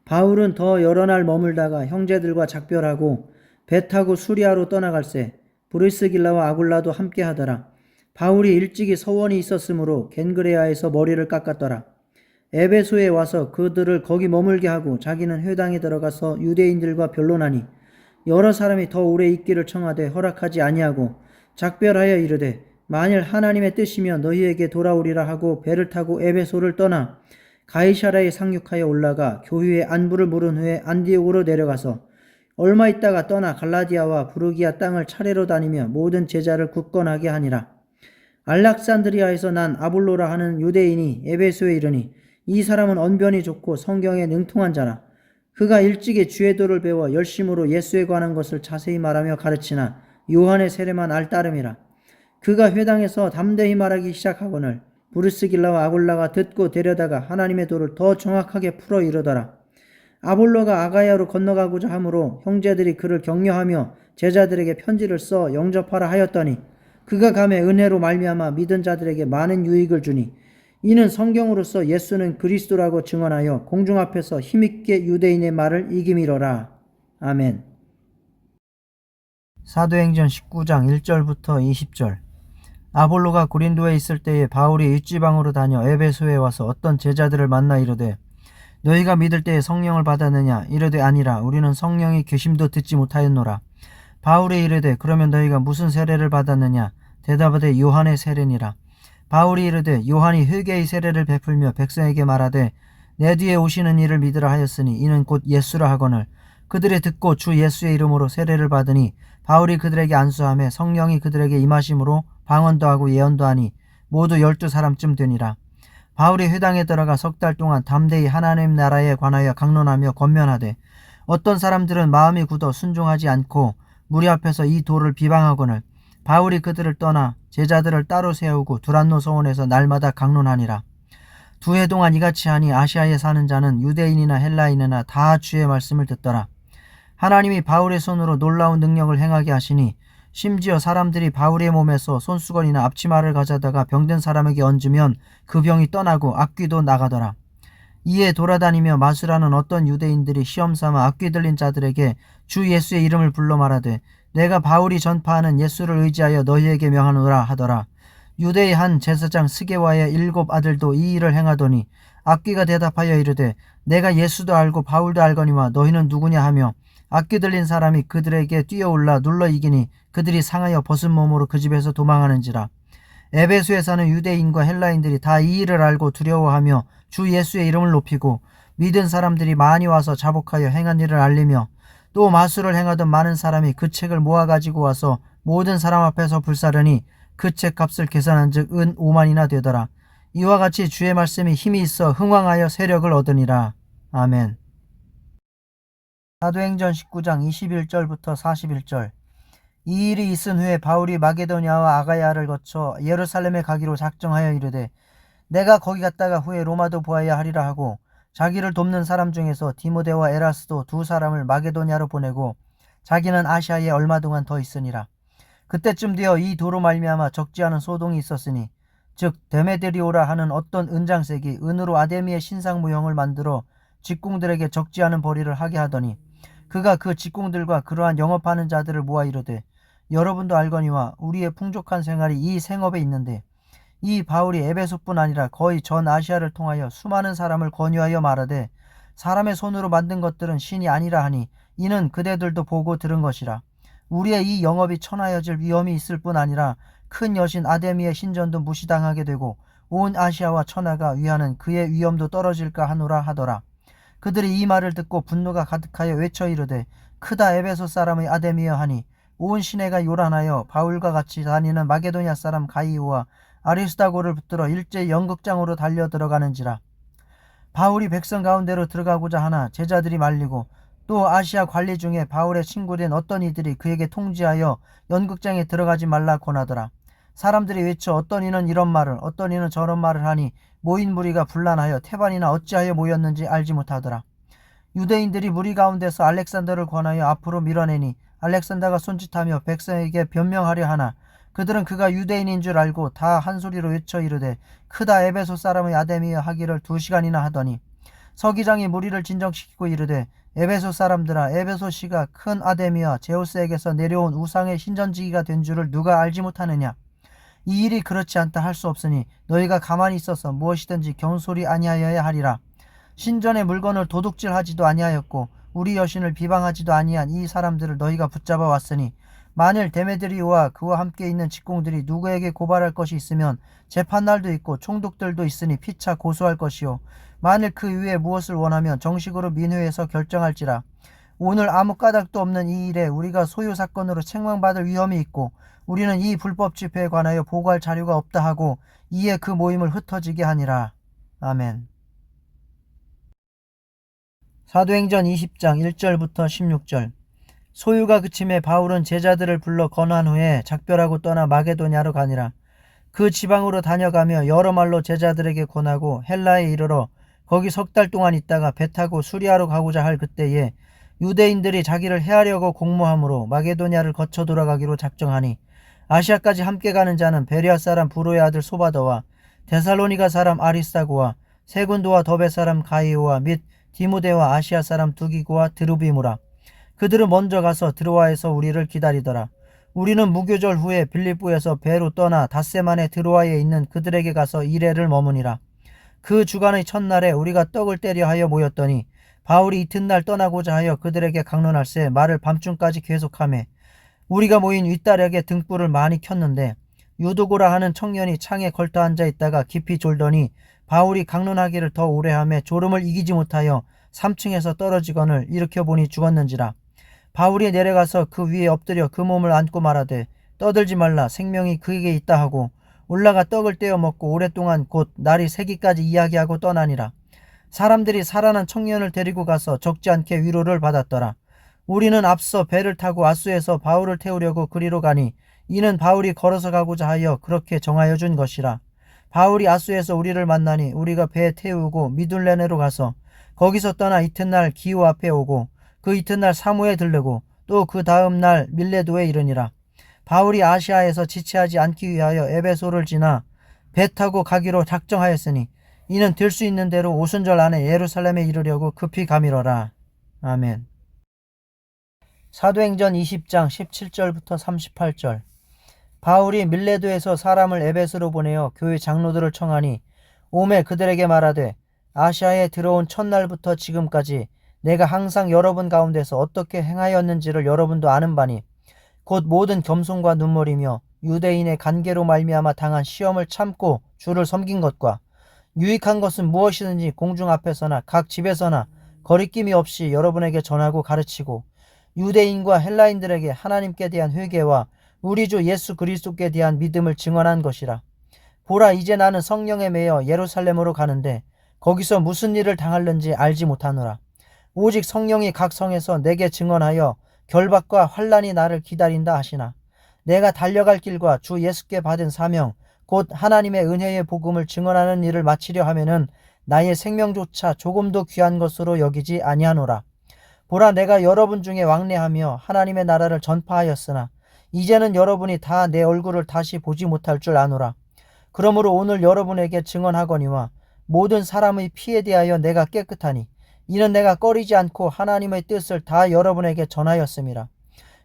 바울은 더 여러 날 머물다가 형제들과 작별하고 배 타고 수리아로 떠나갈새 브리스길라와 아굴라도 함께 하더라. 바울이 일찍이 서원이 있었으므로 겐그레아에서 머리를 깎았더라. 에베소에 와서 그들을 거기 머물게 하고 자기는 회당에 들어가서 유대인들과 변론하니 여러 사람이 더 오래 있기를 청하되 허락하지 아니하고 작별하여 이르되 만일 하나님의 뜻이면 너희에게 돌아오리라 하고 배를 타고 에베소를 떠나 가이사랴에 상륙하여 올라가 교회에 안부를 물은 후에 안디옥으로 내려가서 얼마 있다가 떠나 갈라디아와 부르기아 땅을 차례로 다니며 모든 제자를 굳건하게 하니라. 알렉산드리아에서 난 아볼로라 하는 유대인이 에베소에 이르니 이 사람은 언변이 좋고 성경에 능통한 자라. 그가 일찍이 주의 도를 배워 열심으로 예수에 관한 것을 자세히 말하며 가르치나 요한의 세례만 알 따름이라. 그가 회당에서 담대히 말하기 시작하거늘 브리스길라와 아굴라가 듣고 데려다가 하나님의 도를 더 정확하게 풀어 이르더라. 아볼로가 아가야로 건너가고자 하므로 형제들이 그를 격려하며 제자들에게 편지를 써 영접하라 하였더니 그가 감에 은혜로 말미암아 믿은 자들에게 많은 유익을 주니 이는 성경으로서 예수는 그리스도라고 증언하여 공중 앞에서 힘있게 유대인의 말을 이기미로라. 아멘. 사도행전 19장 1절부터 20절. 아볼로가 고린도에 있을 때에 바울이 윗지방으로 다녀 에베소에 와서 어떤 제자들을 만나 이르되 너희가 믿을 때에 성령을 받았느냐? 이르되 아니라 우리는 성령의 계심도 듣지 못하였노라. 바울이 이르되 그러면 너희가 무슨 세례를 받았느냐? 대답하되 요한의 세례니라. 바울이 이르되 요한이 회개의 세례를 베풀며 백성에게 말하되 내 뒤에 오시는 이를 믿으라 하였으니 이는 곧 예수라 하거늘 그들이 듣고 주 예수의 이름으로 세례를 받으니 바울이 그들에게 안수하며 성령이 그들에게 임하심으로 방언도 하고 예언도 하니 모두 12사람쯤 되니라. 바울이 회당에 들어가 3달 동안 담대히 하나님 나라에 관하여 강론하며 권면하되 어떤 사람들은 마음이 굳어 순종하지 않고 무리 앞에서 이 도를 비방하거늘 바울이 그들을 떠나 제자들을 따로 세우고 두란노 서원에서 날마다 강론하니라. 2해 동안 이같이 하니 아시아에 사는 자는 유대인이나 헬라인이나 다 주의 말씀을 듣더라. 하나님이 바울의 손으로 놀라운 능력을 행하게 하시니 심지어 사람들이 바울의 몸에서 손수건이나 앞치마를 가져다가 병든 사람에게 얹으면 그 병이 떠나고 악귀도 나가더라. 이에 돌아다니며 마술하는 어떤 유대인들이 시험삼아 악귀 들린 자들에게 주 예수의 이름을 불러 말하되 내가 바울이 전파하는 예수를 의지하여 너희에게 명하노라 하더라. 유대의 한 제사장 스게와의 7 아들도 이 일을 행하더니 악귀가 대답하여 이르되 내가 예수도 알고 바울도 알거니와 너희는 누구냐 하며 악귀 들린 사람이 그들에게 뛰어올라 눌러 이기니 그들이 상하여 벗은 몸으로 그 집에서 도망하는지라. 에베소에 사는 유대인과 헬라인들이 다 이 일을 알고 두려워하며 주 예수의 이름을 높이고 믿은 사람들이 많이 와서 자복하여 행한 일을 알리며 또 마술을 행하던 많은 사람이 그 책을 모아가지고 와서 모든 사람 앞에서 불사르니 그 책 값을 계산한 즉 은 5만이나 되더라. 이와 같이 주의 말씀이 힘이 있어 흥왕하여 세력을 얻으니라. 아멘. 사도행전 19장 21절부터 41절. 이 일이 있은 후에 바울이 마게도냐와 아가야를 거쳐 예루살렘에 가기로 작정하여 이르되 내가 거기 갔다가 후에 로마도 보아야 하리라 하고 자기를 돕는 사람 중에서 디모데와 에라스도 2사람을 마게도냐로 보내고 자기는 아시아에 얼마 동안 더 있으니라. 그때쯤 되어 이 도로 말미암아 적지 않은 소동이 있었으니 즉 데메드리오라 하는 어떤 은장색이 은으로 아데미의 신상 모형을 만들어 직공들에게 적지 않은 벌이를 하게 하더니 그가 그 직공들과 그러한 영업하는 자들을 모아 이르되 여러분도 알거니와 우리의 풍족한 생활이 이 생업에 있는데 이 바울이 에베소뿐 아니라 거의 전 아시아를 통하여 수많은 사람을 권유하여 말하되 사람의 손으로 만든 것들은 신이 아니라 하니 이는 그대들도 보고 들은 것이라. 우리의 이 영업이 천하여질 위험이 있을 뿐 아니라 큰 여신 아데미의 신전도 무시당하게 되고 온 아시아와 천하가 위하는 그의 위엄도 떨어질까 하노라 하더라. 그들이 이 말을 듣고 분노가 가득하여 외쳐 이르되 크다 에베소 사람의 아데미여 하니 온 시내가 요란하여 바울과 같이 다니는 마게도냐 사람 가이오와 아리스다고를 붙들어 일제히 연극장으로 달려 들어가는지라. 바울이 백성 가운데로 들어가고자 하나 제자들이 말리고 또 아시아 관리 중에 바울의 친구된 어떤 이들이 그에게 통지하여 연극장에 들어가지 말라 권하더라. 사람들이 외쳐 어떤 이는 이런 말을 어떤 이는 저런 말을 하니 모인 무리가 분란하여 태반이나 어찌하여 모였는지 알지 못하더라. 유대인들이 무리 가운데서 알렉산더를 권하여 앞으로 밀어내니 알렉산더가 손짓하며 백성에게 변명하려 하나 그들은 그가 유대인인 줄 알고 다 한 소리로 외쳐 이르되 크다 에베소 사람의 아데미여 하기를 2시간이나 하더니 서기장이 무리를 진정시키고 이르되 에베소 사람들아 에베소시가 큰 아데미와 제우스에게서 내려온 우상의 신전지기가 된 줄을 누가 알지 못하느냐. 이 일이 그렇지 않다 할 수 없으니 너희가 가만히 있어서 무엇이든지 경솔히 아니하여야 하리라. 신전의 물건을 도둑질하지도 아니하였고 우리 여신을 비방하지도 아니한 이 사람들을 너희가 붙잡아 왔으니 만일 데메드리오와 그와 함께 있는 직공들이 누구에게 고발할 것이 있으면 재판날도 있고 총독들도 있으니 피차 고소할 것이요 만일 그 위에 무엇을 원하면 정식으로 민회에서 결정할지라. 오늘 아무 까닭도 없는 이 일에 우리가 소유 사건으로 책망받을 위험이 있고 우리는 이 불법 집회에 관하여 보고할 자료가 없다 하고 이에 그 모임을 흩어지게 하니라. 아멘. 사도행전 20장 1절부터 16절. 소유가 그침에 바울은 제자들을 불러 건한 후에 작별하고 떠나 마게도냐로 가니라. 그 지방으로 다녀가며 여러 말로 제자들에게 권하고 헬라에 이르러 거기 3달 동안 있다가 배 타고 수리아로 가고자 할 그때에 유대인들이 자기를 해하려고 공모함으로 마게도냐를 거쳐 돌아가기로 작정하니 아시아까지 함께 가는 자는 베레아 사람 부로의 아들 소바더와 데살로니가 사람 아리스다고와 세군도와 더베 사람 가이오와 및 디모데와 아시아 사람 두기고와 드루비무라. 그들은 먼저 가서 드로아에서 우리를 기다리더라. 우리는 무교절 후에 빌립보에서 배로 떠나 닷새만에 드로아에 있는 그들에게 가서 이레를 머무니라. 그 주간의 첫날에 우리가 떡을 떼려 하여 모였더니 바울이 이튿날 떠나고자 하여 그들에게 강론할새 말을 밤중까지 계속하매 우리가 모인 윗다락에 등불을 많이 켰는데 유도고라 하는 청년이 창에 걸터 앉아 있다가 깊이 졸더니 바울이 강론하기를 더 오래 하며 졸음을 이기지 못하여 3층에서 떨어지거늘 일으켜 보니 죽었는지라. 바울이 내려가서 그 위에 엎드려 그 몸을 안고 말하되 떠들지 말라, 생명이 그에게 있다 하고 올라가 떡을 떼어 먹고 오랫동안 곧 날이 새기까지 이야기하고 떠나니라. 사람들이 살아난 청년을 데리고 가서 적지 않게 위로를 받았더라. 우리는 앞서 배를 타고 아수에서 바울을 태우려고 그리로 가니 이는 바울이 걸어서 가고자 하여 그렇게 정하여 준 것이라. 바울이 아수에서 우리를 만나니 우리가 배에 태우고 미둘레네로 가서 거기서 떠나 이튿날 기호 앞에 오고 그 이튿날 사모에 들르고 또 그 다음 날 밀레도에 이르니라. 바울이 아시아에서 지체하지 않기 위하여 에베소를 지나 배 타고 가기로 작정하였으니 이는 될 수 있는 대로 오순절 안에 예루살렘에 이르려고 급히 가미러라. 아멘. 사도행전 20장 17절부터 38절. 바울이 밀레도에서 사람을 에베소로 보내어 교회 장로들을 청하니 오매 그들에게 말하되 아시아에 들어온 첫날부터 지금까지 내가 항상 여러분 가운데서 어떻게 행하였는지를 여러분도 아는 바니 곧 모든 겸손과 눈물이며 유대인의 간계로 말미암아 당한 시험을 참고 주를 섬긴 것과 유익한 것은 무엇이든지 공중 앞에서나 각 집에서나 거리낌이 없이 여러분에게 전하고 가르치고 유대인과 헬라인들에게 하나님께 대한 회개와 우리 주 예수 그리스도께 대한 믿음을 증언한 것이라. 보라, 이제 나는 성령에 매여 예루살렘으로 가는데 거기서 무슨 일을 당할는지 알지 못하노라. 오직 성령이 각 성에서 내게 증언하여 결박과 환난이 나를 기다린다 하시나 내가 달려갈 길과 주 예수께 받은 사명 곧 하나님의 은혜의 복음을 증언하는 일을 마치려 하면은 나의 생명조차 조금도 귀한 것으로 여기지 아니하노라. 보라, 내가 여러분 중에 왕래하며 하나님의 나라를 전파하였으나 이제는 여러분이 다 내 얼굴을 다시 보지 못할 줄 아노라. 그러므로 오늘 여러분에게 증언하거니와 모든 사람의 피에 대하여 내가 깨끗하니 이는 내가 꺼리지 않고 하나님의 뜻을 다 여러분에게 전하였음이라.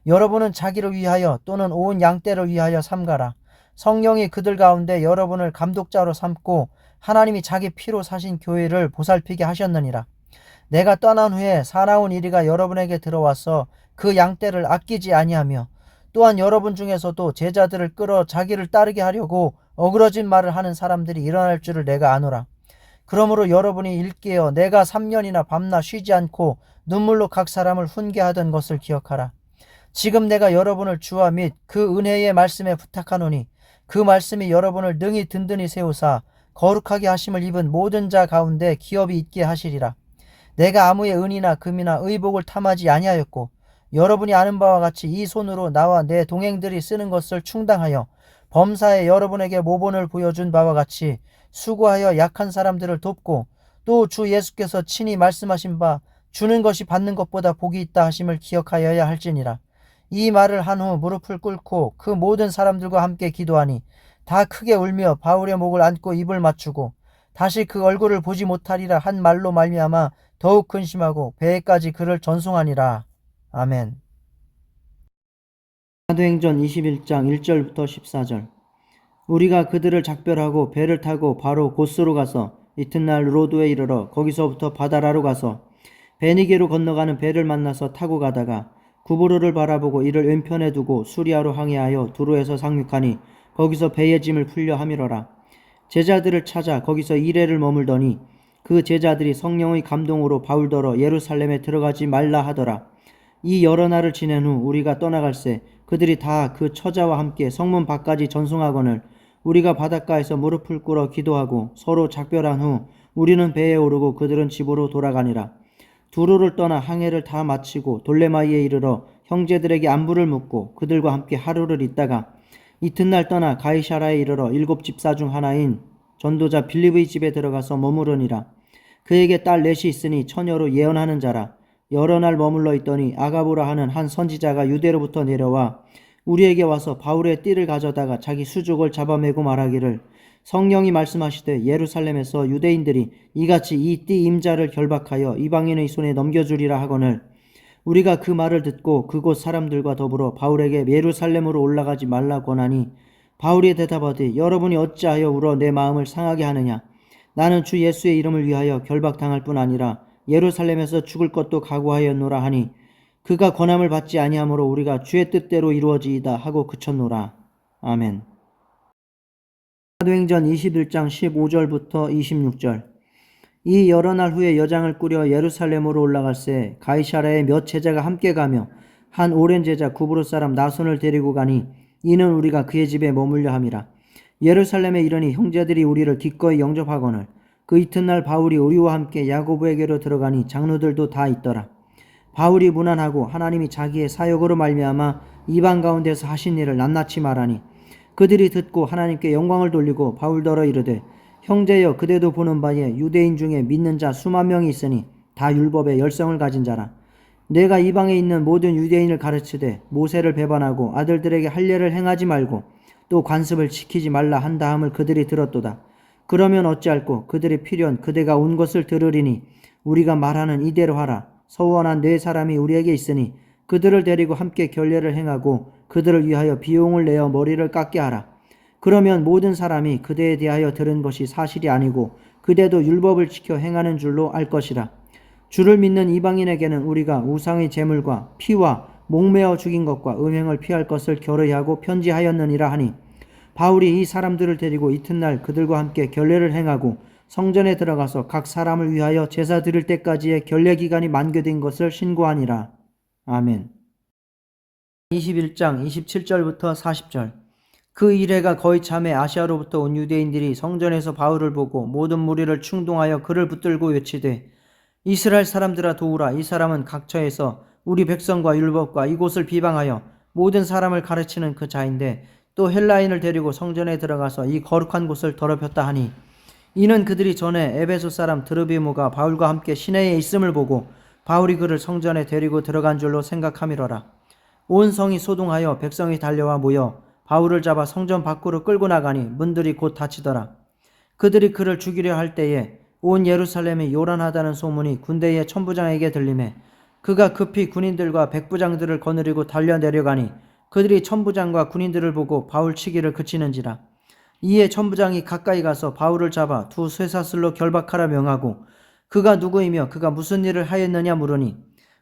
여러분은 자기를 위하여 또는 온 양떼를 위하여 삼가라. 성령이 그들 가운데 여러분을 감독자로 삼고 하나님이 자기 피로 사신 교회를 보살피게 하셨느니라. 내가 떠난 후에 사나운 이리가 여러분에게 들어와서 그 양떼를 아끼지 아니하며 또한 여러분 중에서도 제자들을 끌어 자기를 따르게 하려고 어그러진 말을 하는 사람들이 일어날 줄을 내가 아노라. 그러므로 여러분이 일깨어 내가 3년이나 밤낮 쉬지 않고 눈물로 각 사람을 훈계하던 것을 기억하라. 지금 내가 여러분을 주와 및 그 은혜의 말씀에 부탁하노니 그 말씀이 여러분을 능히 든든히 세우사 거룩하게 하심을 입은 모든 자 가운데 기업이 있게 하시리라. 내가 아무의 은이나 금이나 의복을 탐하지 아니하였고 여러분이 아는 바와 같이 이 손으로 나와 내 동행들이 쓰는 것을 충당하여 범사에 여러분에게 모본을 보여준 바와 같이 수고하여 약한 사람들을 돕고 또 주 예수께서 친히 말씀하신 바 주는 것이 받는 것보다 복이 있다 하심을 기억하여야 할지니라. 이 말을 한 후 무릎을 꿇고 그 모든 사람들과 함께 기도하니 다 크게 울며 바울의 목을 안고 입을 맞추고 다시 그 얼굴을 보지 못하리라 한 말로 말미암아 더욱 근심하고 배에까지 그를 전송하니라. 아멘. 사도행전 21장 1절부터 14절. 우리가 그들을 작별하고 배를 타고 바로 고스로 가서 이튿날 로도에 이르러 거기서부터 바다라로 가서 베니게로 건너가는 배를 만나서 타고 가다가 구브로를 바라보고 이를 왼편에 두고 수리아로 항해하여 두로에서 상륙하니 거기서 배의 짐을 풀려 함이러라. 제자들을 찾아 거기서 이레를 머물더니 그 제자들이 성령의 감동으로 바울더러 예루살렘에 들어가지 말라 하더라. 이 여러 날을 지낸 후 우리가 떠나갈새 그들이 다 그 처자와 함께 성문 밖까지 전송하거늘 우리가 바닷가에서 무릎을 꿇어 기도하고 서로 작별한 후 우리는 배에 오르고 그들은 집으로 돌아가니라. 두로를 떠나 항해를 다 마치고 돌레마이에 이르러 형제들에게 안부를 묻고 그들과 함께 하루를 있다가 이튿날 떠나 가이사라에 이르러 7 집사 중 하나인 전도자 빌립의 집에 들어가서 머무르니라. 그에게 딸 넷이 있으니 처녀로 예언하는 자라. 여러 날 머물러 있더니 아가보라 하는 한 선지자가 유대로부터 내려와 우리에게 와서 바울의 띠를 가져다가 자기 수족을 잡아매고 말하기를 성령이 말씀하시되 예루살렘에서 유대인들이 이같이 이 띠 임자를 결박하여 이방인의 손에 넘겨주리라 하거늘 우리가 그 말을 듣고 그곳 사람들과 더불어 바울에게 예루살렘으로 올라가지 말라 권하니 바울이 대답하되 여러분이 어찌하여 울어 내 마음을 상하게 하느냐. 나는 주 예수의 이름을 위하여 결박당할 뿐 아니라 예루살렘에서 죽을 것도 각오하였노라 하니 그가 권함을 받지 아니하므로 우리가 주의 뜻대로 이루어지이다 하고 그쳤노라. 아멘. 사도행전 21장 15절부터 26절. 이 여러 날 후에 여장을 꾸려 예루살렘으로 올라갈새 가이사랴에 몇 제자가 함께 가며 한 오랜 제자 구브로 사람 나손을 데리고 가니 이는 우리가 그의 집에 머물려 함이라. 예루살렘에 이르니 형제들이 우리를 기꺼이 영접하거늘 그 이튿날 바울이 우리와 함께 야고보에게로 들어가니 장로들도 다 있더라. 바울이 무난하고 하나님이 자기의 사역으로 말미암아 이방 가운데서 하신 일을 낱낱이 말하니 그들이 듣고 하나님께 영광을 돌리고 바울더러 이르되 형제여 그대도 보는 바에 유대인 중에 믿는 자 수만 명이 있으니 다 율법의 열성을 가진 자라. 내가 이방에 있는 모든 유대인을 가르치되 모세를 배반하고 아들들에게 할례를 행하지 말고 또 관습을 지키지 말라 한 다음을 그들이 들었도다. 그러면 어찌할꼬 그들이 필연 그대가 온 것을 들으리니 우리가 말하는 이대로 하라. 서원한 네 사람이 우리에게 있으니 그들을 데리고 함께 결례를 행하고 그들을 위하여 비용을 내어 머리를 깎게 하라. 그러면 모든 사람이 그대에 대하여 들은 것이 사실이 아니고 그대도 율법을 지켜 행하는 줄로 알 것이라. 주를 믿는 이방인에게는 우리가 우상의 제물과 피와 목매어 죽인 것과 음행을 피할 것을 결의 하고 편지하였느니라 하니 바울이 이 사람들을 데리고 이튿날 그들과 함께 결례를 행하고 성전에 들어가서 각 사람을 위하여 제사 드릴 때까지의 결례 기간이 만료된 것을 신고하니라. 아멘. 21장 27절부터 40절. 그 이래가 거의 참에 아시아로부터 온 유대인들이 성전에서 바울을 보고 모든 무리를 충동하여 그를 붙들고 외치되 이스라엘 사람들아 도우라. 이 사람은 각처에서 우리 백성과 율법과 이곳을 비방하여 모든 사람을 가르치는 그 자인데 또 헬라인을 데리고 성전에 들어가서 이 거룩한 곳을 더럽혔다 하니 이는 그들이 전에 에베소 사람 드르비모가 바울과 함께 시내에 있음을 보고 바울이 그를 성전에 데리고 들어간 줄로 생각함이로라. 온 성이 소동하여 백성이 달려와 모여 바울을 잡아 성전 밖으로 끌고 나가니 문들이 곧 닫히더라. 그들이 그를 죽이려 할 때에 온 예루살렘이 요란하다는 소문이 군대의 천부장에게 들리매 그가 급히 군인들과 백부장들을 거느리고 달려 내려가니 그들이 천부장과 군인들을 보고 바울 치기를 그치는지라. 이에 천부장이 가까이 가서 바울을 잡아 두 쇠사슬로 결박하라 명하고 그가 누구이며 그가 무슨 일을 하였느냐 물으니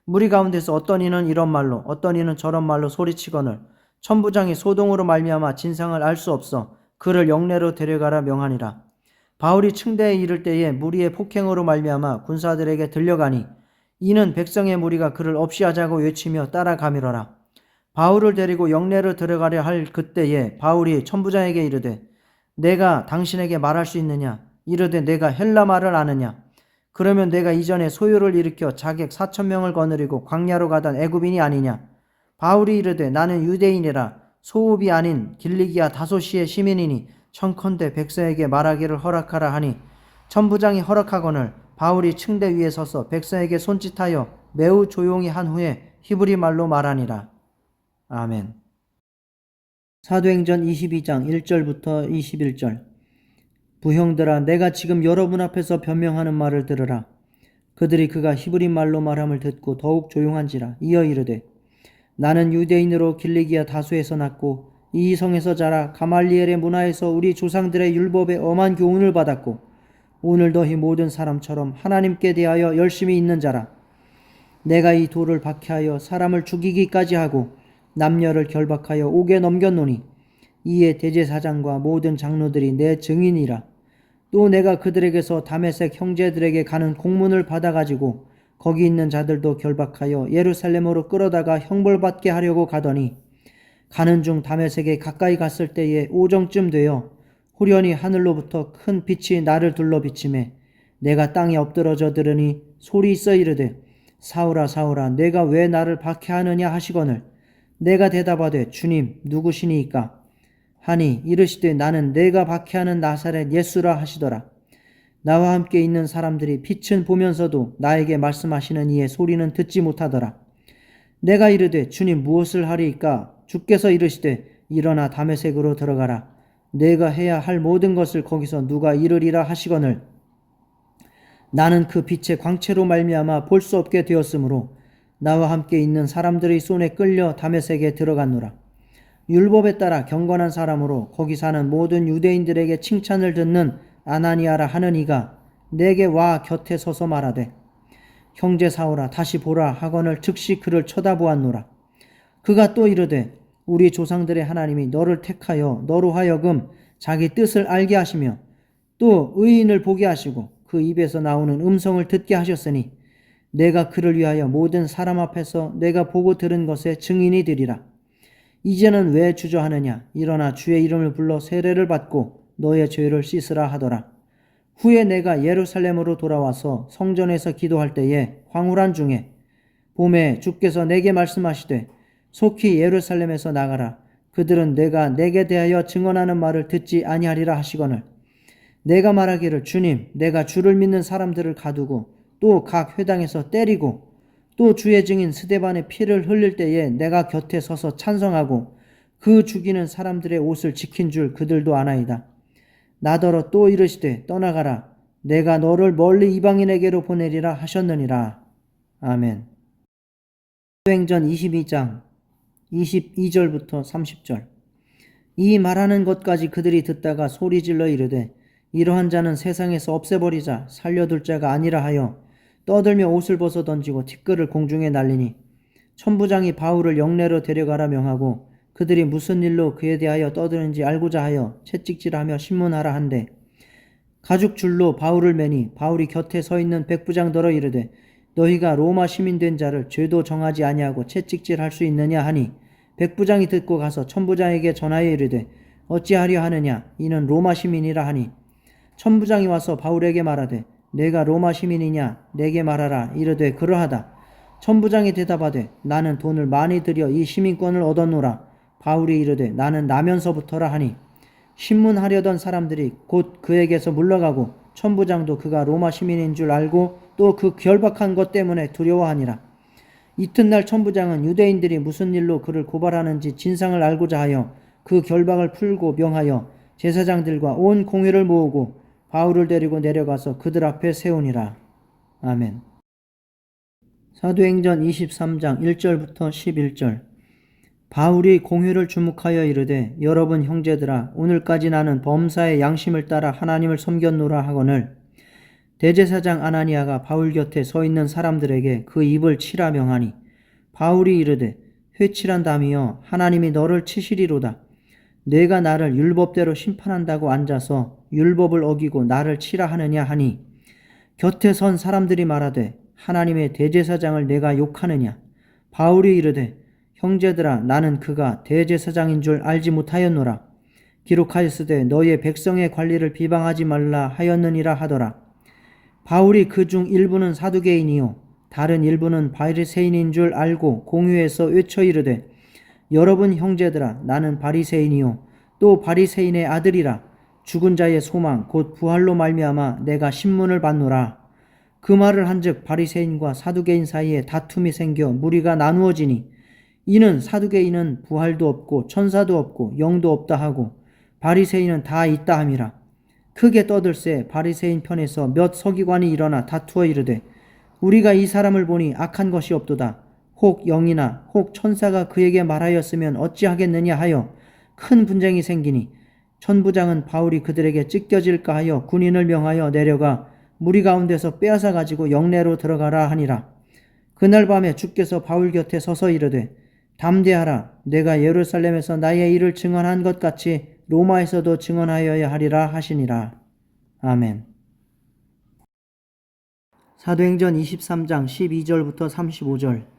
무리 가운데서 어떤 이는 이런 말로 어떤 이는 저런 말로 소리치거늘 천부장이 소동으로 말미암아 진상을 알 수 없어 그를 영내로 데려가라 명하니라. 바울이 층대에 이를 때에 무리의 폭행으로 말미암아 군사들에게 들려가니 이는 백성의 무리가 그를 없이 하자고 외치며 따라가미러라. 바울을 데리고 영내로 들어가려 할 그때에 바울이 천부장에게 이르되 내가 당신에게 말할 수 있느냐? 이르되 내가 헬라 말을 아느냐? 그러면 내가 이전에 소요를 일으켜 자객 4,000명을 거느리고 광야로 가던 애굽인이 아니냐? 바울이 이르되 나는 유대인이라 소읍이 아닌 길리기아 다소시의 시민이니 청컨대 백성에게 말하기를 허락하라 하니 천부장이 허락하거늘 바울이 층대 위에 서서 백성에게 손짓하여 매우 조용히 한 후에 히브리 말로 말하니라. 아멘. 사도행전 22장 1절부터 21절. 부형들아 내가 지금 여러분 앞에서 변명하는 말을 들으라. 그들이 그가 히브리 말로 말함을 듣고 더욱 조용한지라. 이어 이르되 나는 유대인으로 길리기아 다수에서 났고 이 성에서 자라 가말리엘의 문화에서 우리 조상들의 율법에 엄한 교훈을 받았고 오늘도 이 모든 사람처럼 하나님께 대하여 열심히 있는 자라. 내가 이 돌을 박해하여 사람을 죽이기까지 하고 남녀를 결박하여 옥에 넘겼노니 이에 대제사장과 모든 장로들이 내 증인이라. 또 내가 그들에게서 다메섹 형제들에게 가는 공문을 받아가지고 거기 있는 자들도 결박하여 예루살렘으로 끌어다가 형벌받게 하려고 가더니 가는 중 다메섹에 가까이 갔을 때에 오정쯤 되어 후련히 하늘로부터 큰 빛이 나를 둘러 비치매 내가 땅에 엎드러져 들으니 소리 있어 이르되 사울아 사울아 내가 왜 나를 박해하느냐 하시거늘 내가 대답하되 주님 누구시니이까 하니 이르시되 나는 내가 박해하는 나사렛 예수라 하시더라. 나와 함께 있는 사람들이 빛은 보면서도 나에게 말씀하시는 이의 소리는 듣지 못하더라. 내가 이르되 주님 무엇을 하리이까? 주께서 이르시되 일어나 다메섹으로 들어가라. 내가 해야 할 모든 것을 거기서 누가 이르리라 하시거늘 나는 그 빛의 광채로 말미암아 볼 수 없게 되었으므로 나와 함께 있는 사람들의 손에 끌려 다메섹에 들어갔노라. 율법에 따라 경건한 사람으로 거기 사는 모든 유대인들에게 칭찬을 듣는 아나니아라 하는 이가 내게 와 곁에 서서 말하되 형제 사울아 다시 보라 하거늘 즉시 그를 쳐다보았노라. 그가 또 이르되 우리 조상들의 하나님이 너를 택하여 너로 하여금 자기 뜻을 알게 하시며 또 의인을 보게 하시고 그 입에서 나오는 음성을 듣게 하셨으니 내가 그를 위하여 모든 사람 앞에서 내가 보고 들은 것에 증인이 되리라. 이제는 왜 주저하느냐. 일어나 주의 이름을 불러 세례를 받고 너의 죄를 씻으라 하더라. 후에 내가 예루살렘으로 돌아와서 성전에서 기도할 때에 황홀한 중에 봄에 주께서 내게 말씀하시되 속히 예루살렘에서 나가라. 그들은 내가 내게 대하여 증언하는 말을 듣지 아니하리라 하시거늘 내가 말하기를 주님 내가 주를 믿는 사람들을 가두고 또 각 회당에서 때리고 또 주의 증인 스데반의 피를 흘릴 때에 내가 곁에 서서 찬성하고 그 죽이는 사람들의 옷을 지킨 줄 그들도 아나이다. 나더러 또 이르시되 떠나가라. 내가 너를 멀리 이방인에게로 보내리라 하셨느니라. 아멘. 사도행전 22장 22절부터 30절. 이 말하는 것까지 그들이 듣다가 소리질러 이르되 이러한 자는 세상에서 없애버리자 살려둘 자가 아니라 하여 떠들며 옷을 벗어 던지고 티끌을 공중에 날리니 천부장이 바울을 영내로 데려가라 명하고 그들이 무슨 일로 그에 대하여 떠드는지 알고자 하여 채찍질하며 신문하라 한대 가죽 줄로 바울을 매니 바울이 곁에 서 있는 백부장더러 이르되 너희가 로마 시민 된 자를 죄도 정하지 아니하고 채찍질할 수 있느냐 하니 백부장이 듣고 가서 천부장에게 전하여 이르되 어찌하려 하느냐 이는 로마 시민이라 하니 천부장이 와서 바울에게 말하되 내가 로마 시민이냐 내게 말하라 이르되 그러하다. 천부장이 대답하되 나는 돈을 많이 들여 이 시민권을 얻었노라. 바울이 이르되 나는 나면서부터라 하니 신문하려던 사람들이 곧 그에게서 물러가고 천부장도 그가 로마 시민인 줄 알고 또 그 결박한 것 때문에 두려워하니라. 이튿날 천부장은 유대인들이 무슨 일로 그를 고발하는지 진상을 알고자 하여 그 결박을 풀고 명하여 제사장들과 온 공회를 모으고 바울을 데리고 내려가서 그들 앞에 세우니라. 아멘. 사도행전 23장 1절부터 11절. 바울이 공회를 주목하여 이르되 여러분 형제들아 오늘까지 나는 범사의 양심을 따라 하나님을 섬겼노라 하거늘 대제사장 아나니아가 바울 곁에 서 있는 사람들에게 그 입을 치라 명하니 바울이 이르되 회칠한다미여 하나님이 너를 치시리로다. 내가 나를 율법대로 심판한다고 앉아서 율법을 어기고 나를 치라 하느냐 하니 곁에 선 사람들이 말하되 하나님의 대제사장을 내가 욕하느냐. 바울이 이르되 형제들아 나는 그가 대제사장인 줄 알지 못하였노라. 기록하였으되 너희의 백성의 관리를 비방하지 말라 하였느니라 하더라. 바울이 그중 일부는 사두개인이요 다른 일부는 바리새인인 줄 알고 공회에서 외쳐 이르되 여러분 형제들아 나는 바리새인이요 또 바리새인의 아들이라. 죽은 자의 소망 곧 부활로 말미암아 내가 신문을 받노라. 그 말을 한즉 바리새인과 사두개인 사이에 다툼이 생겨 무리가 나누어지니 이는 사두개인은 부활도 없고 천사도 없고 영도 없다 하고 바리새인은 다 있다 함이라. 크게 떠들새 바리새인 편에서 몇 서기관이 일어나 다투어 이르되 우리가 이 사람을 보니 악한 것이 없도다. 혹 영이나 혹 천사가 그에게 말하였으면 어찌하겠느냐 하여 큰 분쟁이 생기니 천부장은 바울이 그들에게 찢겨질까 하여 군인을 명하여 내려가 무리 가운데서 빼앗아 가지고 영내로 들어가라 하니라. 그날 밤에 주께서 바울 곁에 서서 이르되 담대하라. 내가 예루살렘에서 나의 일을 증언한 것 같이 로마에서도 증언하여야 하리라 하시니라. 아멘. 사도행전 23장 12절부터 35절.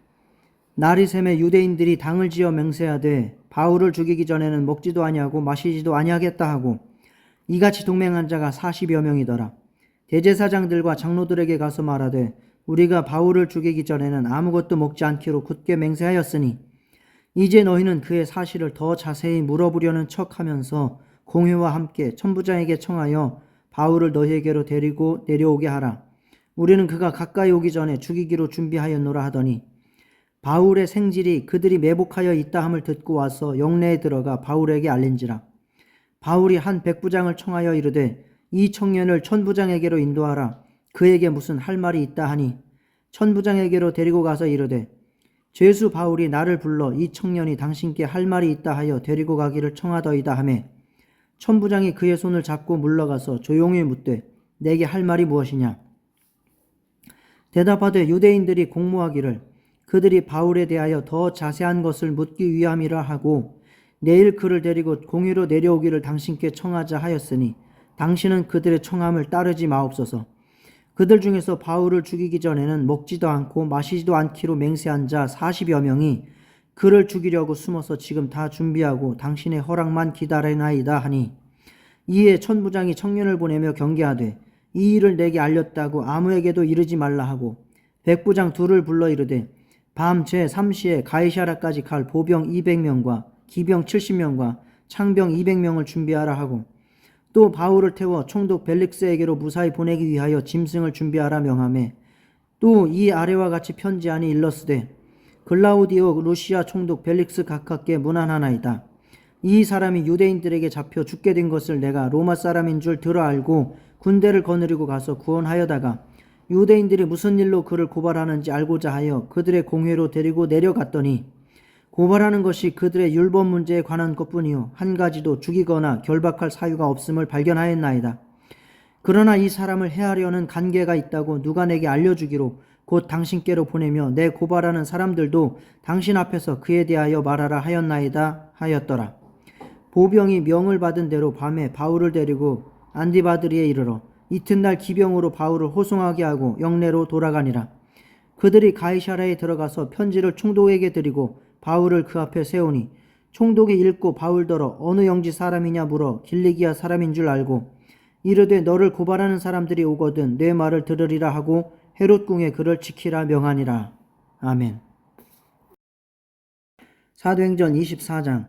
날이 새매 유대인들이 당을 지어 맹세하되 바울을 죽이기 전에는 먹지도 아니하고 마시지도 아니하겠다 하고 이같이 동맹한 자가 40여 명이더라. 대제사장들과 장로들에게 가서 말하되 우리가 바울을 죽이기 전에는 아무것도 먹지 않기로 굳게 맹세하였으니 이제 너희는 그의 사실을 더 자세히 물어보려는 척하면서 공회와 함께 천부장에게 청하여 바울을 너희에게로 데리고 내려오게 하라. 우리는 그가 가까이 오기 전에 죽이기로 준비하였노라 하더니 바울의 생질이 그들이 매복하여 있다 함을 듣고 와서 영내에 들어가 바울에게 알린지라. 바울이 한 백부장을 청하여 이르되 이 청년을 천부장에게로 인도하라. 그에게 무슨 할 말이 있다 하니 천부장에게로 데리고 가서 이르되 죄수 바울이 나를 불러 이 청년이 당신께 할 말이 있다 하여 데리고 가기를 청하더이다 하매 천부장이 그의 손을 잡고 물러가서 조용히 묻되 내게 할 말이 무엇이냐. 대답하되 유대인들이 공모하기를 그들이 바울에 대하여 더 자세한 것을 묻기 위함이라 하고 내일 그를 데리고 공유로 내려오기를 당신께 청하자 하였으니 당신은 그들의 청함을 따르지 마옵소서. 그들 중에서 바울을 죽이기 전에는 먹지도 않고 마시지도 않기로 맹세한 자 40여 명이 그를 죽이려고 숨어서 지금 다 준비하고 당신의 허락만 기다리나이다 하니 이에 천부장이 청년을 보내며 경계하되 이 일을 내게 알렸다고 아무에게도 이르지 말라 하고 백부장 둘을 불러 이르되 밤 제3시에 가이사랴까지 갈 보병 200명과 기병 70명과 창병 200명을 준비하라 하고 또 바울을 태워 총독 벨릭스에게로 무사히 보내기 위하여 짐승을 준비하라 명하매 또 이 아래와 같이 편지하니 일러스되 글라우디오 루시아 총독 벨릭스 각하께 문안하나이다. 이 사람이 유대인들에게 잡혀 죽게 된 것을 내가 로마 사람인 줄 들어 알고 군대를 거느리고 가서 구원하여다가 유대인들이 무슨 일로 그를 고발하는지 알고자 하여 그들의 공회로 데리고 내려갔더니 고발하는 것이 그들의 율법 문제에 관한 것뿐이요 한 가지도 죽이거나 결박할 사유가 없음을 발견하였나이다. 그러나 이 사람을 해하려는 간계가 있다고 누가 내게 알려주기로 곧 당신께로 보내며 내 고발하는 사람들도 당신 앞에서 그에 대하여 말하라 하였나이다 하였더라. 보병이 명을 받은 대로 밤에 바울을 데리고 안디바드리에 이르러 이튿날 기병으로 바울을 호송하게 하고 영내로 돌아가니라. 그들이 가이사랴에 들어가서 편지를 총독에게 드리고 바울을 그 앞에 세우니 총독이 읽고 바울더러 어느 영지 사람이냐 물어 길리기아 사람인 줄 알고 이르되 너를 고발하는 사람들이 오거든 내 말을 들으리라 하고 헤롯궁에 그를 지키라 명하니라. 아멘. 사도행전 24장.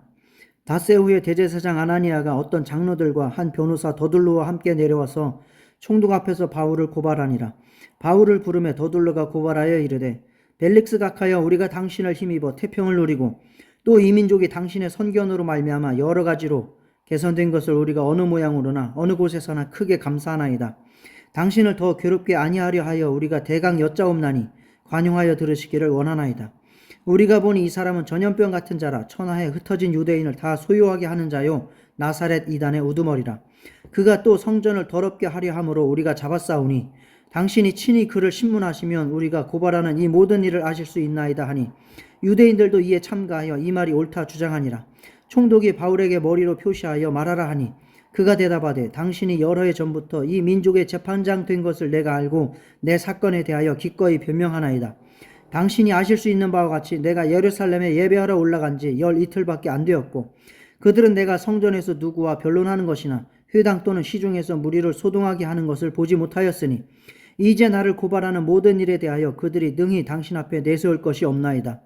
닷새 후에 대제사장 아나니아가 어떤 장로들과 한 변호사 더둘로와 함께 내려와서 총독 앞에서 바울을 고발하니라. 바울을 부르매 더둘로가 고발하여 이르되 벨릭스 각하여 우리가 당신을 힘입어 태평을 누리고 또 이 민족이 당신의 선견으로 말미암아 여러 가지로 개선된 것을 우리가 어느 모양으로나 어느 곳에서나 크게 감사하나이다. 당신을 더 괴롭게 아니하려 하여 우리가 대강 여짜옵나니 관용하여 들으시기를 원하나이다. 우리가 보니 이 사람은 전염병 같은 자라 천하에 흩어진 유대인을 다 소유하게 하는 자요 나사렛 이단의 우두머리라. 그가 또 성전을 더럽게 하려 함으로 우리가 잡았사오니 당신이 친히 그를 신문하시면 우리가 고발하는 이 모든 일을 아실 수 있나이다 하니 유대인들도 이에 참가하여 이 말이 옳다 주장하니라. 총독이 바울에게 머리로 표시하여 말하라 하니 그가 대답하되 당신이 여러 해 전부터 이 민족의 재판장 된 것을 내가 알고 내 사건에 대하여 기꺼이 변명하나이다. 당신이 아실 수 있는 바와 같이 내가 예루살렘에 예배하러 올라간 지 열 이틀밖에 안 되었고 그들은 내가 성전에서 누구와 변론하는 것이나 회당 또는 시중에서 무리를 소동하게 하는 것을 보지 못하였으니 이제 나를 고발하는 모든 일에 대하여 그들이 능히 당신 앞에 내세울 것이 없나이다.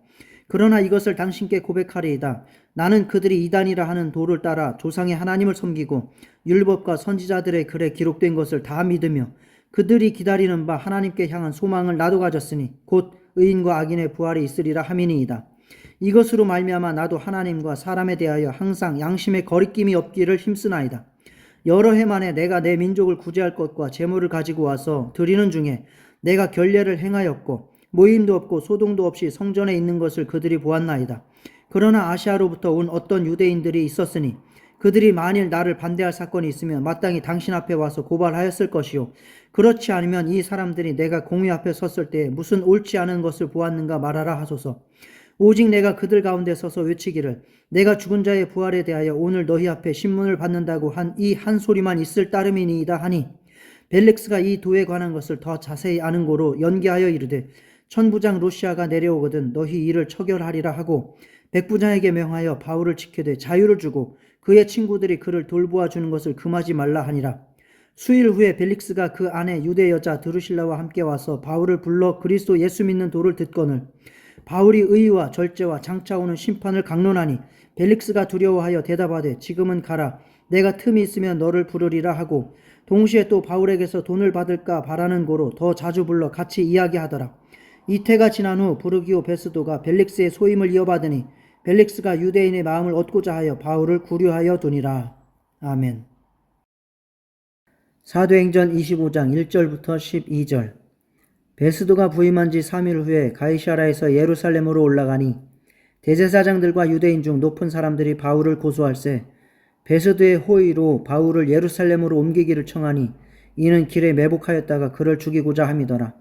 그러나 이것을 당신께 고백하리이다. 나는 그들이 이단이라 하는 도를 따라 조상의 하나님을 섬기고 율법과 선지자들의 글에 기록된 것을 다 믿으며 그들이 기다리는 바 하나님께 향한 소망을 나도 가졌으니 곧 의인과 악인의 부활이 있으리라 함이니이다. 이것으로 말미암아 나도 하나님과 사람에 대하여 항상 양심의 거리낌이 없기를 힘쓰나이다. 여러 해 만에 내가 내 민족을 구제할 것과 재물을 가지고 와서 드리는 중에 내가 결례를 행하였고 모임도 없고 소동도 없이 성전에 있는 것을 그들이 보았나이다. 그러나 아시아로부터 온 어떤 유대인들이 있었으니 그들이 만일 나를 반대할 사건이 있으면 마땅히 당신 앞에 와서 고발하였을 것이요 그렇지 않으면 이 사람들이 내가 공회 앞에 섰을 때 무슨 옳지 않은 것을 보았는가 말하라 하소서. 오직 내가 그들 가운데 서서 외치기를 내가 죽은 자의 부활에 대하여 오늘 너희 앞에 신문을 받는다고 한 이 한 소리만 있을 따름이니이다 하니 벨릭스가 이 도에 관한 것을 더 자세히 아는 고로 연기하여 이르되 천부장 루시아가 내려오거든 너희 일을 처결하리라 하고 백부장에게 명하여 바울을 지켜되 자유를 주고 그의 친구들이 그를 돌보아 주는 것을 금하지 말라 하니라. 수일 후에 벨릭스가 그 아내 유대 여자 드루실라와 함께 와서 바울을 불러 그리스도 예수 믿는 도를 듣거늘 바울이 의와 절제와 장차 오는 심판을 강론하니 벨릭스가 두려워하여 대답하되 지금은 가라. 내가 틈이 있으면 너를 부르리라 하고 동시에 또 바울에게서 돈을 받을까 바라는 고로 더 자주 불러 같이 이야기하더라. 이태가 지난 후 부르기오 베스도가 벨릭스의 소임을 이어받으니 벨릭스가 유대인의 마음을 얻고자 하여 바울을 구류하여 두니라. 아멘. 사도행전 25장 1절부터 12절. 베스도가 부임한 지 3일 후에 가이사라에서 예루살렘으로 올라가니 대제사장들과 유대인 중 높은 사람들이 바울을 고소할세 베스도의 호의로 바울을 예루살렘으로 옮기기를 청하니 이는 길에 매복하였다가 그를 죽이고자 함이더라.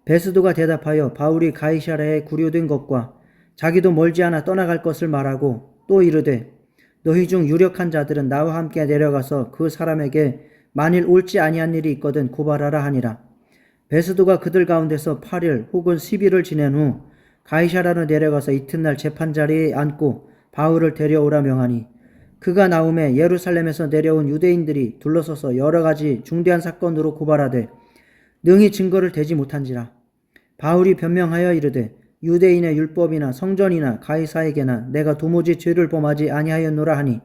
베스도가 대답하여 바울이 가이사라에 구류된 것과 자기도 멀지 않아 떠나갈 것을 말하고 또 이르되 너희 중 유력한 자들은 나와 함께 내려가서 그 사람에게 만일 옳지 아니한 일이 있거든 고발하라 하니라. 베스도가 그들 가운데서 8일 혹은 10일을 지낸 후 가이사라로 내려가서 이튿날 재판자리에 앉고 바울을 데려오라 명하니 그가 나오매 예루살렘에서 내려온 유대인들이 둘러서서 여러 가지 중대한 사건으로 고발하되 능히 증거를 대지 못한지라. 바울이 변명하여 이르되 유대인의 율법이나 성전이나 가이사에게나 내가 도무지 죄를 범하지 아니하였노라 하니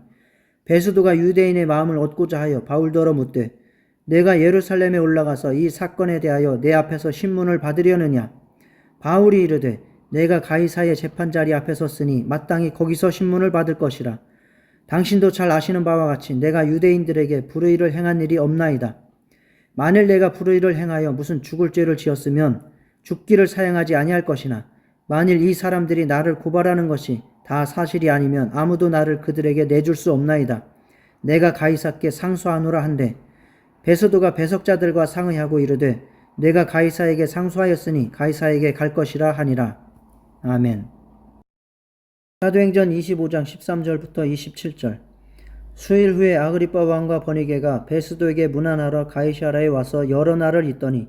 베스도가 유대인의 마음을 얻고자 하여 바울더러 묻되 내가 예루살렘에 올라가서 이 사건에 대하여 내 앞에서 신문을 받으려느냐. 바울이 이르되 내가 가이사의 재판자리 앞에 섰으니 마땅히 거기서 신문을 받을 것이라. 당신도 잘 아시는 바와 같이 내가 유대인들에게 불의를 행한 일이 없나이다. 만일 내가 불의를 행하여 무슨 죽을 죄를 지었으면 죽기를 사양하지 아니할 것이나 만일 이 사람들이 나를 고발하는 것이 다 사실이 아니면 아무도 나를 그들에게 내줄 수 없나이다. 내가 가이사께 상소하노라 한데 베스도가 배석자들과 상의하고 이르되 내가 가이사에게 상소하였으니 가이사에게 갈 것이라 하니라. 아멘. 사도행전 25장 13절부터 27절. 수일 후에 아그리빠 왕과 버니게가 베스도에게 문안하러 가이사라에 와서 여러 날을 있더니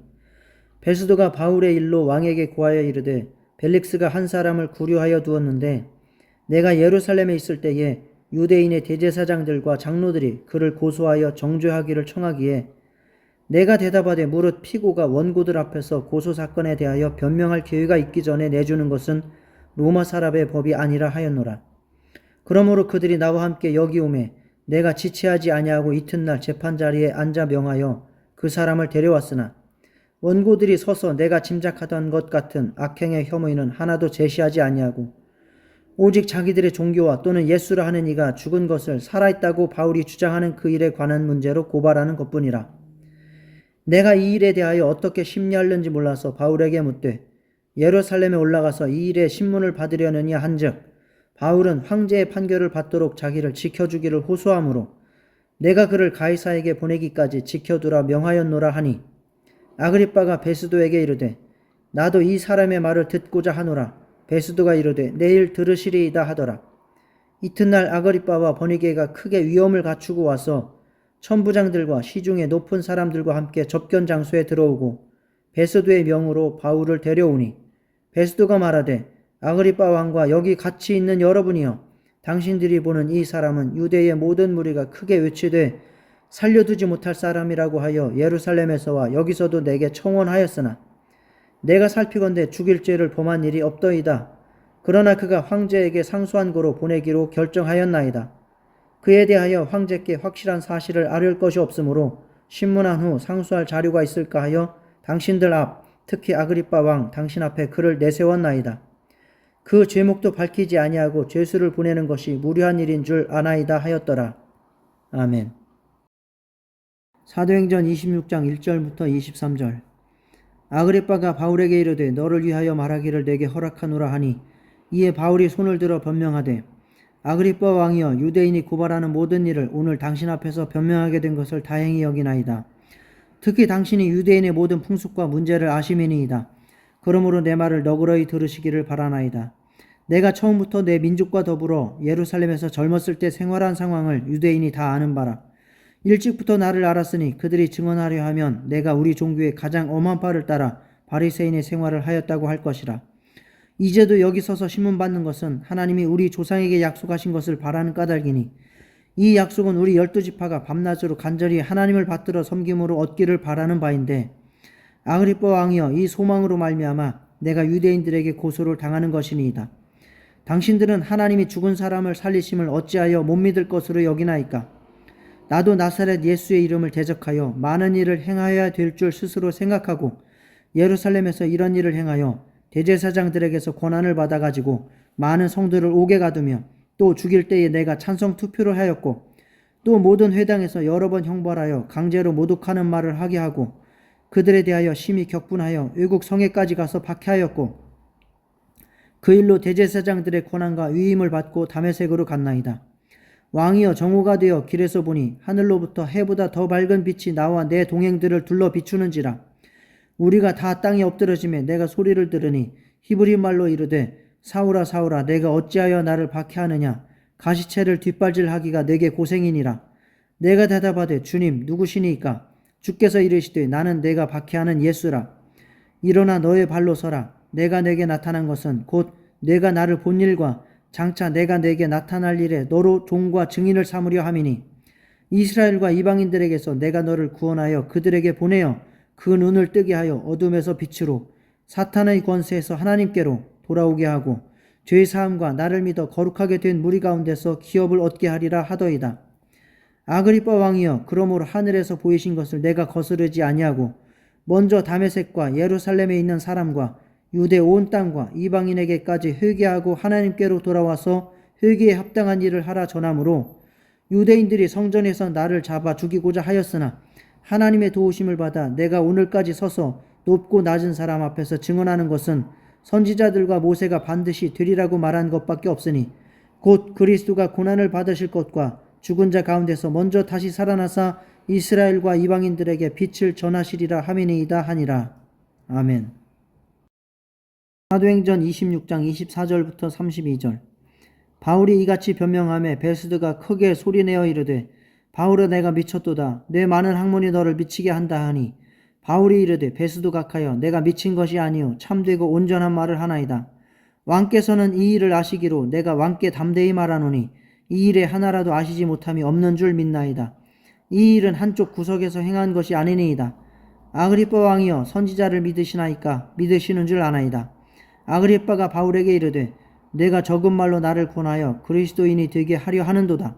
베스도가 바울의 일로 왕에게 고하여 이르되 벨릭스가 한 사람을 구류하여 두었는데 내가 예루살렘에 있을 때에 유대인의 대제사장들과 장로들이 그를 고소하여 정죄하기를 청하기에 내가 대답하되 무릇 피고가 원고들 앞에서 고소사건에 대하여 변명할 기회가 있기 전에 내주는 것은 로마 사람의 법이 아니라 하였노라. 그러므로 그들이 나와 함께 여기 오매 내가 지체하지 아니하고 이튿날 재판자리에 앉아 명하여 그 사람을 데려왔으나 원고들이 서서 내가 짐작하던 것 같은 악행의 혐의는 하나도 제시하지 아니하고 오직 자기들의 종교와 또는 예수라 하는 이가 죽은 것을 살아있다고 바울이 주장하는 그 일에 관한 문제로 고발하는 것뿐이라. 내가 이 일에 대하여 어떻게 심리하는지 몰라서 바울에게 묻되 예루살렘에 올라가서 이 일에 신문을 받으려느냐 한즉 바울은 황제의 판결을 받도록 자기를 지켜주기를 호소하므로 내가 그를 가이사에게 보내기까지 지켜두라 명하였노라 하니 아그리빠가 베스도에게 이르되 나도 이 사람의 말을 듣고자 하노라. 베스도가 이르되 내일 들으시리이다 하더라. 이튿날 아그리빠와 버니게가 크게 위엄을 갖추고 와서 천부장들과 시중의 높은 사람들과 함께 접견 장소에 들어오고 베스도의 명으로 바울을 데려오니 베스도가 말하되 아그리빠 왕과 여기 같이 있는 여러분이여 당신들이 보는 이 사람은 유대의 모든 무리가 크게 외치되 살려두지 못할 사람이라고 하여 예루살렘에서와 여기서도 내게 청원하였으나 내가 살피건대 죽일 죄를 범한 일이 없더이다. 그러나 그가 황제에게 상소한 고로 보내기로 결정하였나이다. 그에 대하여 황제께 확실한 사실을 아뢰을 것이 없으므로 신문한 후 상소할 자료가 있을까 하여 당신들 앞 특히 아그리빠 왕 당신 앞에 그를 내세웠나이다. 그 죄목도 밝히지 아니하고 죄수를 보내는 것이 무료한 일인 줄 아나이다 하였더라. 아멘. 사도행전 26장 1절부터 23절. 아그리빠가 바울에게 이르되 너를 위하여 말하기를 내게 허락하노라 하니 이에 바울이 손을 들어 변명하되 아그리빠 왕이여 유대인이 고발하는 모든 일을 오늘 당신 앞에서 변명하게 된 것을 다행히 여기나이다. 특히 당신이 유대인의 모든 풍습과 문제를 아심이니이다. 그러므로 내 말을 너그러이 들으시기를 바라나이다. 내가 처음부터 내 민족과 더불어 예루살렘에서 젊었을 때 생활한 상황을 유대인이 다 아는 바라. 일찍부터 나를 알았으니 그들이 증언하려 하면 내가 우리 종교의 가장 엄한 바를 따라 바리새인의 생활을 하였다고 할 것이라. 이제도 여기 서서 신문 받는 것은 하나님이 우리 조상에게 약속하신 것을 바라는 까닭이니 이 약속은 우리 12지파가 밤낮으로 간절히 하나님을 받들어 섬김으로 얻기를 바라는 바인데 아그리빠 왕이여 이 소망으로 말미암아 내가 유대인들에게 고소를 당하는 것이니이다. 당신들은 하나님이 죽은 사람을 살리심을 어찌하여 못 믿을 것으로 여기나이까? 나도 나사렛 예수의 이름을 대적하여 많은 일을 행하여야 될 줄 스스로 생각하고 예루살렘에서 이런 일을 행하여 대제사장들에게서 권한을 받아가지고 많은 성도를 옥에 가두며 또 죽일 때에 내가 찬성 투표를 하였고 또 모든 회당에서 여러 번 형벌하여 강제로 모독하는 말을 하게 하고 그들에 대하여 심히 격분하여 외국 성에까지 가서 박해하였고 그 일로 대제사장들의 고난과 위임을 받고 다메섹으로 갔나이다. 왕이여 정오가 되어 길에서 보니 하늘로부터 해보다 더 밝은 빛이 나와 내 동행들을 둘러 비추는지라. 우리가 다 땅에 엎드러지매 내가 소리를 들으니 히브리 말로 이르되 사울아 사울아 내가 어찌하여 나를 박해하느냐. 가시채를 뒷발질하기가 내게 고생이니라. 내가 대답하되 주님 누구시니까. 주께서 이르시되 나는 내가 박해하는 예수라. 일어나 너의 발로 서라. 내가 내게 나타난 것은 곧 내가 나를 본 일과 장차 내가 내게 나타날 일에 너로 종과 증인을 삼으려 함이니 이스라엘과 이방인들에게서 내가 너를 구원하여 그들에게 보내어 그 눈을 뜨게 하여 어둠에서 빛으로 사탄의 권세에서 하나님께로 돌아오게 하고 죄사함과 나를 믿어 거룩하게 된 무리 가운데서 기업을 얻게 하리라 하더이다. 아그리빠 왕이여 그러므로 하늘에서 보이신 것을 내가 거스르지 아니하고 먼저 다메섹과 예루살렘에 있는 사람과 유대 온 땅과 이방인에게까지 회개하고 하나님께로 돌아와서 회개에 합당한 일을 하라 전하므로 유대인들이 성전에서 나를 잡아 죽이고자 하였으나 하나님의 도우심을 받아 내가 오늘까지 서서 높고 낮은 사람 앞에서 증언하는 것은 선지자들과 모세가 반드시 되리라고 말한 것밖에 없으니 곧 그리스도가 고난을 받으실 것과 죽은 자 가운데서 먼저 다시 살아나사 이스라엘과 이방인들에게 빛을 전하시리라 함이니이다 하니라. 아멘. 사도행전 26장 24절부터 32절. 바울이 이같이 변명하며 베스드가 크게 소리내어 이르되 바울아 내가 미쳤도다. 내 많은 학문이 너를 미치게 한다 하니 바울이 이르되 베스도 각하여 내가 미친 것이 아니요 참되고 온전한 말을 하나이다. 왕께서는 이 일을 아시기로 내가 왕께 담대히 말하노니 이 일에 하나라도 아시지 못함이 없는 줄 믿나이다. 이 일은 한쪽 구석에서 행한 것이 아니니이다. 아그리빠 왕이여 선지자를 믿으시나이까. 믿으시는 줄 아나이다. 아그리빠가 바울에게 이르되 내가 적은 말로 나를 권하여 그리스도인이 되게 하려 하는도다.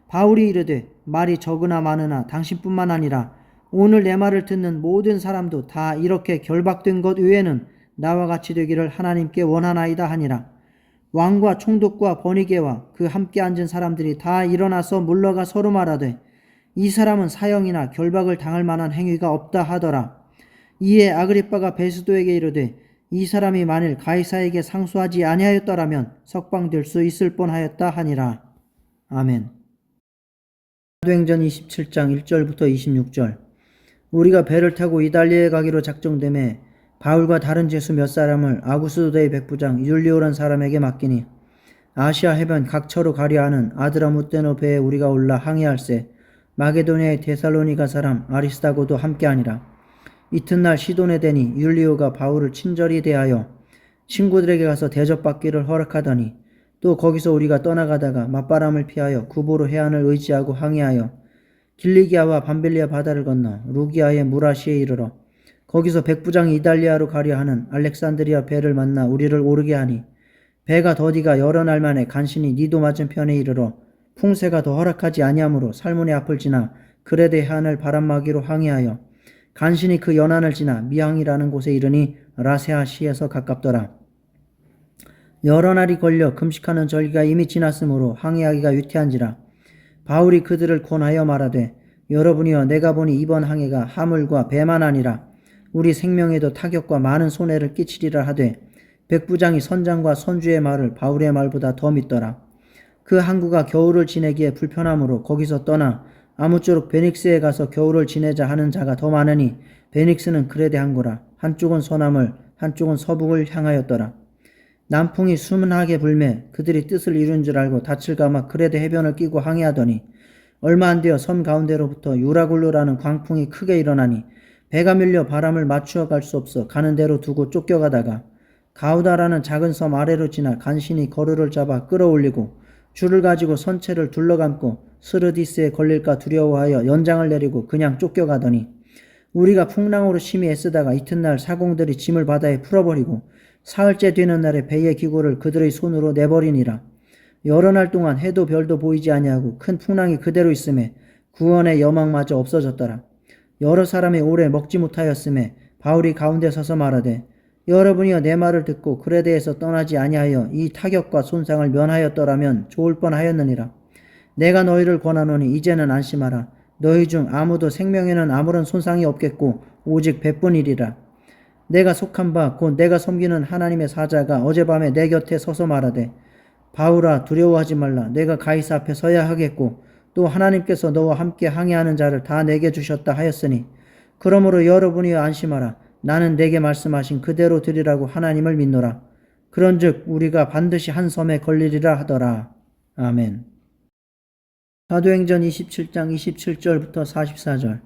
바울이 이르되 말이 적으나 많으나 당신뿐만 아니라 오늘 내 말을 듣는 모든 사람도 다 이렇게 결박된 것 외에는 나와 같이 되기를 하나님께 원하나이다 하니라. 왕과 총독과 번이게와 그 함께 앉은 사람들이 다 일어나서 물러가 서로 말하되 이 사람은 사형이나 결박을 당할 만한 행위가 없다 하더라. 이에 아그리빠가 베스도에게 이르되 이 사람이 만일 가이사에게 상소하지 아니하였더라면 석방될 수 있을 뻔하였다 하니라. 아멘. 사도행전 27장 1절부터 26절. 우리가 배를 타고 이달리아에 가기로 작정되매 바울과 다른 제수 몇 사람을 아구스도의 백부장 율리오란 사람에게 맡기니 아시아 해변 각처로 가려 하는 아드라무떼노 배에 우리가 올라 항해할세 마게도니아의 데살로니가 사람 아리스다고도 함께하니라. 이튿날 시돈에 대니 율리오가 바울을 친절히 대하여 친구들에게 가서 대접받기를 허락하더니 또 거기서 우리가 떠나가다가 맞바람을 피하여 구보로 해안을 의지하고 항해하여 길리기아와 밤빌리아 바다를 건너 루기아의 무라시에 이르러 거기서 백부장이 이달리아로 가려 하는 알렉산드리아 배를 만나 우리를 오르게 하니 배가 더디가 여러 날 만에 간신히 니도 맞은편에 이르러 풍세가 더 허락하지 아니하므로 살문의 앞을 지나 그레데 해안을 바람막이로 항해하여 간신히 그 연안을 지나 미항이라는 곳에 이르니 라세아시에서 가깝더라. 여러 날이 걸려 금식하는 절기가 이미 지났으므로 항해하기가 위태한지라. 바울이 그들을 권하여 말하되 여러분이여 내가 보니 이번 항해가 하물과 배만 아니라 우리 생명에도 타격과 많은 손해를 끼치리라 하되 백부장이 선장과 선주의 말을 바울의 말보다 더 믿더라. 그 항구가 겨울을 지내기에 불편하므로 거기서 떠나 아무쪼록 베닉스에 가서 겨울을 지내자 하는 자가 더 많으니 베닉스는 그레데 항구라. 한쪽은 서남을 한쪽은 서북을 향하였더라. 남풍이 수문하게 불매 그들이 뜻을 이룬 줄 알고 닻을 감아 그레데 해변을 끼고 항해하더니 얼마 안 되어 섬 가운데로부터 유라굴루라는 광풍이 크게 일어나니 배가 밀려 바람을 맞추어 갈 수 없어 가는 대로 두고 쫓겨가다가 가우다라는 작은 섬 아래로 지나 간신히 거루를 잡아 끌어올리고 줄을 가지고 선체를 둘러감고 스르디스에 걸릴까 두려워하여 연장을 내리고 그냥 쫓겨가더니 우리가 풍랑으로 심히 애쓰다가 이튿날 사공들이 짐을 바다에 풀어버리고 사흘째 되는 날에 배의 기구를 그들의 손으로 내버리니라. 여러 날 동안 해도 별도 보이지 아니하고 큰 풍랑이 그대로 있음에 구원의 여망마저 없어졌더라. 여러 사람이 오래 먹지 못하였음에 바울이 가운데 서서 말하되 여러분이여 내 말을 듣고 그레데에서 떠나지 아니하여 이 타격과 손상을 면하였더라면 좋을 뻔하였느니라. 내가 너희를 권하노니 이제는 안심하라. 너희 중 아무도 생명에는 아무런 손상이 없겠고 오직 배뿐이리라. 내가 속한 바 곧 내가 섬기는 하나님의 사자가 어젯밤에 내 곁에 서서 말하되 바울아 두려워하지 말라. 내가 가이사 앞에 서야 하겠고 또 하나님께서 너와 함께 항해하는 자를 다 내게 주셨다 하였으니 그러므로 여러분이 안심하라. 나는 내게 말씀하신 그대로 드리라고 하나님을 믿노라. 그런즉 우리가 반드시 한 섬에 걸리리라 하더라. 아멘. 사도행전 27장 27절부터 44절.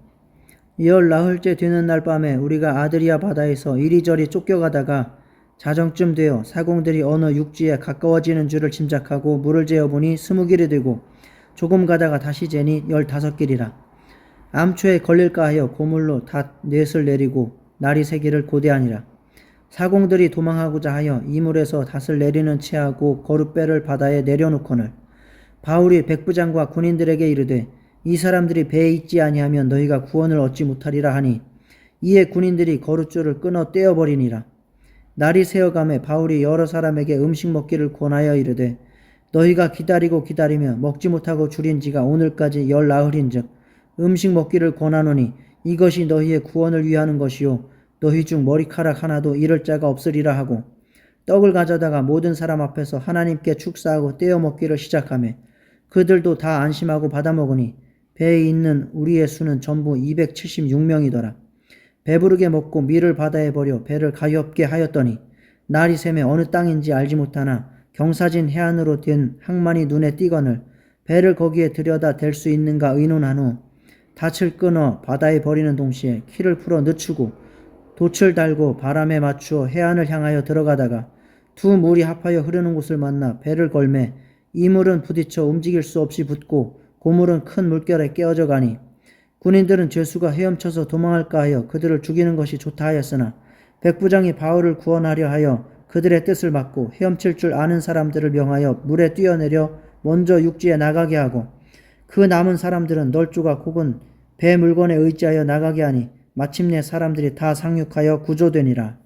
열 나흘째 되는 날 밤에 우리가 아드리아 바다에서 이리저리 쫓겨가다가 자정쯤 되어 사공들이 어느 육지에 가까워지는 줄을 짐작하고 물을 재어보니 20길이 되고 조금 가다가 다시 재니 15길이라. 암초에 걸릴까 하여 고물로 닷 넷을 내리고 날이 새기를 고대하니라. 사공들이 도망하고자 하여 이물에서 닷을 내리는 체하고 거룻배를 바다에 내려놓거늘 바울이 백부장과 군인들에게 이르되 이 사람들이 배에 있지 아니하면 너희가 구원을 얻지 못하리라 하니 이에 군인들이 거룻줄을 끊어 떼어버리니라. 날이 새어가매 바울이 여러 사람에게 음식 먹기를 권하여 이르되 너희가 기다리고 기다리며 먹지 못하고 줄인 지가 오늘까지 10나흘인즉 음식 먹기를 권하노니 이것이 너희의 구원을 위하는 것이요 너희 중 머리카락 하나도 잃을 자가 없으리라 하고 떡을 가져다가 모든 사람 앞에서 하나님께 축사하고 떼어 먹기를 시작하매 그들도 다 안심하고 받아 먹으니 배에 있는 우리의 수는 전부 276명이더라. 배부르게 먹고 밀을 바다에 버려 배를 가엾게 하였더니 날이 새매 어느 땅인지 알지 못하나 경사진 해안으로 된 항만이 눈에 띄거늘 배를 거기에 들여다 댈 수 있는가 의논한 후 닻을 끊어 바다에 버리는 동시에 키를 풀어 늦추고 돛을 달고 바람에 맞추어 해안을 향하여 들어가다가 두 물이 합하여 흐르는 곳을 만나 배를 걸매 이물은 부딪혀 움직일 수 없이 붙고 고물은 큰 물결에 깨어져 가니 군인들은 죄수가 헤엄쳐서 도망할까 하여 그들을 죽이는 것이 좋다 하였으나 백부장이 바울을 구원하려 하여 그들의 뜻을 막고 헤엄칠 줄 아는 사람들을 명하여 물에 뛰어내려 먼저 육지에 나가게 하고 그 남은 사람들은 널조각 혹은 배 물건에 의지하여 나가게 하니 마침내 사람들이 다 상륙하여 구조되니라.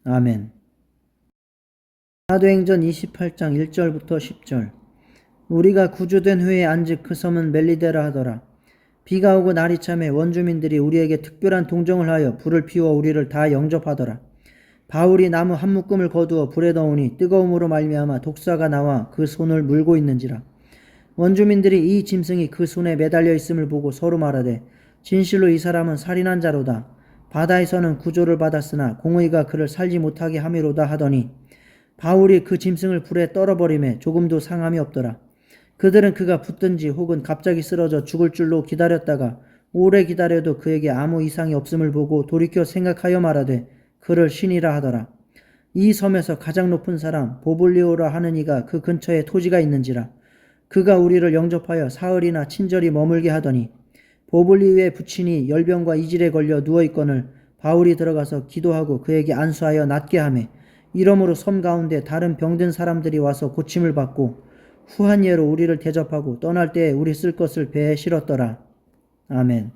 아멘. 사도행전 28장 1절부터 10절. 우리가 구조된 후에 안즉 그 섬은 멜리데라 하더라. 비가 오고 날이 참에 원주민들이 우리에게 특별한 동정을 하여 불을 피워 우리를 다 영접하더라. 바울이 나무 한 묶음을 거두어 불에 넣으니 뜨거움으로 말미암아 독사가 나와 그 손을 물고 있는지라. 원주민들이 이 짐승이 그 손에 매달려 있음을 보고 서로 말하되 진실로 이 사람은 살인한 자로다. 바다에서는 구조를 받았으나 공의가 그를 살지 못하게 함이로다 하더니 바울이 그 짐승을 불에 떨어버리매 조금도 상함이 없더라. 그들은 그가 붙든지 혹은 갑자기 쓰러져 죽을 줄로 기다렸다가 오래 기다려도 그에게 아무 이상이 없음을 보고 돌이켜 생각하여 말하되 그를 신이라 하더라. 이 섬에서 가장 높은 사람 보블리오라 하는 이가 그 근처에 토지가 있는지라. 그가 우리를 영접하여 사흘이나 친절히 머물게 하더니 보블리오의 부친이 열병과 이질에 걸려 누워있거늘 바울이 들어가서 기도하고 그에게 안수하여 낫게 하매 이러므로 섬 가운데 다른 병든 사람들이 와서 고침을 받고 후한 예로 우리를 대접하고 떠날 때에 우리 쓸 것을 배에 실었더라. 아멘.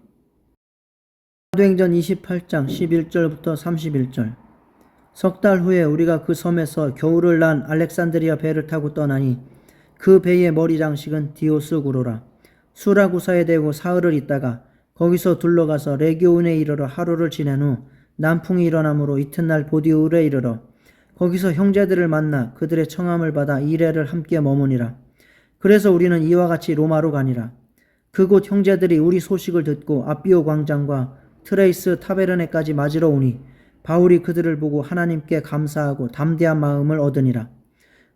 사도행전 28장 11절부터 31절. 석 달 후에 우리가 그 섬에서 겨울을 난 알렉산드리아 배를 타고 떠나니 그 배의 머리 장식은 디오스구로라. 수라구사에 대고 사흘을 있다가 거기서 둘러가서 레기온에 이르러 하루를 지낸 후 남풍이 일어나므로 이튿날 보디울에 이르러 거기서 형제들을 만나 그들의 청함을 받아 이레를 함께 머무니라. 그래서 우리는 이와 같이 로마로 가니라. 그곳 형제들이 우리 소식을 듣고 아비오 광장과 트레이스 타베르네까지 맞으러 오니 바울이 그들을 보고 하나님께 감사하고 담대한 마음을 얻으니라.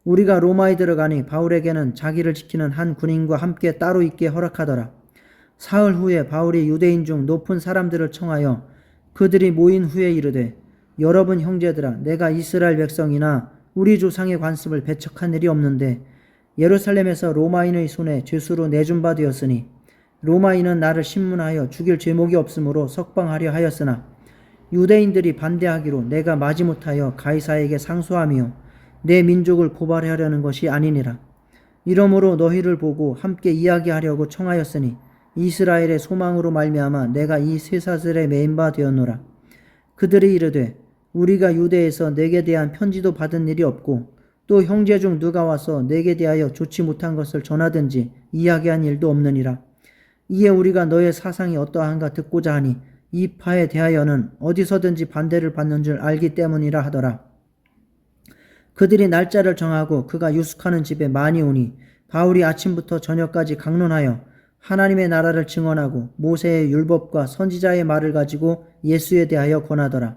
우리가 로마에 들어가니 바울에게는 자기를 지키는 한 군인과 함께 따로 있게 허락하더라. 사흘 후에 바울이 유대인 중 높은 사람들을 청하여 그들이 모인 후에 이르되 여러분 형제들아, 내가 이스라엘 백성이나 우리 조상의 관습을 배척한 일이 없는데 예루살렘에서 로마인의 손에 죄수로 내준 바 되었으니 로마인은 나를 신문하여 죽일 죄목이 없으므로 석방하려 하였으나 유대인들이 반대하기로 내가 마지못하여 가이사에게 상소하며 내 민족을 고발하려는 것이 아니니라. 이러므로 너희를 보고 함께 이야기하려고 청하였으니 이스라엘의 소망으로 말미암아 내가 이 쇠사슬에 매인 바 되었노라. 그들이 이르되 우리가 유대에서 내게 대한 편지도 받은 일이 없고 또 형제 중 누가 와서 내게 대하여 좋지 못한 것을 전하든지 이야기한 일도 없느니라. 이에 우리가 너의 사상이 어떠한가 듣고자 하니 이 파에 대하여는 어디서든지 반대를 받는 줄 알기 때문이라 하더라. 그들이 날짜를 정하고 그가 유숙하는 집에 많이 오니 바울이 아침부터 저녁까지 강론하여 하나님의 나라를 증언하고 모세의 율법과 선지자의 말을 가지고 예수에 대하여 권하더라.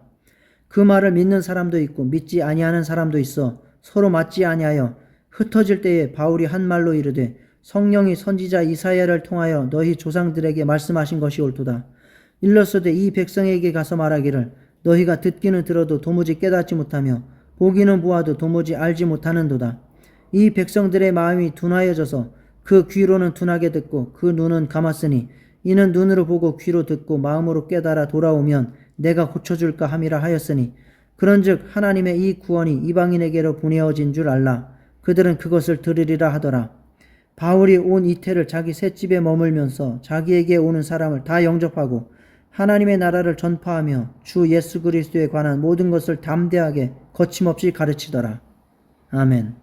그 말을 믿는 사람도 있고 믿지 아니하는 사람도 있어 서로 맞지 아니하여 흩어질 때에 바울이 한 말로 이르되 성령이 선지자 이사야를 통하여 너희 조상들에게 말씀하신 것이 옳도다. 일렀으되 이 백성에게 가서 말하기를 너희가 듣기는 들어도 도무지 깨닫지 못하며 보기는 보아도 도무지 알지 못하는도다. 이 백성들의 마음이 둔하여져서 그 귀로는 둔하게 듣고 그 눈은 감았으니 이는 눈으로 보고 귀로 듣고 마음으로 깨달아 돌아오면 내가 고쳐줄까 함이라 하였으니 그런즉 하나님의 이 구원이 이방인에게로 보내어진 줄 알라. 그들은 그것을 들으리라 하더라. 바울이 온 이태를 자기 셋집에 머물면서 자기에게 오는 사람을 다 영접하고 하나님의 나라를 전파하며 주 예수 그리스도에 관한 모든 것을 담대하게 거침없이 가르치더라. 아멘.